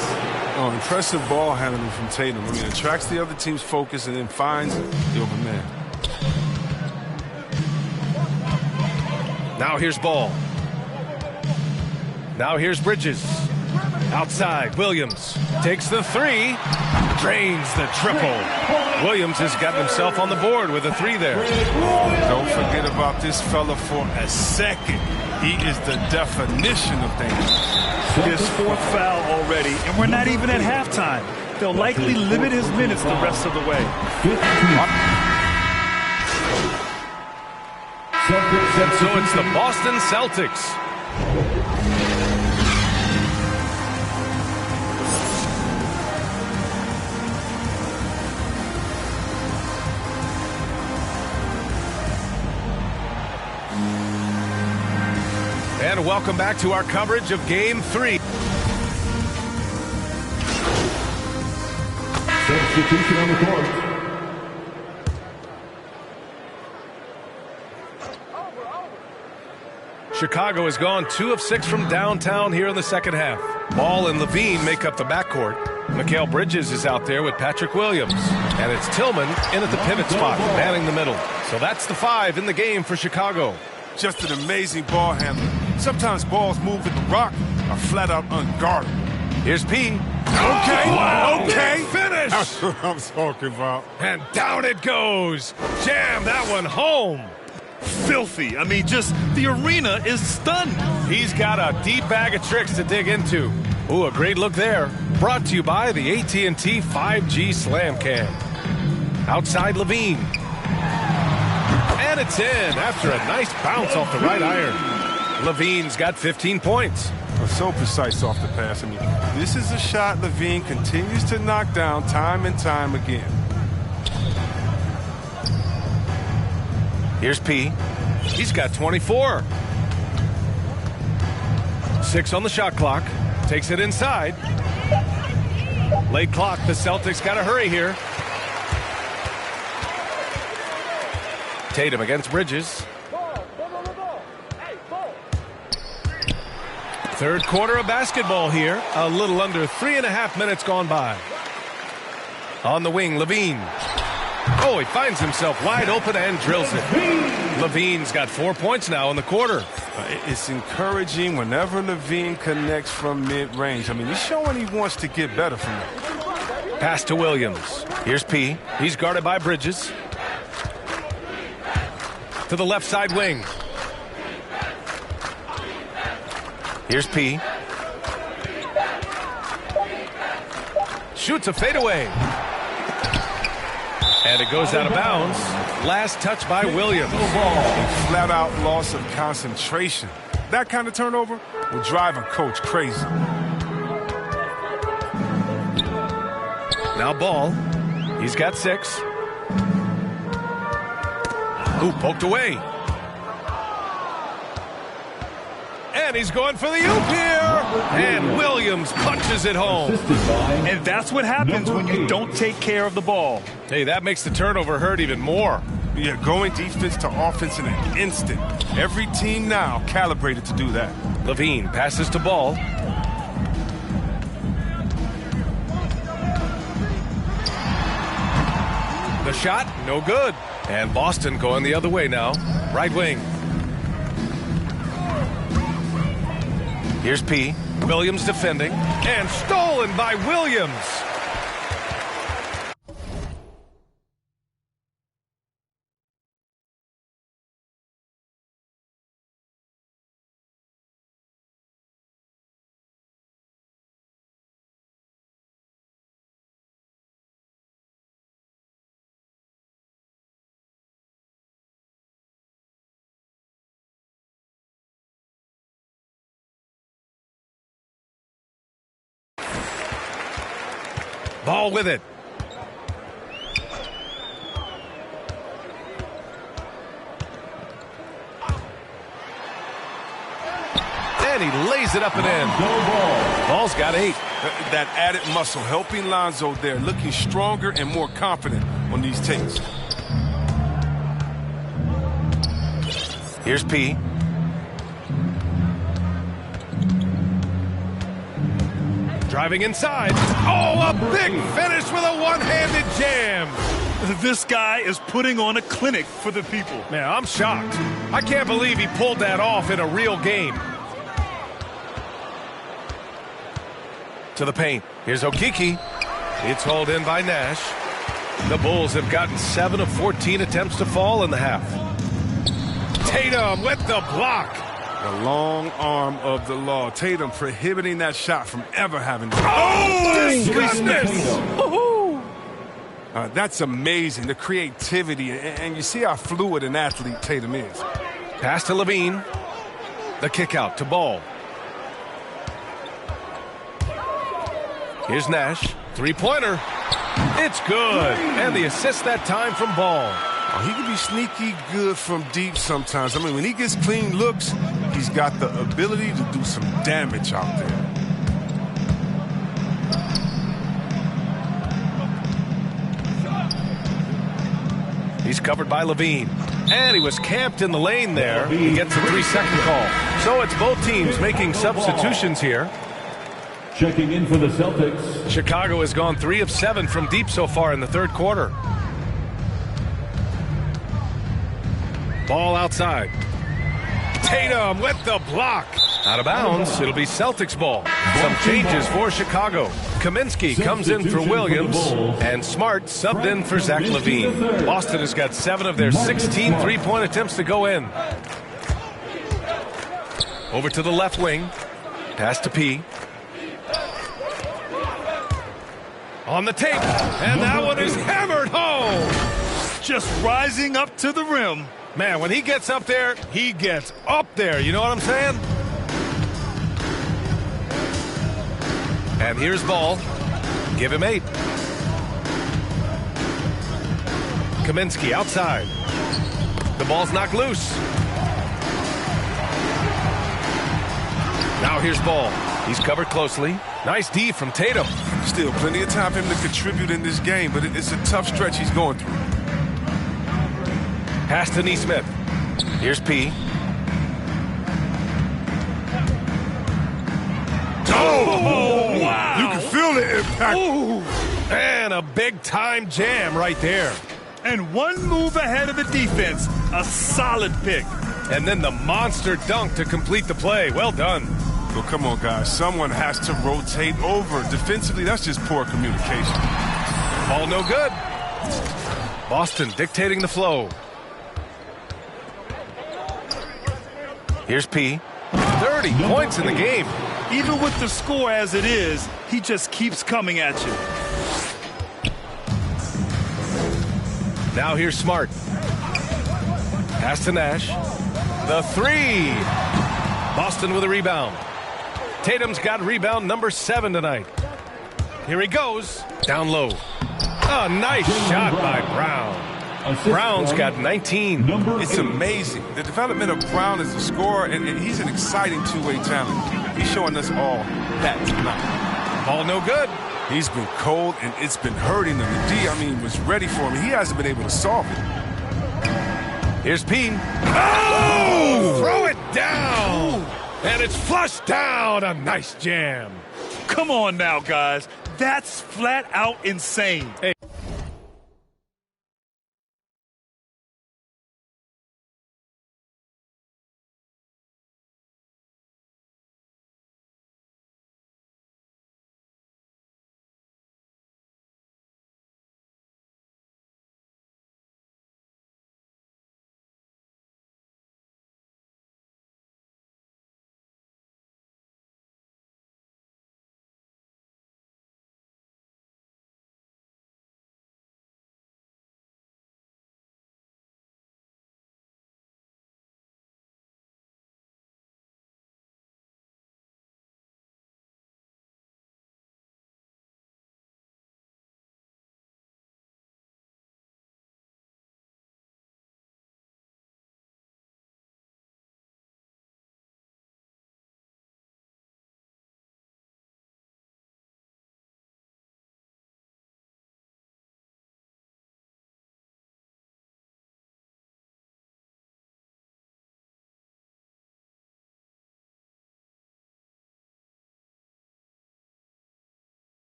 Oh, impressive ball handling from Tatum. I mean, attracts the other team's focus and then finds the open man. Now here's Ball. Now here's Bridges. Outside, Williams takes the three, drains the triple. Williams has gotten himself on the board with a three there. Don't forget about this fella for a second. He is the definition of danger. His fourth foul already, and we're not even at halftime. They'll likely limit his minutes the rest of the way. So it's the Boston Celtics. And welcome back to our coverage of Game 3. Substitution on the court. Chicago has gone 2 of 6 from downtown here in the second half. Ball and Levine make up the backcourt. Mikal Bridges is out there with Patrick Williams. And it's Tillman in at the pivot spot, manning the middle. So that's the 5 in the game for Chicago. Just an amazing ball handler. Sometimes balls moving the rock are flat out unguarded. Here's P. Okay, wow. okay. Finish. That's what I'm talking about. And down it goes. Jam that one home. Filthy. I mean, just the arena is stunned. He's got a deep bag of tricks to dig into. Ooh, a great look there. Brought to you by the AT&T 5G Slam Cam. Outside Levine. And it's in after a nice bounce off the right iron. Levine's got 15 points. So precise off the pass. I mean, this is a shot Levine continues to knock down time and time again. Here's P. He's got 24. 6 on the shot clock. Takes it inside. Late clock. The Celtics got to hurry here. Tatum against Bridges. Third quarter of basketball here. A little under 3.5 minutes gone by. On the wing, Levine. Oh, he finds himself wide open and drills it. Levine's got 4 points now in the quarter. It's encouraging whenever Levine connects from mid-range. I mean, he's showing he wants to get better from that. Pass to Williams. Here's P. He's guarded by Bridges. To the left side wing. Here's P. Shoots a fadeaway. And it goes out of bounds. Last touch by Williams. A flat-out loss of concentration. That kind of turnover will drive a coach crazy. Now Ball. He's got 6. Ooh, poked away. And he's going for the oop here. And Williams punches it home. And that's what happens when you don't take care of the ball. Hey, that makes the turnover hurt even more. Yeah, going defense to offense in an instant. Every team now calibrated to do that. Levine passes to Ball. The shot, no good. And Boston going the other way now. Right wing. Here's P. Williams defending. And stolen by Williams. Ball with it. And he lays it up and in. Ball's got 8. That added muscle helping Lonzo there, looking stronger and more confident on these takes. Here's P. Driving inside. Oh, a big finish with a one-handed jam. This guy is putting on a clinic for the people. Man, I'm shocked. I can't believe he pulled that off in a real game. To the paint. Here's Okeke. It's hauled in by Nash. The Bulls have gotten 7 of 14 attempts to fall in the half. Tatum with the block. The long arm of the law. Tatum prohibiting that shot from ever having to. Oh, goodness! That's amazing, the creativity, and you see how fluid an athlete Tatum is. Pass to Levine. The kick out to Ball. Here's Nash. Three-pointer. It's good. And the assist that time from Ball. He can be sneaky good from deep sometimes. I mean, when he gets clean looks, he's got the ability to do some damage out there. He's covered by Levine. And he was camped in the lane there. He gets a 3-second call. So it's both teams making substitutions here. Checking in for the Celtics. Chicago has gone 3 of 7 from deep so far in the third quarter. Ball outside. Tatum with the block. Out of bounds. It'll be Celtics ball. Some changes for Chicago. Kaminsky comes in for Williams. And Smart subbed in for Zach LaVine. Boston has got 7 of their 16 three-point attempts to go in. Over to the left wing. Pass to P. On the tape. And that one is hammered home. Just rising up to the rim. Man, when he gets up there, he gets up there. You know what I'm saying? And here's Ball. Give him 8. Kaminsky outside. The ball's knocked loose. Now here's Ball. He's covered closely. Nice D from Tatum. Still plenty of time for him to contribute in this game, but it's a tough stretch he's going through. Pass to Nesmith. Here's P. Oh, wow. You can feel the impact. Ooh. And a big-time jam right there. And one move ahead of the defense. A solid pick. And then the monster dunk to complete the play. Well done. Well, come on, guys. Someone has to rotate over. Defensively, that's just poor communication. Ball no good. Boston dictating the flow. Here's P. 30 points in the game. Even with the score as it is, he just keeps coming at you. Now here's Smart. Pass to Nash. The three. Boston with a rebound. Tatum's got rebound number 7 tonight. Here he goes. Down low. A nice shot by Brown. Brown's got 19. It's amazing. The development of Brown as a scorer, and he's an exciting two-way talent. He's showing us all that tonight. Ball no good. He's been cold, and it's been hurting him. The D, was ready for him. He hasn't been able to solve it. Here's P. Oh! Throw it down! And it's flushed down. A nice jam. Come on now, guys. That's flat out insane. Hey.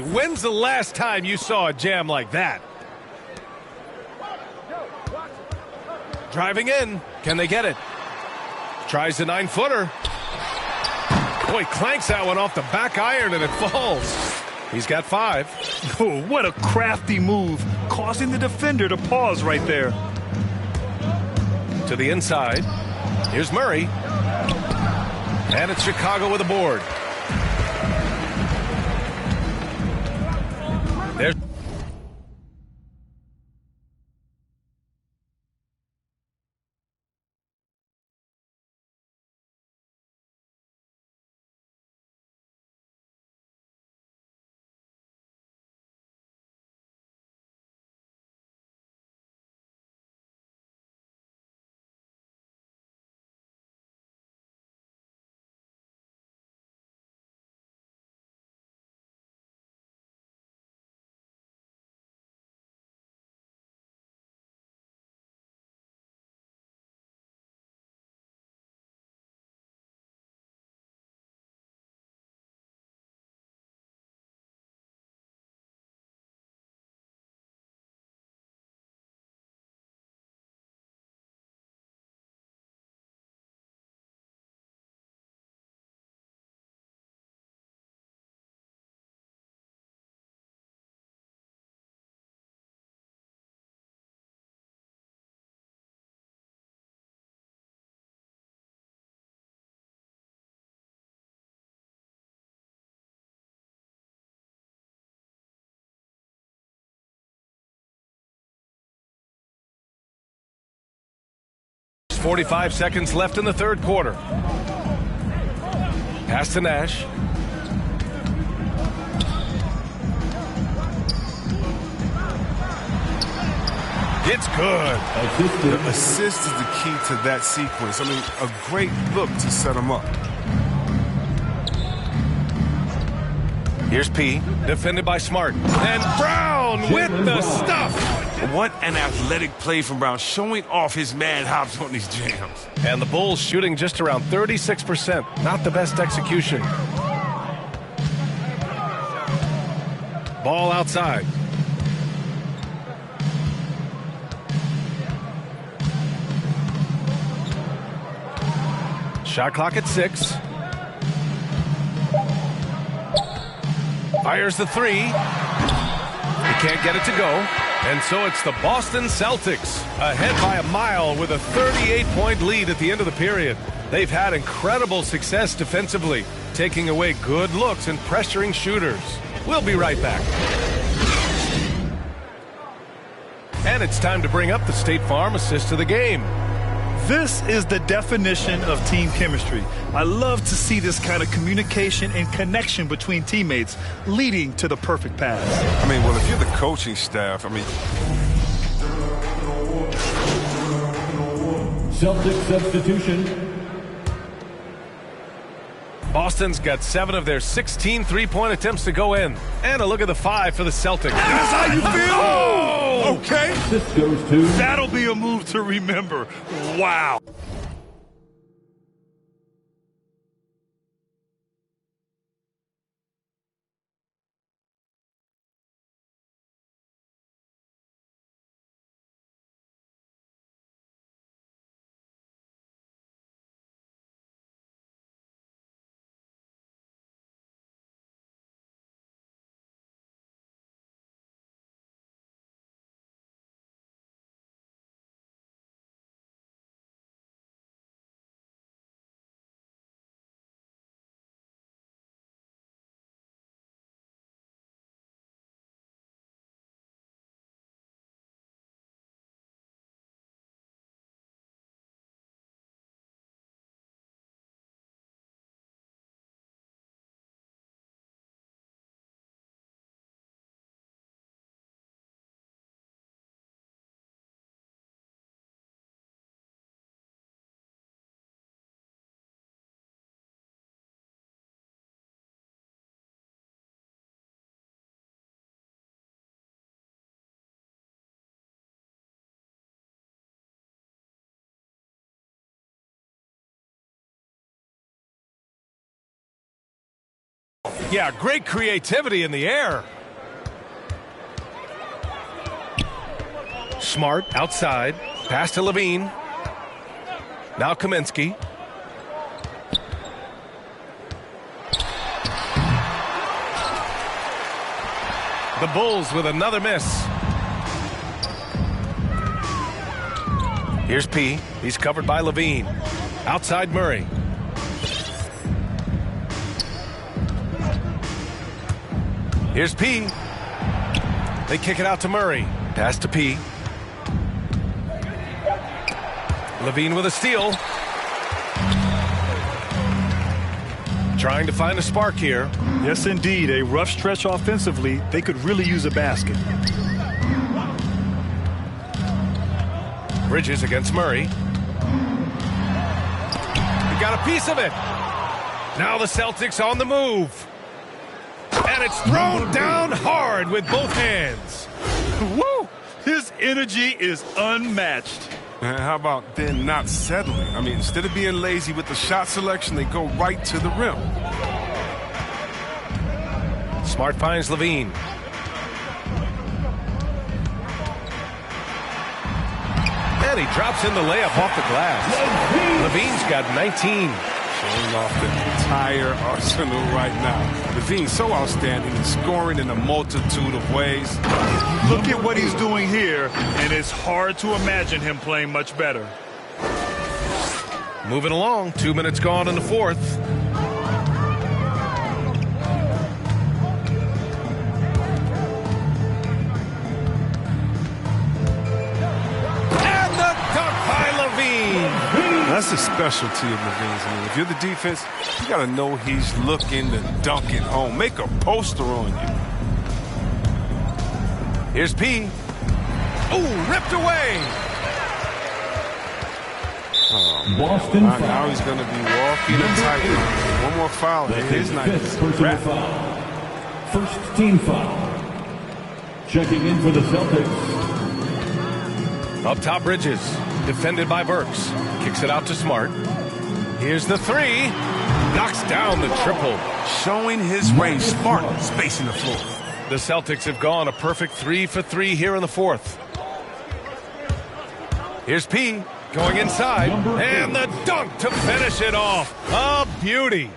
When's the last time you saw a jam like that? Driving in. Can they get it? Tries the 9-footer. Boy, clanks that one off the back iron and it falls. He's got 5. Oh, what a crafty move, causing the defender to pause right there. To the inside. Here's Murray. And it's Chicago with a board. There's Just 45 seconds left in the third quarter. Pass to Nash. It's good. The assist is the key to that sequence. I mean, a great look to set him up. Here's P. Defended by Smart. And Brown with the stuff. What an athletic play from Brown, showing off his mad hops on these jams. And the Bulls shooting just around 36%. Not the best execution. Ball outside. Shot clock at 6. Fires the 3. He can't get it to go. And so it's the Boston Celtics ahead by a mile with a 38-point lead at the end of the period. They've had incredible success defensively, taking away good looks and pressuring shooters. We'll be right back. And it's time to bring up the State Farm assist of the game. This is the definition of team chemistry. I love to see this kind of communication and connection between teammates leading to the perfect pass. I mean, well, if you're the coaching staff, I mean... Celtic substitution. Boston's got 7 of their 16 three-point attempts to go in. And a look at the 5 for the Celtics. That's how you feel? Oh! Okay. This goes to... That'll be a move to remember. Wow. Yeah, great creativity in the air. Smart outside. Pass to Levine. Now Kaminsky. The Bulls with another miss. Here's P. He's covered by Levine. Outside Murray. Here's P. They kick it out to Murray. Pass to P. Levine with a steal. Trying to find a spark here. Yes, indeed. A rough stretch offensively. They could really use a basket. Bridges against Murray. He got a piece of it. Now the Celtics on the move. And it's thrown down hard with both hands. Woo! His energy is unmatched. And how about then not settling? I mean, instead of being lazy with the shot selection, they go right to the rim. Smart finds Levine. And he drops in the layup off the glass. Levine's got 19. Showing off the entire arsenal right now. Levine's so outstanding and scoring in a multitude of ways. Look at what he's doing here, and it's hard to imagine him playing much better. Moving along, 2 minutes gone in the fourth. And the dunk by Levine. That's the specialty of Levine's. I mean, if you're the defense, you got to know he's looking to dunk it home. Make a poster on you. Here's P. Ooh, ripped away. Boston foul. Now he's going to be walking a tight. One more foul. His night is personal foul. First team foul. Checking in for the Celtics. Up top, Bridges. Defended by Burks. Kicks it out to Smart. Here's the three. Knocks down the triple. Showing his range. Smart spacing the floor. The Celtics have gone a perfect 3 for 3 here in the fourth. Here's P. Going inside. And the dunk to finish it off. A beauty.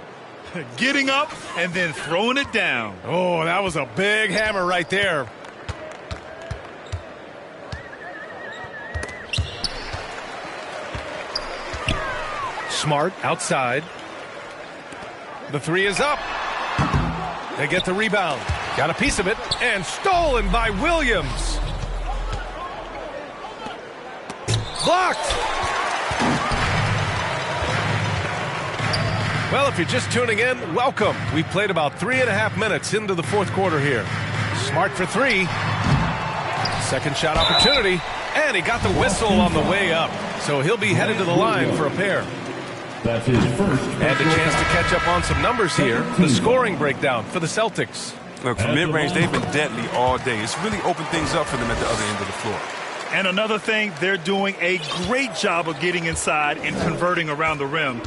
Getting up and then throwing it down. Oh, that was a big hammer right there. Smart outside. The three is up. They get the rebound. Got a piece of it. And stolen by Williams. Blocked. Well, if you're just tuning in, welcome. We've played about 3.5 minutes into the fourth quarter here. Smart for three. Second shot opportunity. And he got the whistle on the way up. So he'll be headed to the line for a pair. That's his first. And a chance to catch up on some numbers here. The scoring breakdown for the Celtics. Look, from mid-range, they've been deadly all day. It's really opened things up for them at the other end of the floor. And another thing, they're doing a great job of getting inside and converting around the rim.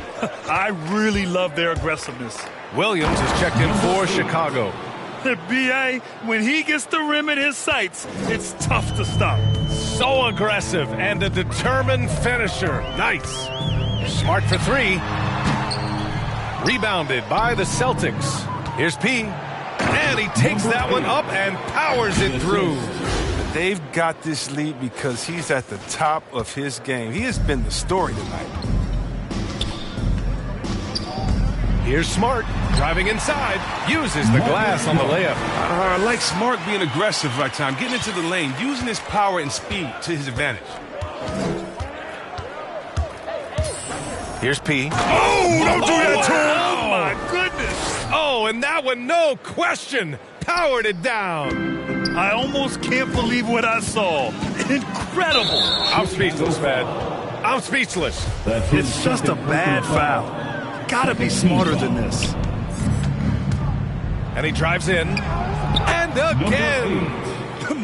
I really love their aggressiveness. Williams is checked in for Chicago. B.A., when he gets the rim in his sights, it's tough to stop. So aggressive and a determined finisher. Nice. Smart for three. Rebounded by the Celtics. Here's P. And he takes that one up and powers it through. They've got this lead because he's at the top of his game. He has been the story tonight. Here's Smart, driving inside, uses the glass on the layup. I like Smart being aggressive right time, getting into the lane, using his power and speed to his advantage. Here's P. Oh, don't do that to him! Oh, my goodness! Oh, and that one, no question, powered it down. I almost can't believe what I saw. Incredible! I'm speechless, man. I'm speechless. It's just a bad foul. Gotta be smarter than this. And he drives in. And again.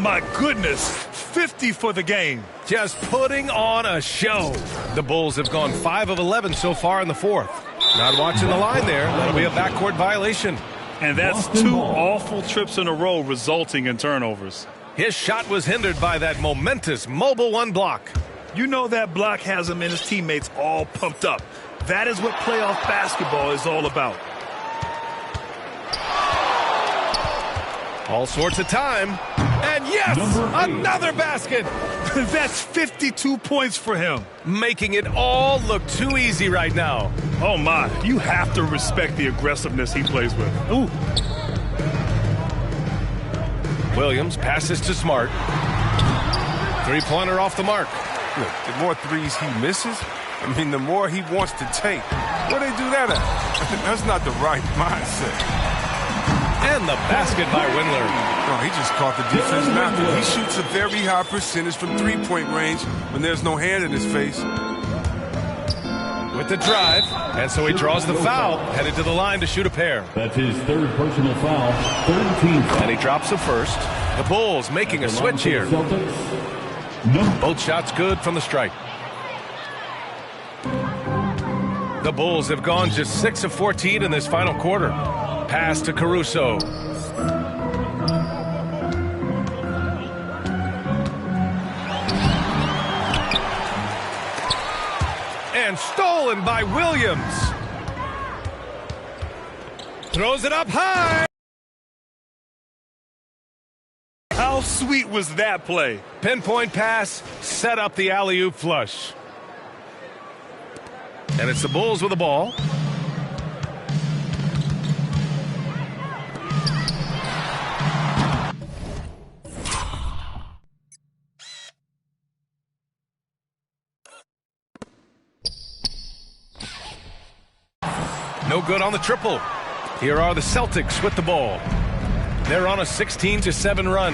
My goodness. 50 for the game. Just putting on a show. The Bulls have gone 5 of 11 so far in the fourth. Not watching the line there. That'll be a backcourt violation. And that's 2 awful trips in a row resulting in turnovers. His shot was hindered by that momentous mobile one block. You know that block has him and his teammates all pumped up. That is what playoff basketball is all about. All sorts of time. And yes, another basket. That's 52 points for him. Making it all look too easy right now. Oh, my. You have to respect the aggressiveness he plays with. Ooh. Williams passes to Smart. Three-pointer off the mark. Look, the more threes he misses, I mean, the more he wants to take. Where they do that at? That's not the right mindset. And the basket by Windler. Oh, he just caught the defense napping. He shoots a very high percentage from three-point range when there's no hand in his face. With the drive, and so he draws the foul, headed to the line to shoot a pair. That's his third personal foul, third team foul. And he drops the first. The Bulls making a switch here. Both shots good from the stripe. The Bulls have gone just 6 of 14 in this final quarter. Pass to Caruso. And stolen by Williams. Throws it up high. How sweet was that play? Pinpoint pass, set up the alley-oop flush. And it's the Bulls with the ball. No good on the triple. Here are the Celtics with the ball. They're on a 16-7 run.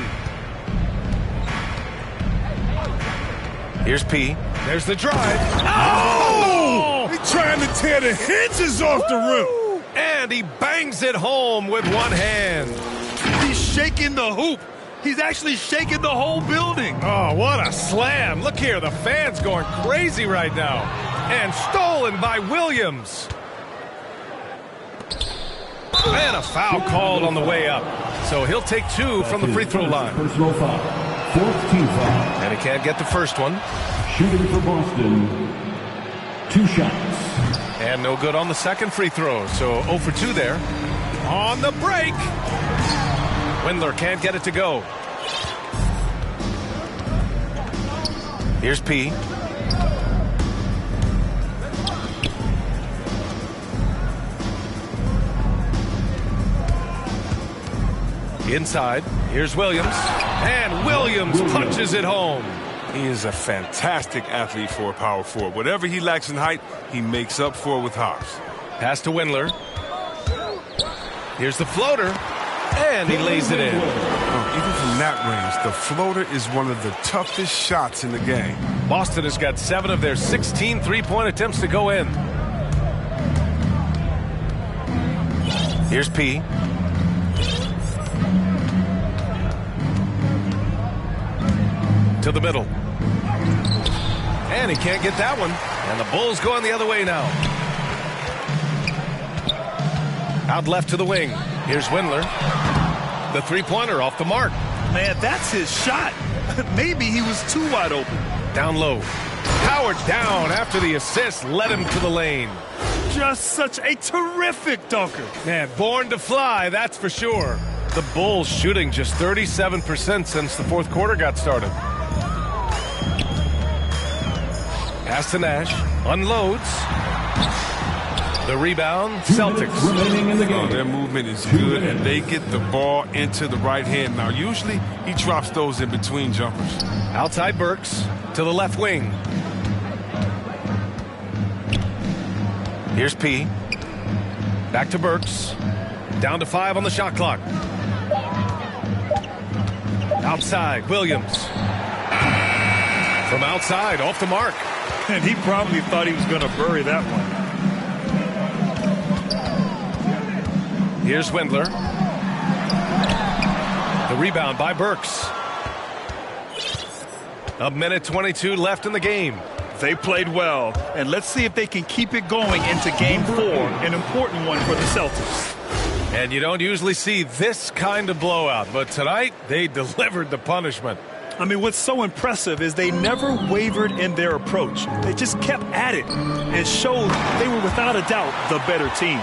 Here's P. There's the drive. Oh! He's trying to tear the hinges off the rim. And he bangs it home with one hand. He's shaking the hoop. He's actually shaking the whole building. Oh, what a slam. Look here, the fans going crazy right now. And stolen by Williams. And a foul called on the way up. So he'll take 2 from the free throw line. Personal foul. Fourth team foul. And he can't get the first one. Shooting for Boston. 2 shots. And no good on the second free throw. So 0 for 2 there. On the break. Windler can't get it to go. Here's P. Inside. Here's Williams. And Williams punches it home. He is a fantastic athlete for a power forward. Whatever he lacks in height, he makes up for with hops. Pass to Windler. Here's the floater. And he lays it in. Even from that range, the floater is one of the toughest shots in the game. Boston has got 7 of their 16 three-point attempts to go in. Here's P. To the middle. And he can't get that one. And the Bulls going the other way now. Out left to the wing. Here's Windler. The three-pointer off the mark. Man, that's his shot. Maybe he was too wide open. Down low. Powered down after the assist led him to the lane. Just such a terrific dunker. Man, born to fly, that's for sure. The Bulls shooting just 37% since the fourth quarter got started. Pass to Nash. Unloads. The rebound, Celtics. Their movement is good, and they get the ball into the right hand. Now, usually, he drops those in between jumpers. Outside Burks to the left wing. Here's P. Back to Burks. Down to 5 on the shot clock. Outside, Williams. From outside, off the mark. And he probably thought he was going to bury that one. Here's Windler. The rebound by Burks. A minute 22 left in the game. They played well, and let's see if they can keep it going into Game 4, an important one for the Celtics. And you don't usually see this kind of blowout, but tonight they delivered the punishment. I mean, what's so impressive is they never wavered in their approach. They just kept at it. It showed they were without a doubt the better team.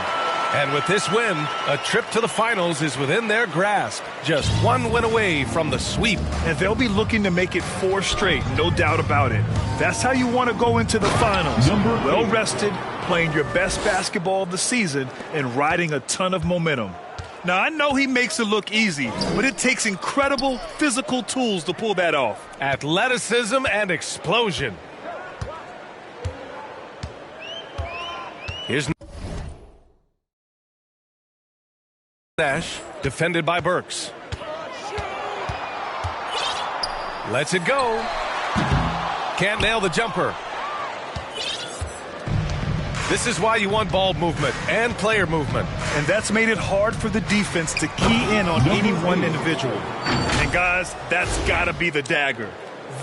And with this win, a trip to the finals is within their grasp. Just one win away from the sweep. And they'll be looking to make it 4 straight, no doubt about it. That's how you want to go into the finals. Well rested, playing your best basketball of the season, and riding a ton of momentum. Now, I know he makes it look easy, but it takes incredible physical tools to pull that off. Athleticism and explosion. Here's Nash, defended by Burks. Lets it go. Can't nail the jumper. This is why you want ball movement and player movement. And that's made it hard for the defense to key in on any one individual. And guys, that's got to be the dagger.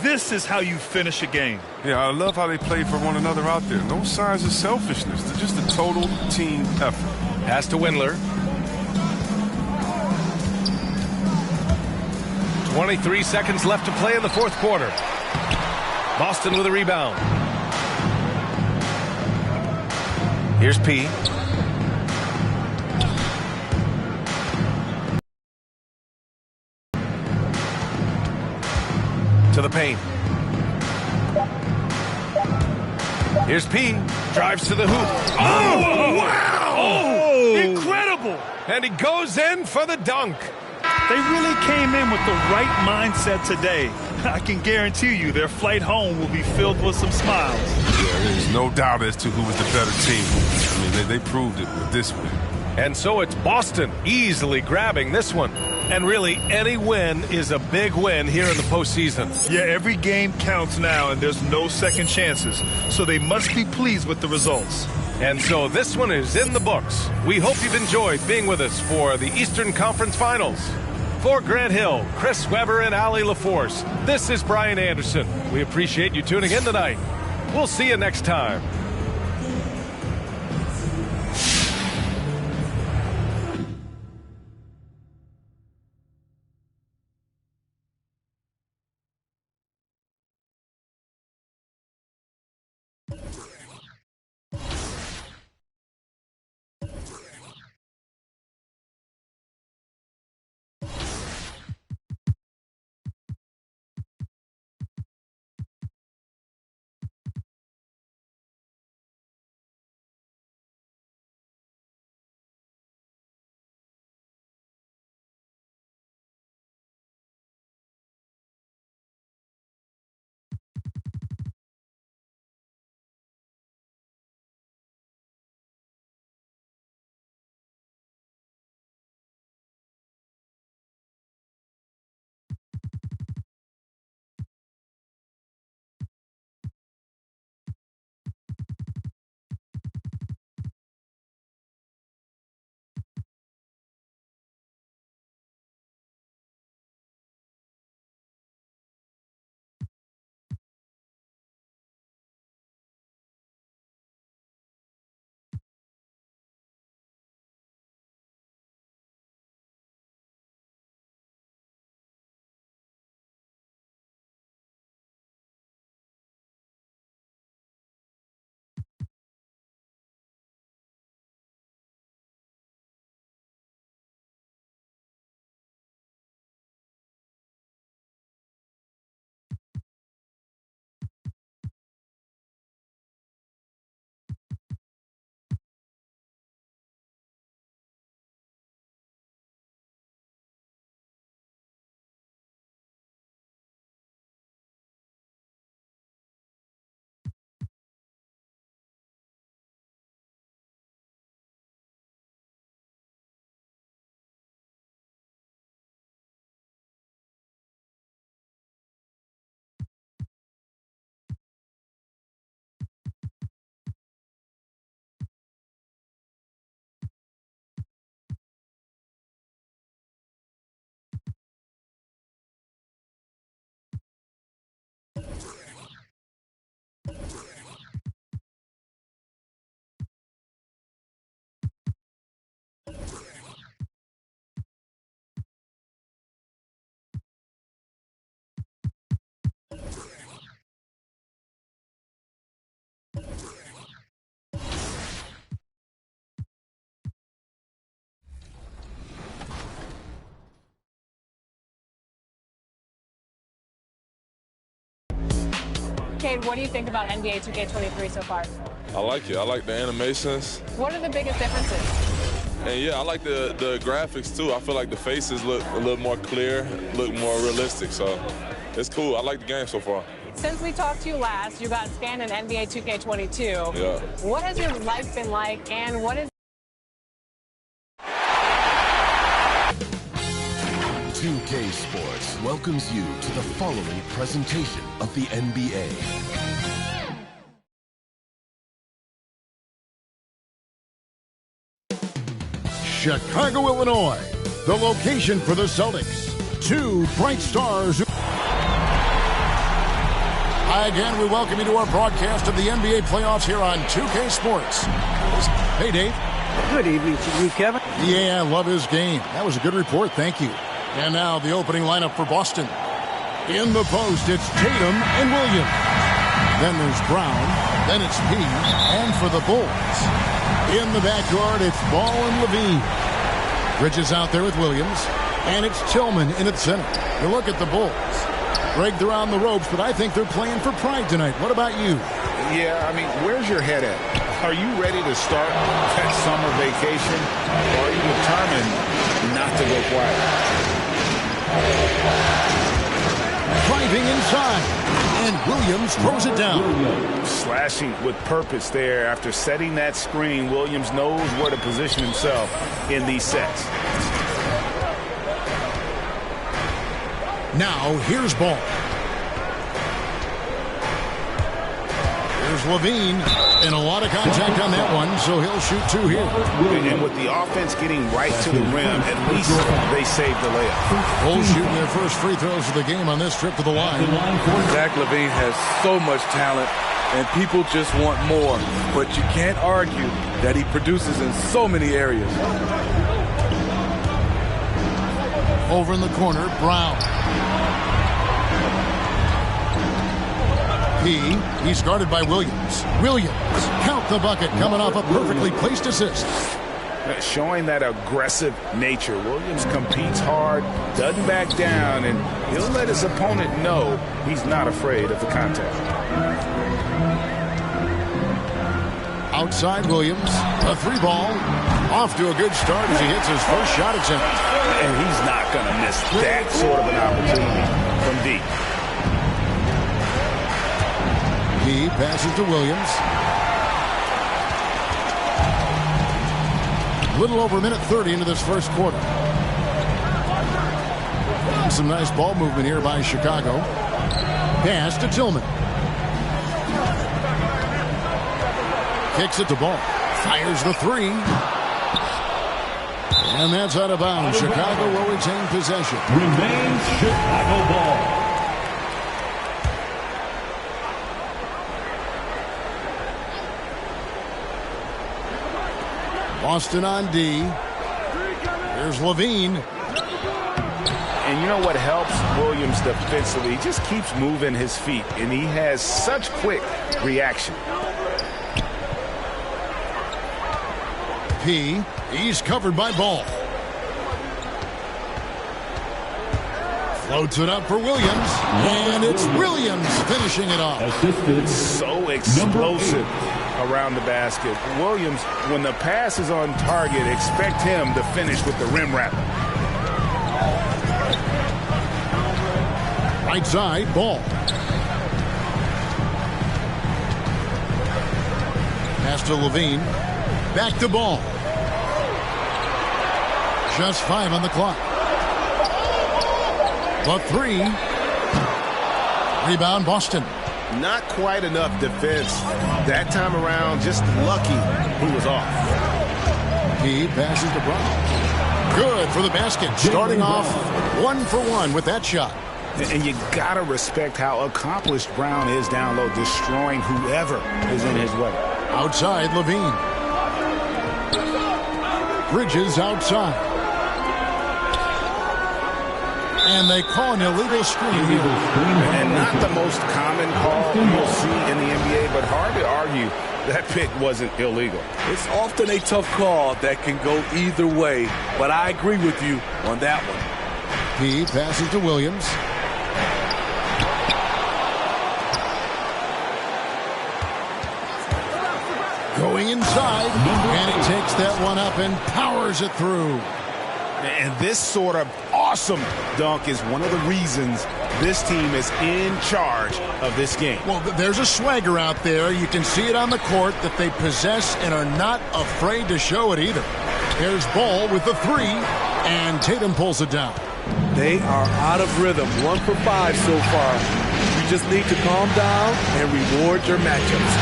This is how you finish a game. Yeah, I love how they play for one another out there. No signs of selfishness. They're just a total team effort. Pass to Windler. 23 seconds left to play in the fourth quarter. Boston with a rebound. Here's P. To the paint. Here's P. Drives to the hoop. Oh, wow! Oh, incredible! And he goes in for the dunk. They really came in with the right mindset today. I can guarantee you their flight home will be filled with some smiles. Yeah, there's no doubt as to who was the better team. I mean, they proved it with this win. And so it's Boston easily grabbing this one. And really, any win is a big win here in the postseason. Yeah, every game counts now, and there's no second chances. So they must be pleased with the results. And so this one is in the books. We hope you've enjoyed being with us for the Eastern Conference Finals. For Grant Hill, Chris Webber, and Allie LaForce, this is Brian Anderson. We appreciate you tuning in tonight. We'll see you next time. Cade, what do you think about NBA 2K23 so far? I like it. I like the animations. What are the biggest differences? And yeah, I like the graphics too. I feel like the faces look a little more clear, look more realistic. So it's cool. I like the game so far. Since we talked to you last, you got scanned in NBA 2K22. Yeah. What has your life been like, and what is 2K Sports welcomes you to the following presentation of the NBA. Chicago, Illinois, the location for the Celtics. Two bright stars. Hi again, we welcome you to our broadcast of the NBA playoffs here on 2K Sports. Hey, Dave. Good evening to you, Kevin. Yeah, I love his game. That was a good report, thank you. And now the opening lineup for Boston. In the post, it's Tatum and Williams. Then there's Brown. Then it's P. And for the Bulls, in the backcourt, it's Ball and Levine. Bridges out there with Williams. And it's Tillman in at center. You look at the Bulls. Greg, they're on the ropes, but I think they're playing for pride tonight. What about you? Yeah, I mean, where's your head at? Are you ready to start that summer vacation? Or are you determined not to go quiet? driving inside. And Williams throws it down. Slashing with purpose there. After setting that screen, Williams knows where to position himself in these sets. Now, here's Ball. Here's Levine. And a lot of contact on that one, so he'll shoot 2 here. And with the offense getting right to the rim, at least they saved the layup. Bulls shooting their first free throws of the game on this trip to the line. Zach LaVine has so much talent, and people just want more. But you can't argue that he produces in so many areas. Over in the corner, Brown. He's guarded by Williams. Williams, count the bucket, coming off a perfectly placed assist. Showing that aggressive nature. Williams competes hard, doesn't back down, and he'll let his opponent know he's not afraid of the contact. Outside Williams, a 3-ball. Off to a good start as he hits his first shot attempt. And he's not going to miss that sort of an opportunity from deep. He passes to Williams. A little over a minute 30 into this first quarter. Some nice ball movement here by Chicago. Pass to Tillman. Kicks it to Ball. Fires the 3. And that's out of bounds. Chicago will retain possession. Remains Chicago ball. Boston on D. Here's Levine. And you know what helps Williams defensively? He just keeps moving his feet, and he has such quick reaction. He's covered by Ball. Floats it up for Williams. And it's Williams finishing it off. So explosive around the basket. Williams, when the pass is on target, expect him to finish with the rim wrap. Right side, Ball. Pass to Levine. Back to Ball. Just 5 on the clock. But 3. Rebound, Boston. Not quite enough defense. That time around, just lucky he was off. He passes to Brown. Good for the basket. Starting off 1 for 1 with that shot. And you got to respect how accomplished Brown is down low, destroying whoever is in his way. Outside, Levine. Bridges outside. And they call an illegal screen here. And not the most common call you'll see in the NBA, but hard to argue that pick wasn't illegal. It's often a tough call that can go either way, but I agree with you on that one. He passes to Williams. Going inside, and he takes that one up and powers it through. And this sort of awesome dunk is one of the reasons this team is in charge of this game. Well, there's a swagger out there. You can see it on the court that they possess and are not afraid to show it either. There's Ball with the 3, and Tatum pulls it down. They are out of rhythm. 1 for 5 so far. You just need to calm down and reward your matchups.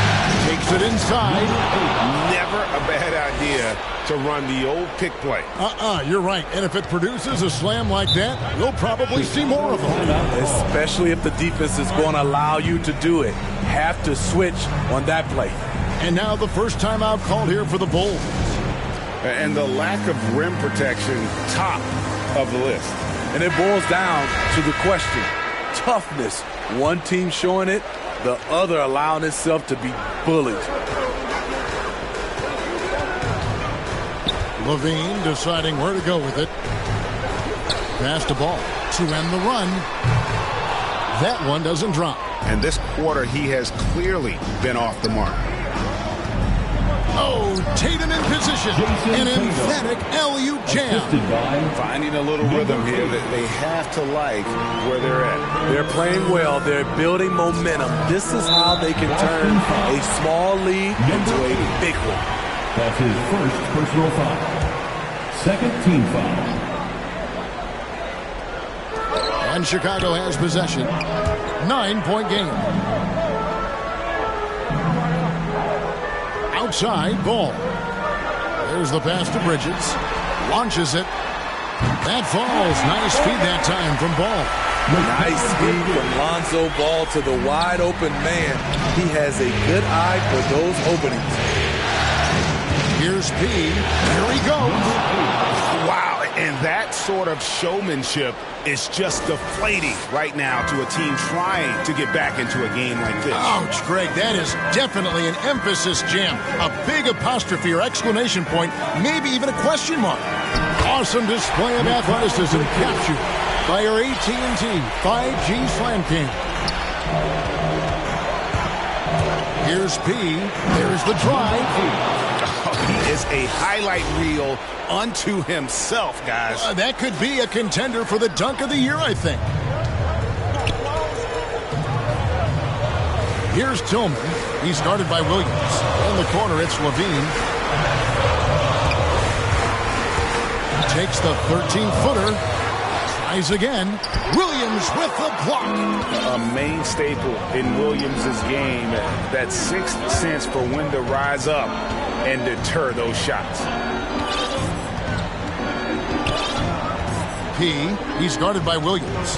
Takes it inside. Never a bad idea to run the old pick play. You're right. And if it produces a slam like that, we'll probably see more of them. Especially if the defense is going to allow you to do it. Have to switch on that play. And now the first timeout called here for the Bulls. And the lack of rim protection, top of the list. And it boils down to the question. Toughness. One team showing it, the other allowing itself to be bullied. Levine deciding where to go with it. Pass to Ball to end the run. That one doesn't drop. And this quarter, he has clearly been off the mark. Oh, Tatum in position. An emphatic LU jam. Finding a little rhythm here that they have to like where they're at. They're playing well. They're building momentum. This is how they can turn a small lead into a big one. That's his first personal foul. Second team foul. And Chicago has possession. 9-point game. Outside, Ball. There's the pass to Bridges. Launches it. That falls. Nice feed that time from Ball. Nice feed from Lonzo Ball to the wide open man. He has a good eye for those openings. Here's P. Here he goes. Wow, and that sort of showmanship is just deflating right now to a team trying to get back into a game like this. Ouch, Greg, that is definitely an emphasis jam. A big apostrophe or exclamation point, maybe even a question mark. Awesome display of athleticism captured by our AT&T 5G Slam King. Here's P. There's the drive. He is a highlight reel unto himself, guys. That could be a contender for the dunk of the year, I think. Here's Tillman. He's guarded by Williams. In the corner, it's Levine. Takes the 13-footer. Tries again. Williams with the block. A main staple in Williams' game, that sixth sense for when to rise up and deter those shots. P. He's guarded by Williams.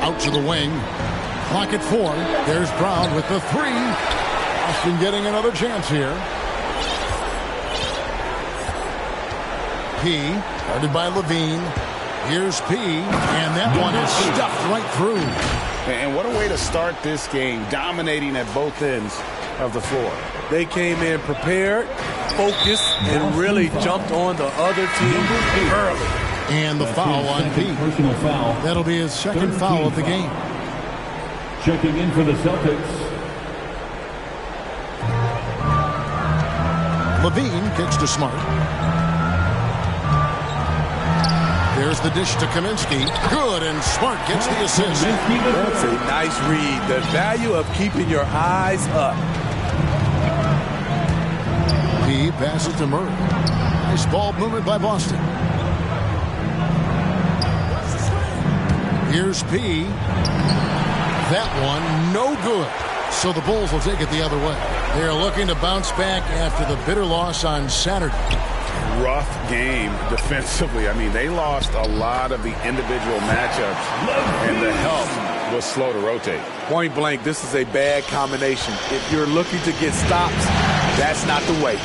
Out to the wing. Clock at 4. There's Brown with the 3. Austin getting another chance here. P. Guarded by Levine. Here's P. And that one is stuffed right through. And what a way to start this game, dominating at both ends of the floor. They came in prepared, focused, and really jumped on the other team early. And the foul on P. Personal foul. That'll be his second foul of the game. Checking in for the Celtics. Levine kicks to Smart. There's the dish to Kaminsky. Good, and Smart gets the assist. That's a nice read. The value of keeping your eyes up. P passes to Murray. Nice ball movement by Boston. Here's P. That one, no good. So the Bulls will take it the other way. They're looking to bounce back after the bitter loss on Saturday. Rough game defensively. I mean, they lost a lot of the individual matchups, and the help was slow to rotate. Point blank, this is a bad combination. If you're looking to get stops, that's not the way.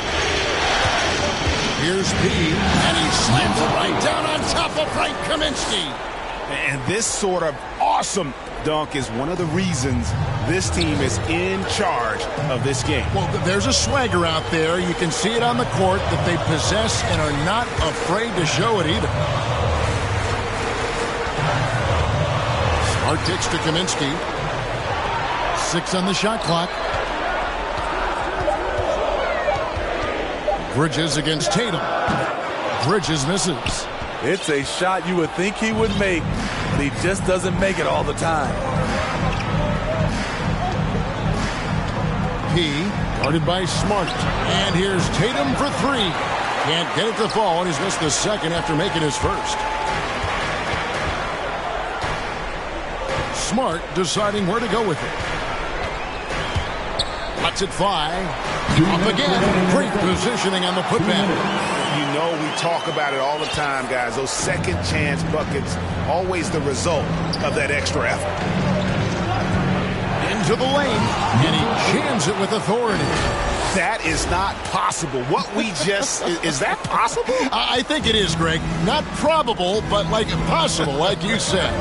Here's P, and he slams it right down on top of Frank Kaminsky. And this sort of awesome dunk is one of the reasons this team is in charge of this game. Well, there's a swagger out there. You can see it on the court that they possess and are not afraid to show it either. Smart kicks to Kaminsky. 6 on the shot clock. Bridges against Tatum. Bridges misses. It's a shot you would think he would make, but he just doesn't make it all the time. P, guarded by Smart. And here's Tatum for 3. Can't get it to fall, and he's missed the second after making his first. Smart deciding where to go with it. Lets it fly. Up again. Great positioning on the putback. You know we talk about it all the time, guys. Those second chance buckets, always the result of that extra effort. Into the lane, and he jams it with authority. That is not possible. What we just, is that possible? I think it is, Greg. Not probable, but like possible, like you said.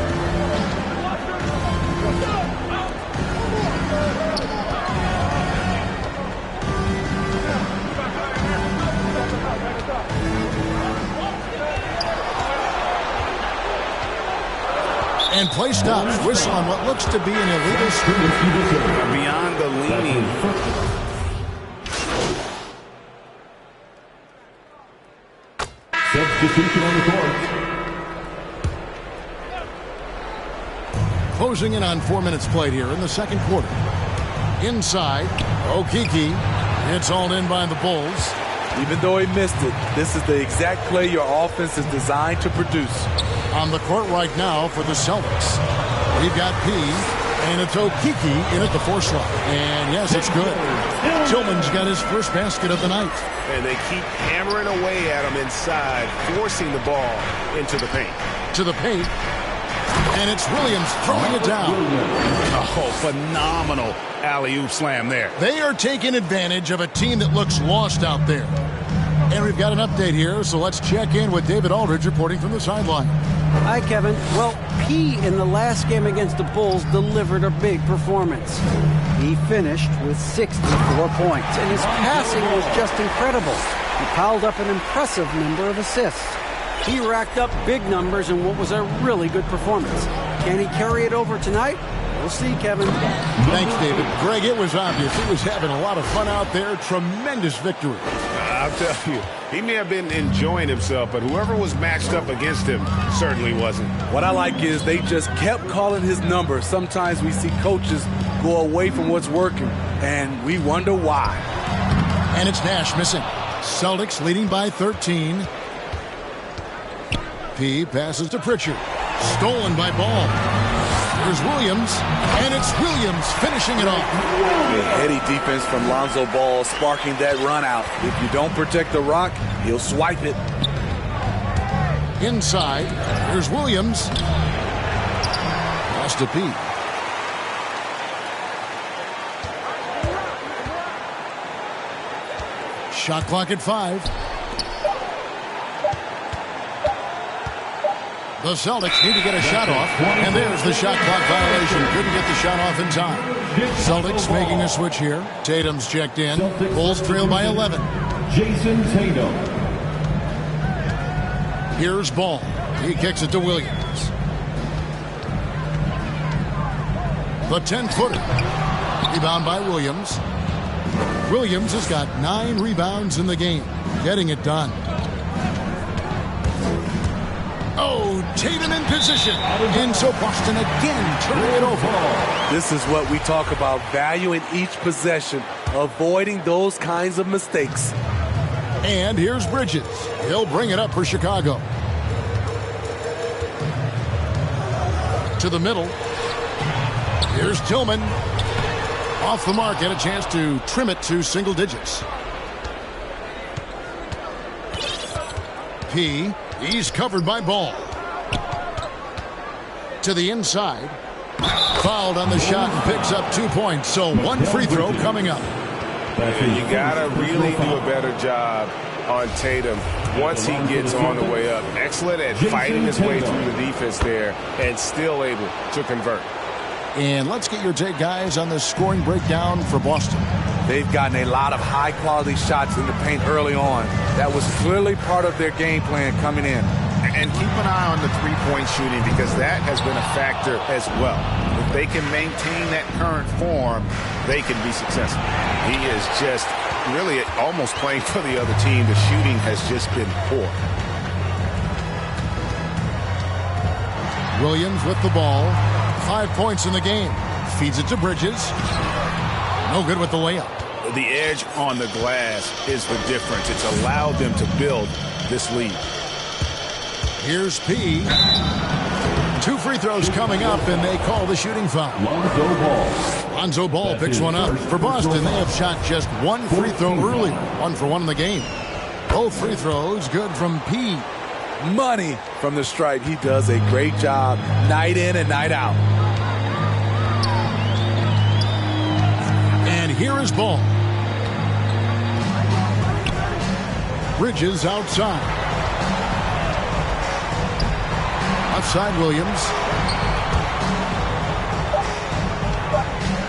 And play stops. Whistle on what looks to be an illegal screen. Beyond the leaning. substitution on the court. Closing in on 4 minutes played here in the second quarter. Inside, Okeke. It's hauled in by the Bulls. Even though he missed it, this is the exact play your offense is designed to produce. On the court right now for the Celtics, we've got P, and it's Okeke in at the 4 slot. And yes, it's good. Tillman's got his first basket of the night. And they keep hammering away at him inside, forcing the ball into the paint. To the paint. And it's Williams throwing it down. Oh, phenomenal alley-oop slam there. They are taking advantage of a team that looks lost out there. And we've got an update here, so let's check in with David Aldridge reporting from the sideline. Hi, Kevin. Well, P in the last game against the Bulls delivered a big performance. He finished with 64 points, and his passing was just incredible. He piled up an impressive number of assists. He racked up big numbers in what was a really good performance. Can he carry it over tonight? We'll see, Kevin. Thanks, David. Greg, it was obvious. He was having a lot of fun out there. Tremendous victory. I'll tell you, he may have been enjoying himself, but whoever was matched up against him certainly wasn't. What I like is they just kept calling his number. Sometimes we see coaches go away from what's working, and we wonder why. And it's Nash missing. Celtics leading by 13. P passes to Pritchard. Stolen by Ball. Here's Williams, and it's Williams finishing it off. A heady defense from Lonzo Ball, sparking that run out. If you don't protect the rock, he'll swipe it. Inside, here's Williams. Pass to P. Shot clock at 5. The Celtics need to get a shot off, and there's the shot clock violation. Couldn't get the shot off in time. Celtics making a switch here. Tatum's checked in. Bulls trail by 11. Jason Tatum. Here's Ball. He kicks it to Williams. The 10-footer. Rebound by Williams. Williams has got 9 rebounds in the game. Getting it done. Oh, Tatum in position. And so Boston again turning it over. This is what we talk about, valuing each possession, avoiding those kinds of mistakes. And here's Bridges. He'll bring it up for Chicago. To the middle. Here's Tillman. Off the mark, get a chance to trim it to single digits. P. He's covered by Ball. To the inside. Fouled on the shot and picks up 2 points. So 1 free throw coming up. You gotta really do a better job on Tatum once he gets on the way up. Excellent at fighting his way through the defense there and still able to convert. And let's get your take, guys, on the scoring breakdown for Boston. They've gotten a lot of high-quality shots in the paint early on. That was clearly part of their game plan coming in. And keep an eye on the three-point shooting because that has been a factor as well. If they can maintain that current form, they can be successful. He is just really almost playing for the other team. The shooting has just been poor. Williams with the ball. 5 points in the game. Feeds it to Bridges. No good with the layup. The edge on the glass is the difference. It's allowed them to build this lead. Here's P. 2 free throws coming up, and they call the shooting foul. Lonzo Ball picks one up. For Boston, they have shot just 1 free throw early. 1 for 1 in the game. Both free throws good from P. Money from the stripe. He does a great job night in and night out. And here is Ball. Bridges outside. Outside Williams.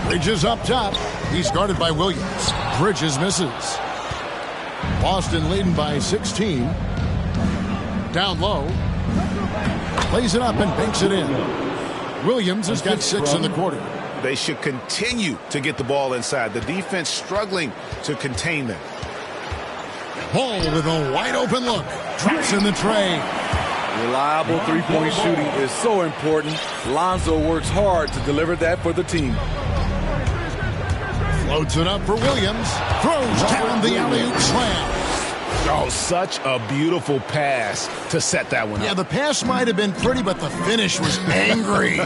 Bridges up top. He's guarded by Williams. Bridges misses. Boston leading by 16. Down low. Plays it up and banks it in. Williams has got 6 in the quarter. They should continue to get the ball inside. The defense struggling to contain them. Ball with a wide open look. Drops in the tray. Reliable three-point shooting is so important. Lonzo works hard to deliver that for the team. Floats it up for Williams. Throws down the alley-oop slam. Oh, such a beautiful pass to set that one up. Yeah, the pass might have been pretty, but the finish was angry. 2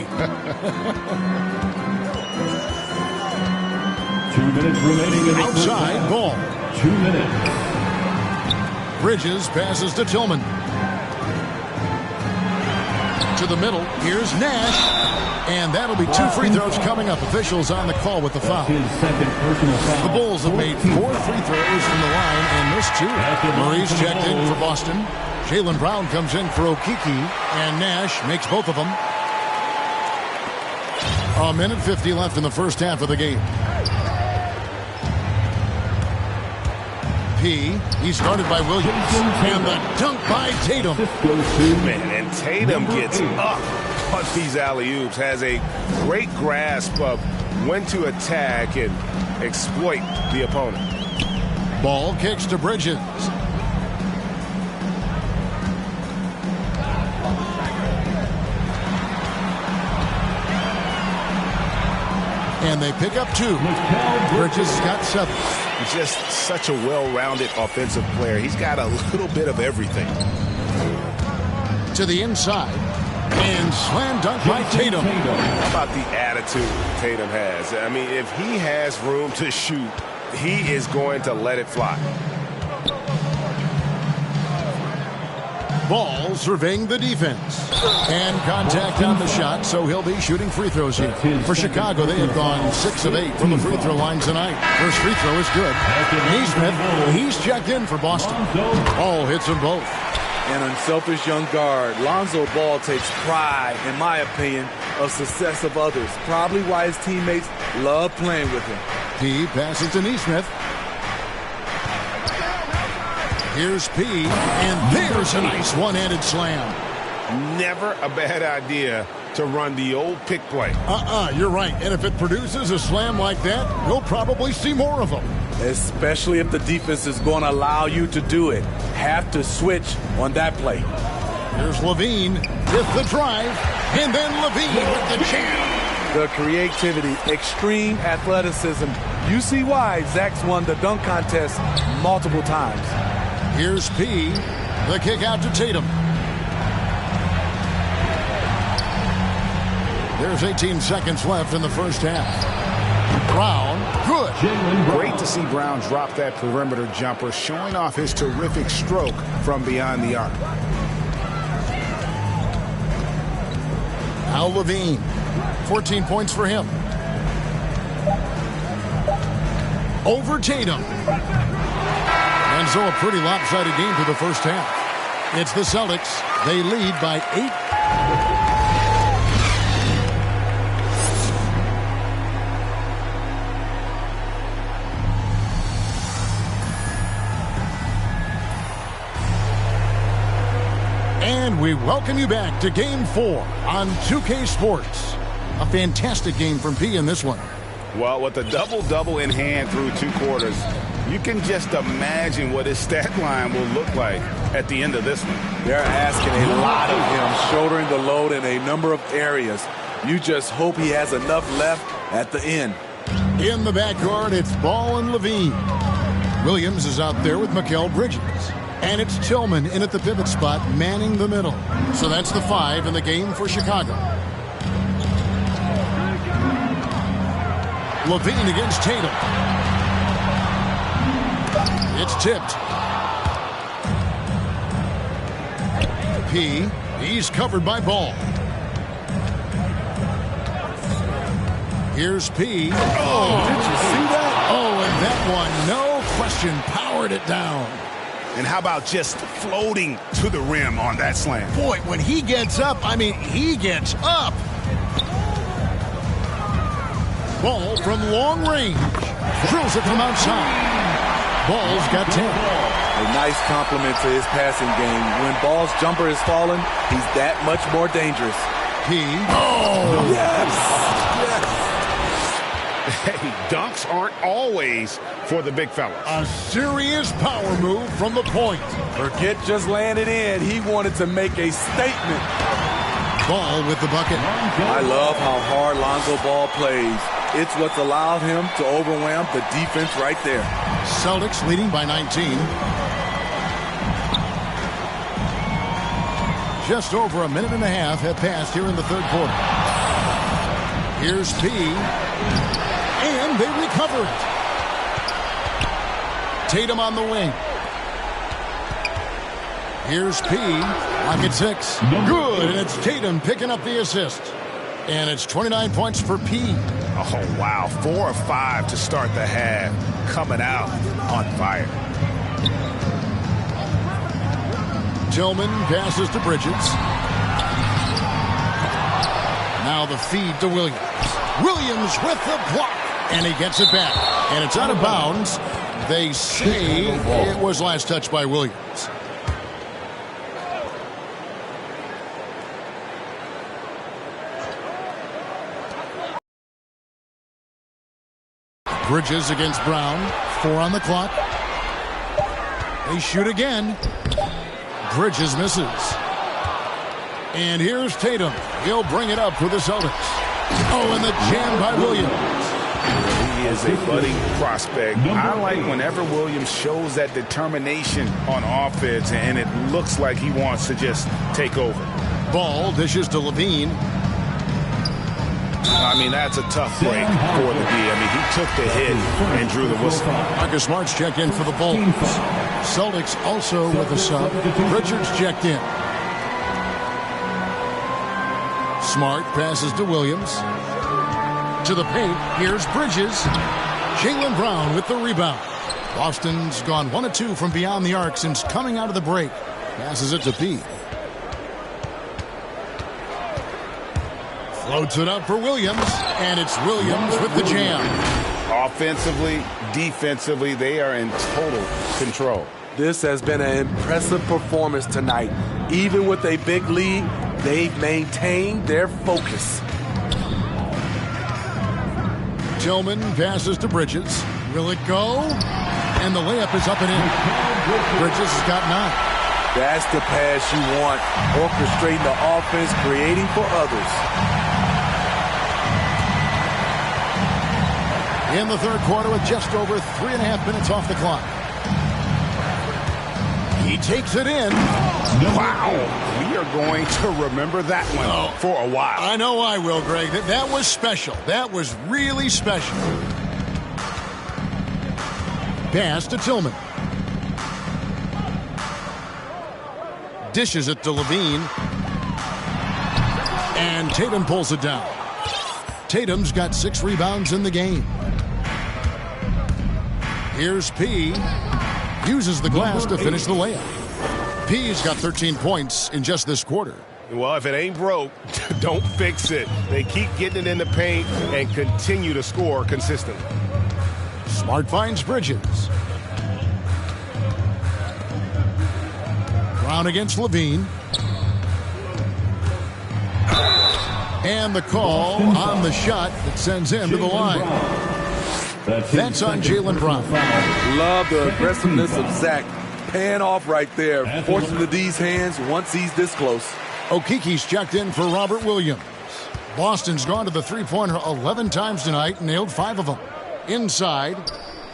minutes remaining in the outside ball. 2 minutes. Bridges passes to Tillman. To the middle. Here's Nash. And that'll be 2 free throws coming up. Officials on the call with the foul. His second personal foul. The Bulls have made 4 free throws from the line and missed 2. Murray's checked in for Boston. Jaylen Brown comes in for Okeke. And Nash makes both of them. 1:50 left in the first half of the game. He's guarded by Williams. And the dunk by Tatum. Man, and Tatum gets up on these alley-oops. Has a great grasp of when to attack and exploit the opponent. Ball kicks to Bridges. And they pick up 2. Bridges got 7. Just such a well-rounded offensive player. He's got a little bit of everything. To the inside. And slam dunk by Tatum. How about the attitude Tatum has? I mean, if he has room to shoot, he is going to let it fly. Ball surveying the defense. And contact on the shot, so he'll be shooting free throws here. For Chicago, they have gone 6 of 8 from the free throw line tonight. First free throw is good. Neesmith, he's checked in for Boston. Ball hits them both. An unselfish young guard. Lonzo Ball takes pride, in my opinion, of success of others. Probably why his teammates love playing with him. He passes to Neesmith. Here's P, and there's a nice one-handed slam. Never a bad idea to run the old pick play. You're right. And if it produces a slam like that, you'll probably see more of them. Especially if the defense is going to allow you to do it. Have to switch on that play. Here's LaVine with the drive, and then LaVine with the jam. The creativity, extreme athleticism. You see why Zach's won the dunk contest multiple times. Here's P. The kick out to Tatum. There's 18 seconds left in the first half. Brown, good. Great to see Brown drop that perimeter jumper, showing off his terrific stroke from beyond the arc. Al LaVine, 14 points for him. Over Tatum. And so a pretty lopsided game through the first half. It's the Celtics. They lead by 8. And we welcome you back to Game 4 on 2K Sports. A fantastic game from P in this one. Well, with a double-double in hand through 2 quarters, you can just imagine what his stat line will look like at the end of this one. They're asking a lot of him, shouldering the load in a number of areas. You just hope he has enough left at the end. In the backcourt, it's Ball and LaVine. Williams is out there with Mikal Bridges. And it's Tillman in at the pivot spot, manning the middle. So that's the 5 in the game for Chicago. LaVine against Tatum. It's tipped. P. He's covered by Ball. Here's P. Oh, did you see that? Oh, and that one, no question, powered it down. And how about just floating to the rim on that slam? Boy, when he gets up, I mean, he gets up. Ball from long range. Drills it from outside. Ball's got 10. A nice compliment to his passing game. When Ball's jumper is falling, he's that much more dangerous. He. Oh! Yes! Hey, dunks aren't always for the big fellas. A serious power move from the point. Forget just laying it in. He wanted to make a statement. Ball with the bucket. I love how hard Lonzo Ball plays. It's what's allowed him to overwhelm the defense right there. Celtics leading by 19. Just over a minute and a half have passed here in the third quarter. Here's P. And they recover it. Tatum on the wing. Here's P. Pocket 6. Good, and it's Tatum picking up the assist. And it's 29 points for P. Oh, wow. 4 of 5 to start the half. Coming out on fire. Tillman passes to Bridges. Now the feed to Williams. Williams with the block. And he gets it back. And it's out of bounds. They say it was last touched by Williams. Bridges against Brown. 4 on the clock. They shoot again. Bridges misses. And here's Tatum. He'll bring it up for the Celtics. Oh, and the jam by Williams. He is a budding prospect. I like whenever Williams shows that determination on offense, and it looks like he wants to just take over. Ball dishes to Levine. I mean, that's a tough break for the D. I mean, he took the hit and drew the whistle. Marcus Smart's checked in for the Bulls. Celtics also with a sub. Richards checked in. Smart passes to Williams. To the paint. Here's Bridges. Jaylen Brown with the rebound. Boston's gone 1 of 2 from beyond the arc since coming out of the break. Passes it to P. Floats it up for Williams. And it's Williams with the jam. Offensively, defensively, they are in total control. This has been an impressive performance tonight. Even with a big lead, they've maintained their focus. Tillman passes to Bridges. Will it go? And the layup is up and in. Bridges has got 9. That's the pass you want. Orchestrating the offense, creating for others. In the third quarter with just over 3.5 minutes off the clock. He takes it in. Wow. We are going to remember that one for a while. I know I will, Greg. That was special. That was really special. Pass to Tillman. Dishes it to Levine. And Tatum pulls it down. Tatum's got 6 rebounds in the game. Here's P. Uses the glass to finish the layup. P's got 13 points in just this quarter. Well, if it ain't broke, don't fix it. They keep getting it in the paint and continue to score consistently. Smart finds Bridges. Brown against Levine. And the call on the shot that sends him to the line. That's on Jaylen Brown. Love the aggressiveness of Zach. Paying off right there. Forcing the D's hands once he's this close. Okeke's checked in for Robert Williams. Boston's gone to the three-pointer 11 times tonight, nailed 5 of them. Inside,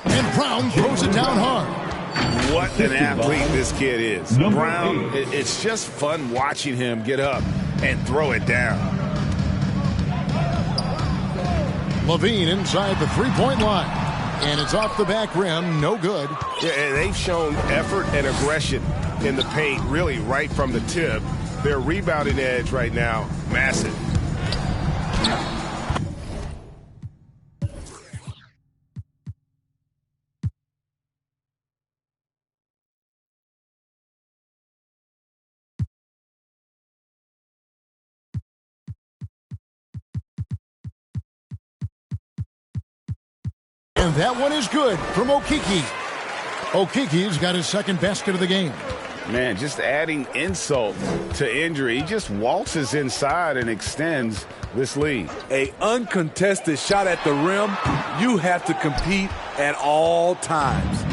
and Brown throws it down hard. What an athlete this kid is. Brown, it's just fun watching him get up and throw it down. Levine inside the three-point line. And it's off the back rim, no good. Yeah, and they've shown effort and aggression in the paint, really right from the tip. Their rebounding edge right now, massive. And that one is good from Okeke. Okeke's got his second basket of the game. Man, just adding insult to injury. He just waltzes inside and extends this lead. A uncontested shot at the rim. You have to compete at all times.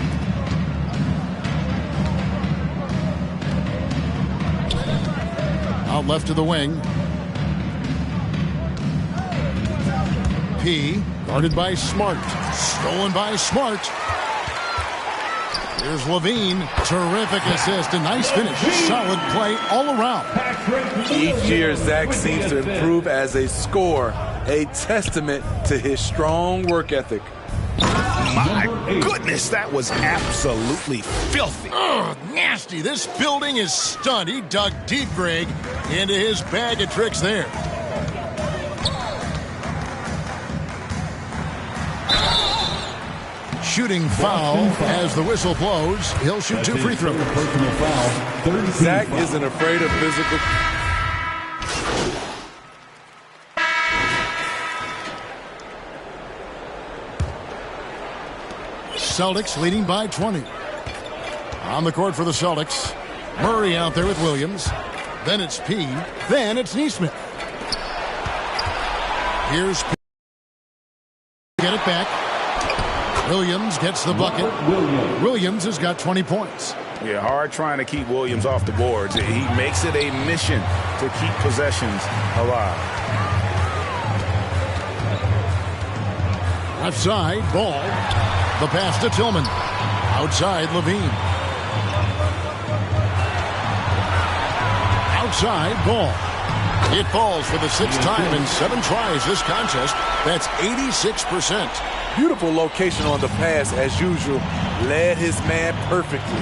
Out left to the wing. P guarded by Smart. Stolen by Smart. Here's Levine. Terrific assist. A nice finish. Solid play all around. Each year, Zach seems to improve as a scorer. A testament to his strong work ethic. My goodness, that was absolutely filthy. Ugh, nasty. This building is stunned. He dug deep, Greg, into his bag of tricks there. Shooting foul as the whistle blows. He'll shoot 2 free throws. Zach isn't afraid of physical. Celtics leading by 20. On the court for the Celtics. Murray out there with Williams. Then it's P. Then it's Nesmith. Here's P. Get it back. Williams gets the bucket. Williams has got 20 points. Yeah, hard trying to keep Williams off the boards. He makes it a mission to keep possessions alive. Left side, Ball. The pass to Tillman. Outside, Levine. Outside, Ball. It falls for the 6th time in 7 tries this contest. That's 86%. Beautiful location on the pass, as usual. Led his man perfectly.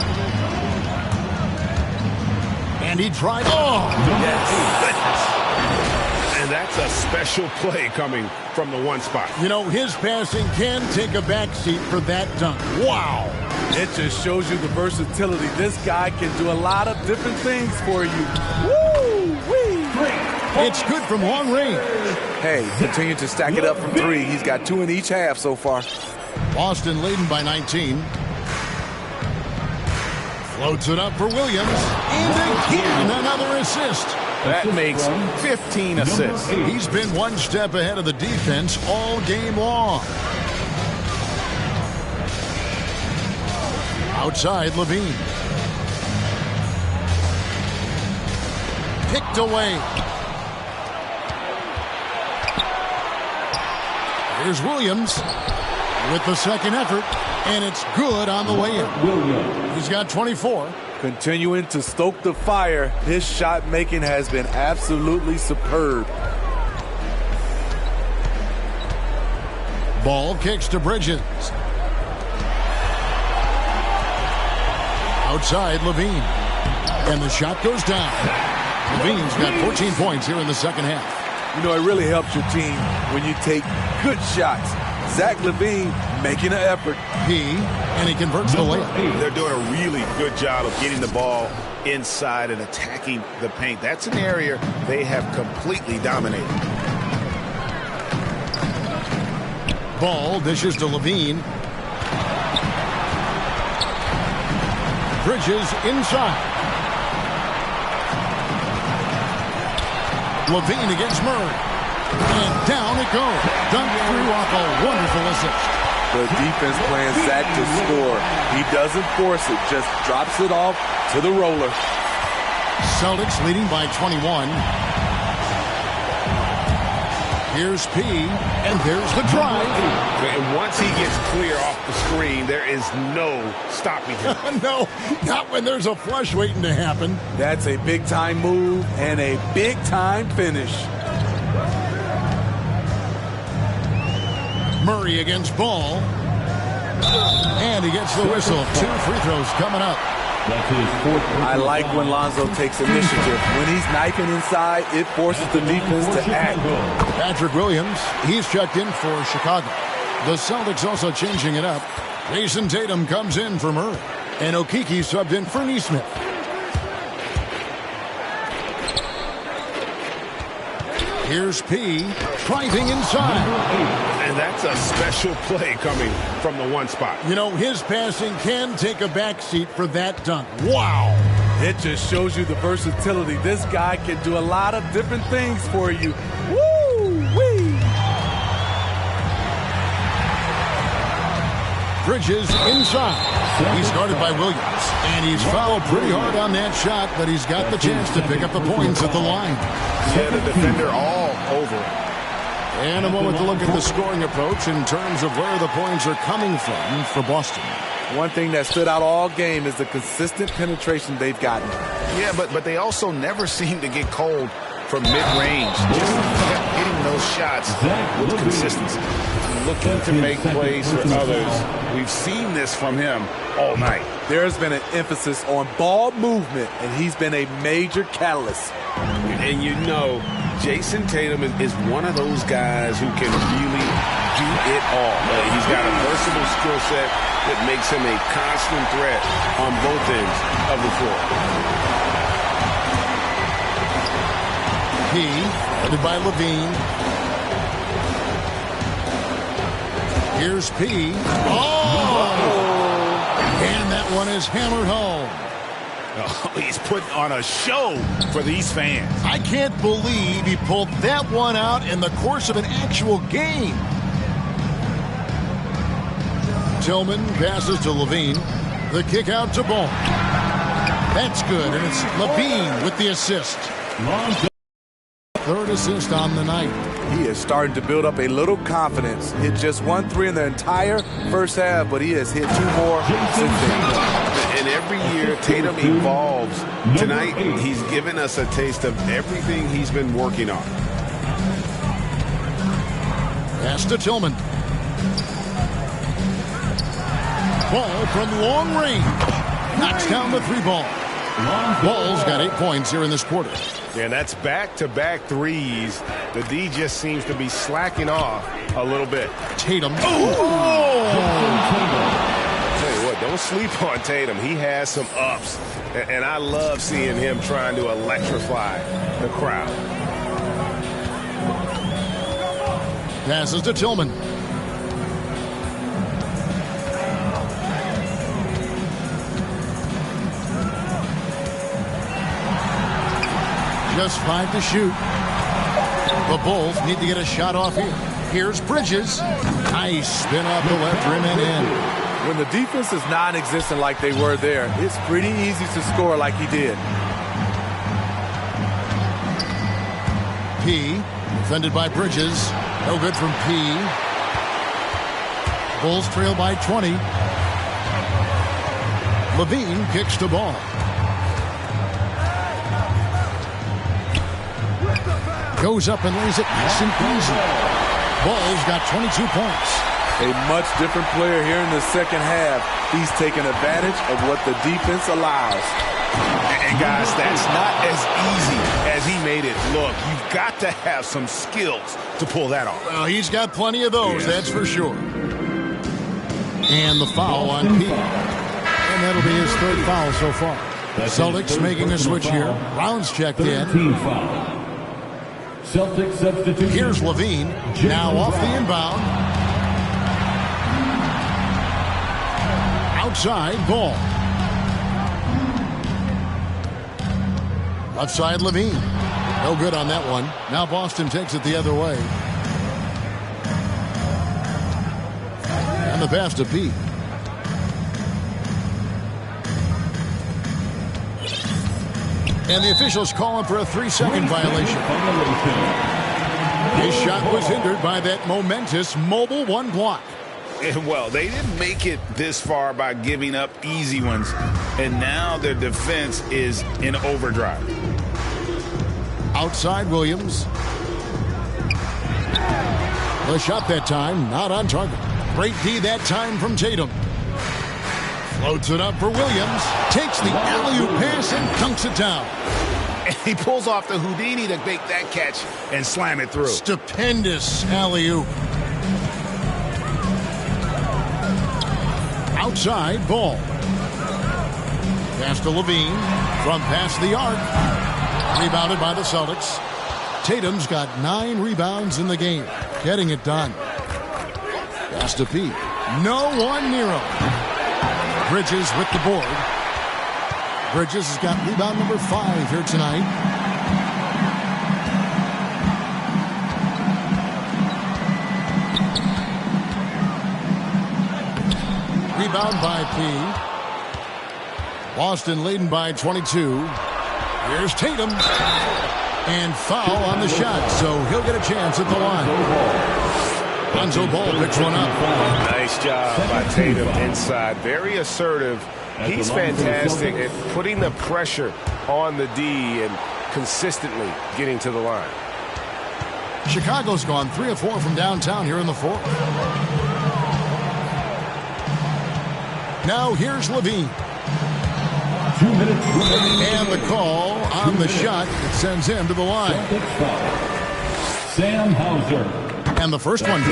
And he tried. Oh! Yes. And that's a special play coming from the one spot. You know, his passing can take a backseat for that dunk. Wow. It just shows you the versatility. This guy can do a lot of different things for you. Woo-wee! It's good from long range. Hey, continue to stack it up from 3. He's got 2 in each half so far. Boston leading by 19. Floats it up for Williams. And again, another assist. That makes 15 assists. He's been one step ahead of the defense all game long. Outside, Levine. Picked away. Here's Williams with the second effort, and it's good on the way in. He's got 24. Continuing to stoke the fire, his shot making has been absolutely superb. Ball kicks to Bridges. Outside, Levine. And the shot goes down. Levine's got 14 points here in the second half. You know, it really helps your team when you take good shots. Zach LaVine making an effort. And he converts the layup. They're doing a really good job of getting the ball inside and attacking the paint. That's an area they have completely dominated. Ball dishes to Levine. Bridges inside. Levine against Murray. And down it goes. Dunked through off a wonderful assist. The defense plans Zach to score. He doesn't force it, just drops it off to the roller. Celtics leading by 21. Here's P, and there's the drive. And once he gets clear off the screen, there is no stopping him. No, not when there's a flush waiting to happen. That's a big-time move and a big-time finish. Murray against Ball. And he gets the whistle. 2 free throws coming up. I like when Lonzo takes initiative. When he's knifing inside, it forces the defense to act. Patrick Williams, he's checked in for Chicago. The Celtics also changing it up. Jason Tatum comes in for Murray. And Okeke subbed in for Nesmith. Here's P driving inside. And that's a special play coming from the one spot. You know, his passing can take a backseat for that dunk. Wow. It just shows you the versatility. This guy can do a lot of different things for you. Woo-wee! Bridges inside. He's guarded by Williams. And he's fouled pretty hard on that shot, but he's got the chance to pick up the points at the line. Yeah, the defender all over it. And a moment to look at the scoring approach in terms of where the points are coming from for Boston. One thing that stood out all game is the consistent penetration they've gotten. Yeah, but they also never seem to get cold from mid-range. Just kept hitting those shots with consistency. Looking to make plays for others. We've seen this from him all night. There's been an emphasis on ball movement, and he's been a major catalyst. And you know, Jason Tatum is one of those guys who can really do it all. He's got a versatile skill set that makes him a constant threat on both ends of the floor. P, headed by Levine. Here's P. Oh! And that one is hammered home. Oh, he's putting on a show for these fans. I can't believe he pulled that one out in the course of an actual game. Tillman passes to Levine. The kick out to Ball. That's good, and it's Levine with the assist. Third assist on the night. He is starting to build up a little confidence. Hit just 1 3 in the entire first half, but he has hit 2 more since then. And every year, Tatum evolves. Tonight, he's given us a taste of everything he's been working on. Pass to Tillman. Ball from long range. Knocks down the 3-ball. Ball's got 8 points here in this quarter. Yeah, and that's back-to-back threes. The D just seems to be slacking off a little bit. Tatum. Oh! Tell you what, don't sleep on Tatum. He has some ups, and I love seeing him trying to electrify the crowd. Passes to Tillman. Just 5 to shoot. The Bulls need to get a shot off here. Here's Bridges. Nice spin off the left rim and in. When the defense is non-existent like they were there, it's pretty easy to score like he did. P, defended by Bridges. No good from P. Bulls trail by 20. Levine kicks the ball. Goes up and lays it nice and easy. Ball's got 22 points. A much different player here in the second half. He's taking advantage of what the defense allows. And guys, that's not as easy as he made it look. You've got to have some skills to pull that off. Well, he's got plenty of those, that's for sure. And the foul on P. And that'll be his 3rd foul so far. The Celtics making a switch here. Brown's checked in. Celtics substitution. Here's Levine. Now off the inbound. Outside, Ball. Left side, Levine. No good on that one. Now Boston takes it the other way. And the pass to Pete. And the officials calling for a 3-second violation. His shot was hindered by that momentous mobile 1 block. Well, they didn't make it this far by giving up easy ones, and now their defense is in overdrive. Outside Williams. The shot that time, not on target. Great D that time from Tatum. Floats it up for Williams. Takes the alley-oop pass and dunks it down. And he pulls off the Houdini to make that catch and slam it through. Stupendous alley-oop. Outside, Ball. Pass to Levine. From past the arc. Rebounded by the Celtics. Tatum's got 9 rebounds in the game, getting it done. Pass to Pete. No one near him. Bridges with the board. Bridges has got rebound number 5 here tonight. Rebound by P. Boston leading by 22. Here's Tatum. And foul on the shot, so he'll get a chance at the line. Lonzo Ball picks one up. Nice job by Tatum inside. Very assertive. He's fantastic at putting the pressure on the D and consistently getting to the line. Chicago's gone 3 of 4 from downtown here in the fourth. Now here's Levine. 2 minutes remaining. And the call on the shot that sends him to the line. Sam Hauser. And the first one goes.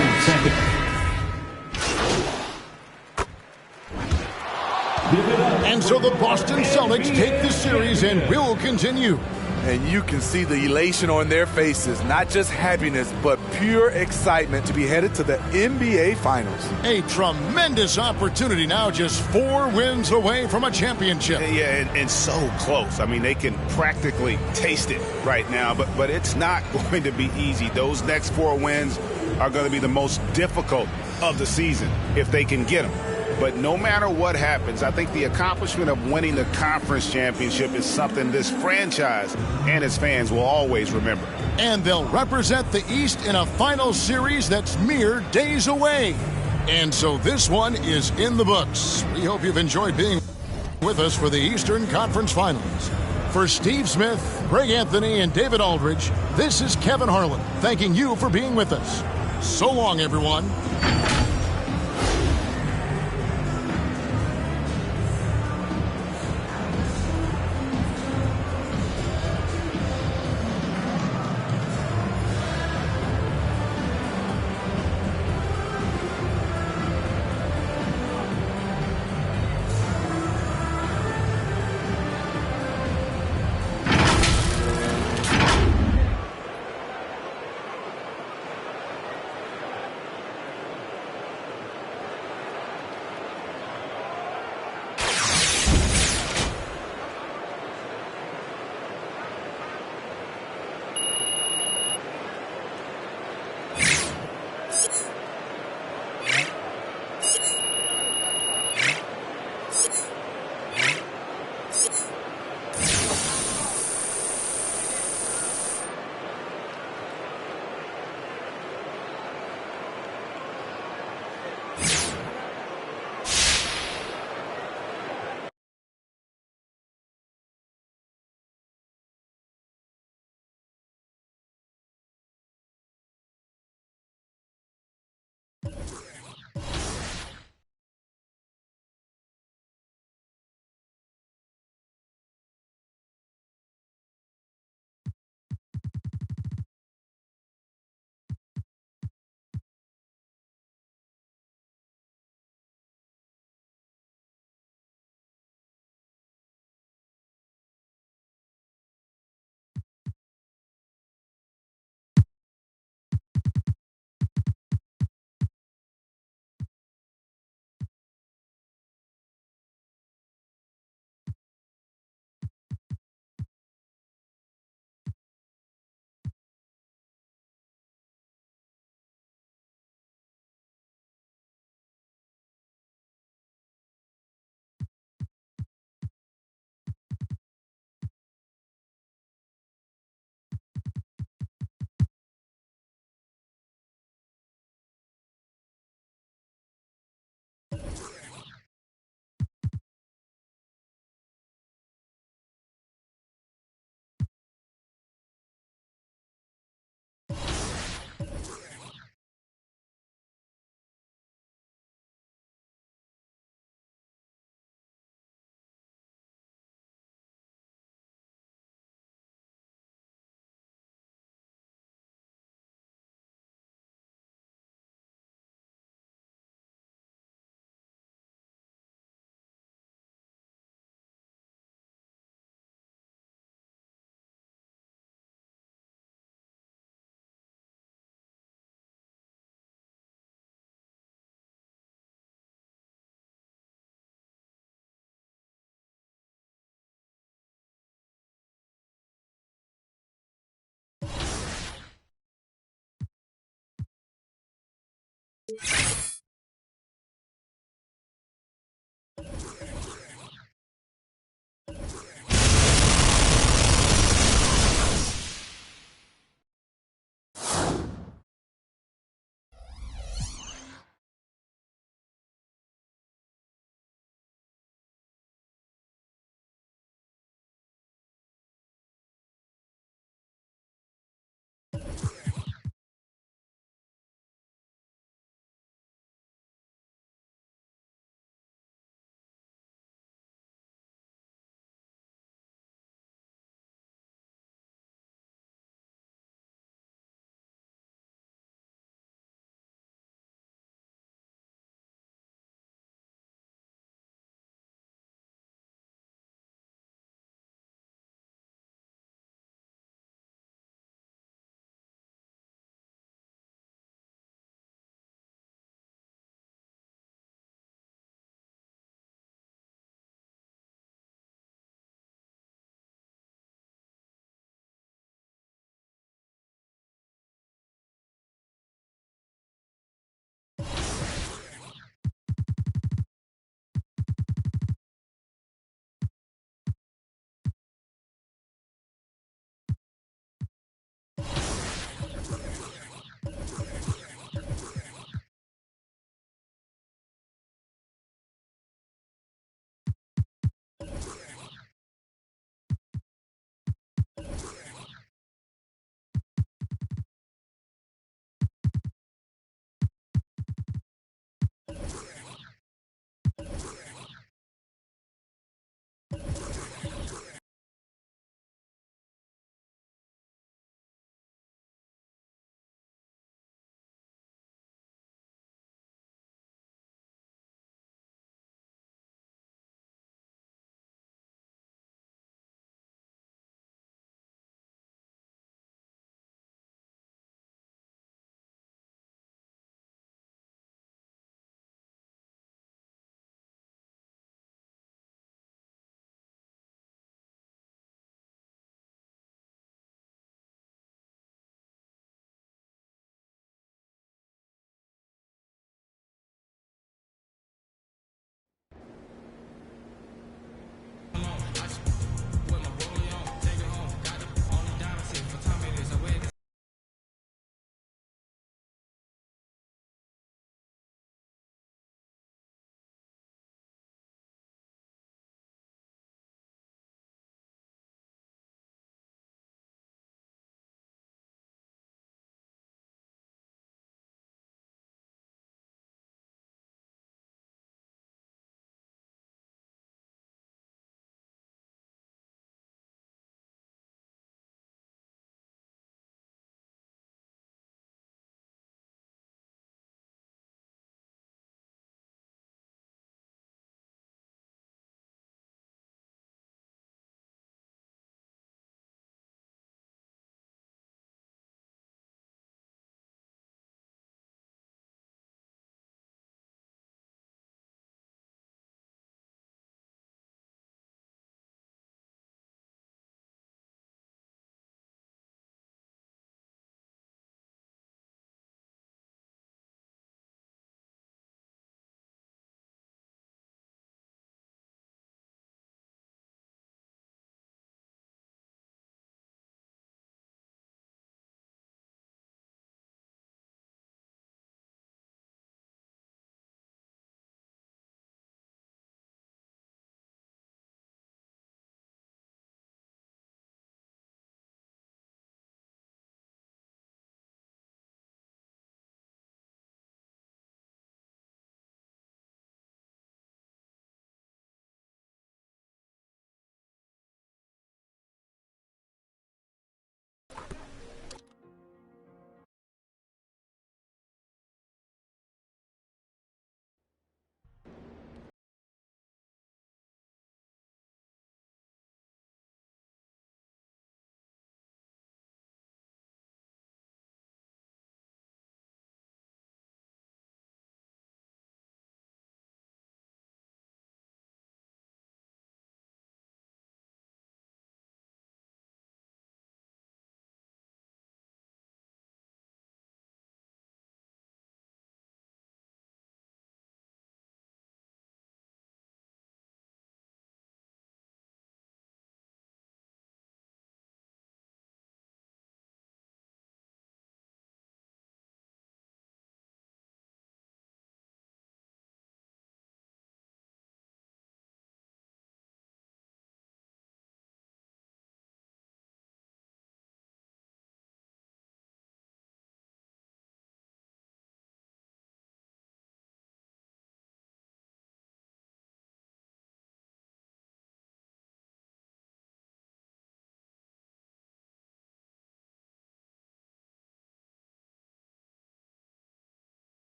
And so the Boston Celtics take the series and will continue. And you can see the elation on their faces. Not just happiness, but pure excitement to be headed to the NBA Finals. A tremendous opportunity now, just 4 wins away from a championship. Yeah, and so close. I mean, they can practically taste it right now, but it's not going to be easy. Those next 4 wins are going to be the most difficult of the season if they can get them. But no matter what happens, I think the accomplishment of winning the conference championship is something this franchise and its fans will always remember. And they'll represent the East in a final series that's mere days away. And so this one is in the books. We hope you've enjoyed being with us for the Eastern Conference Finals. For Steve Smith, Greg Anthony, and David Aldridge, this is Kevin Harlan thanking you for being with us. So long, everyone.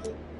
Bye.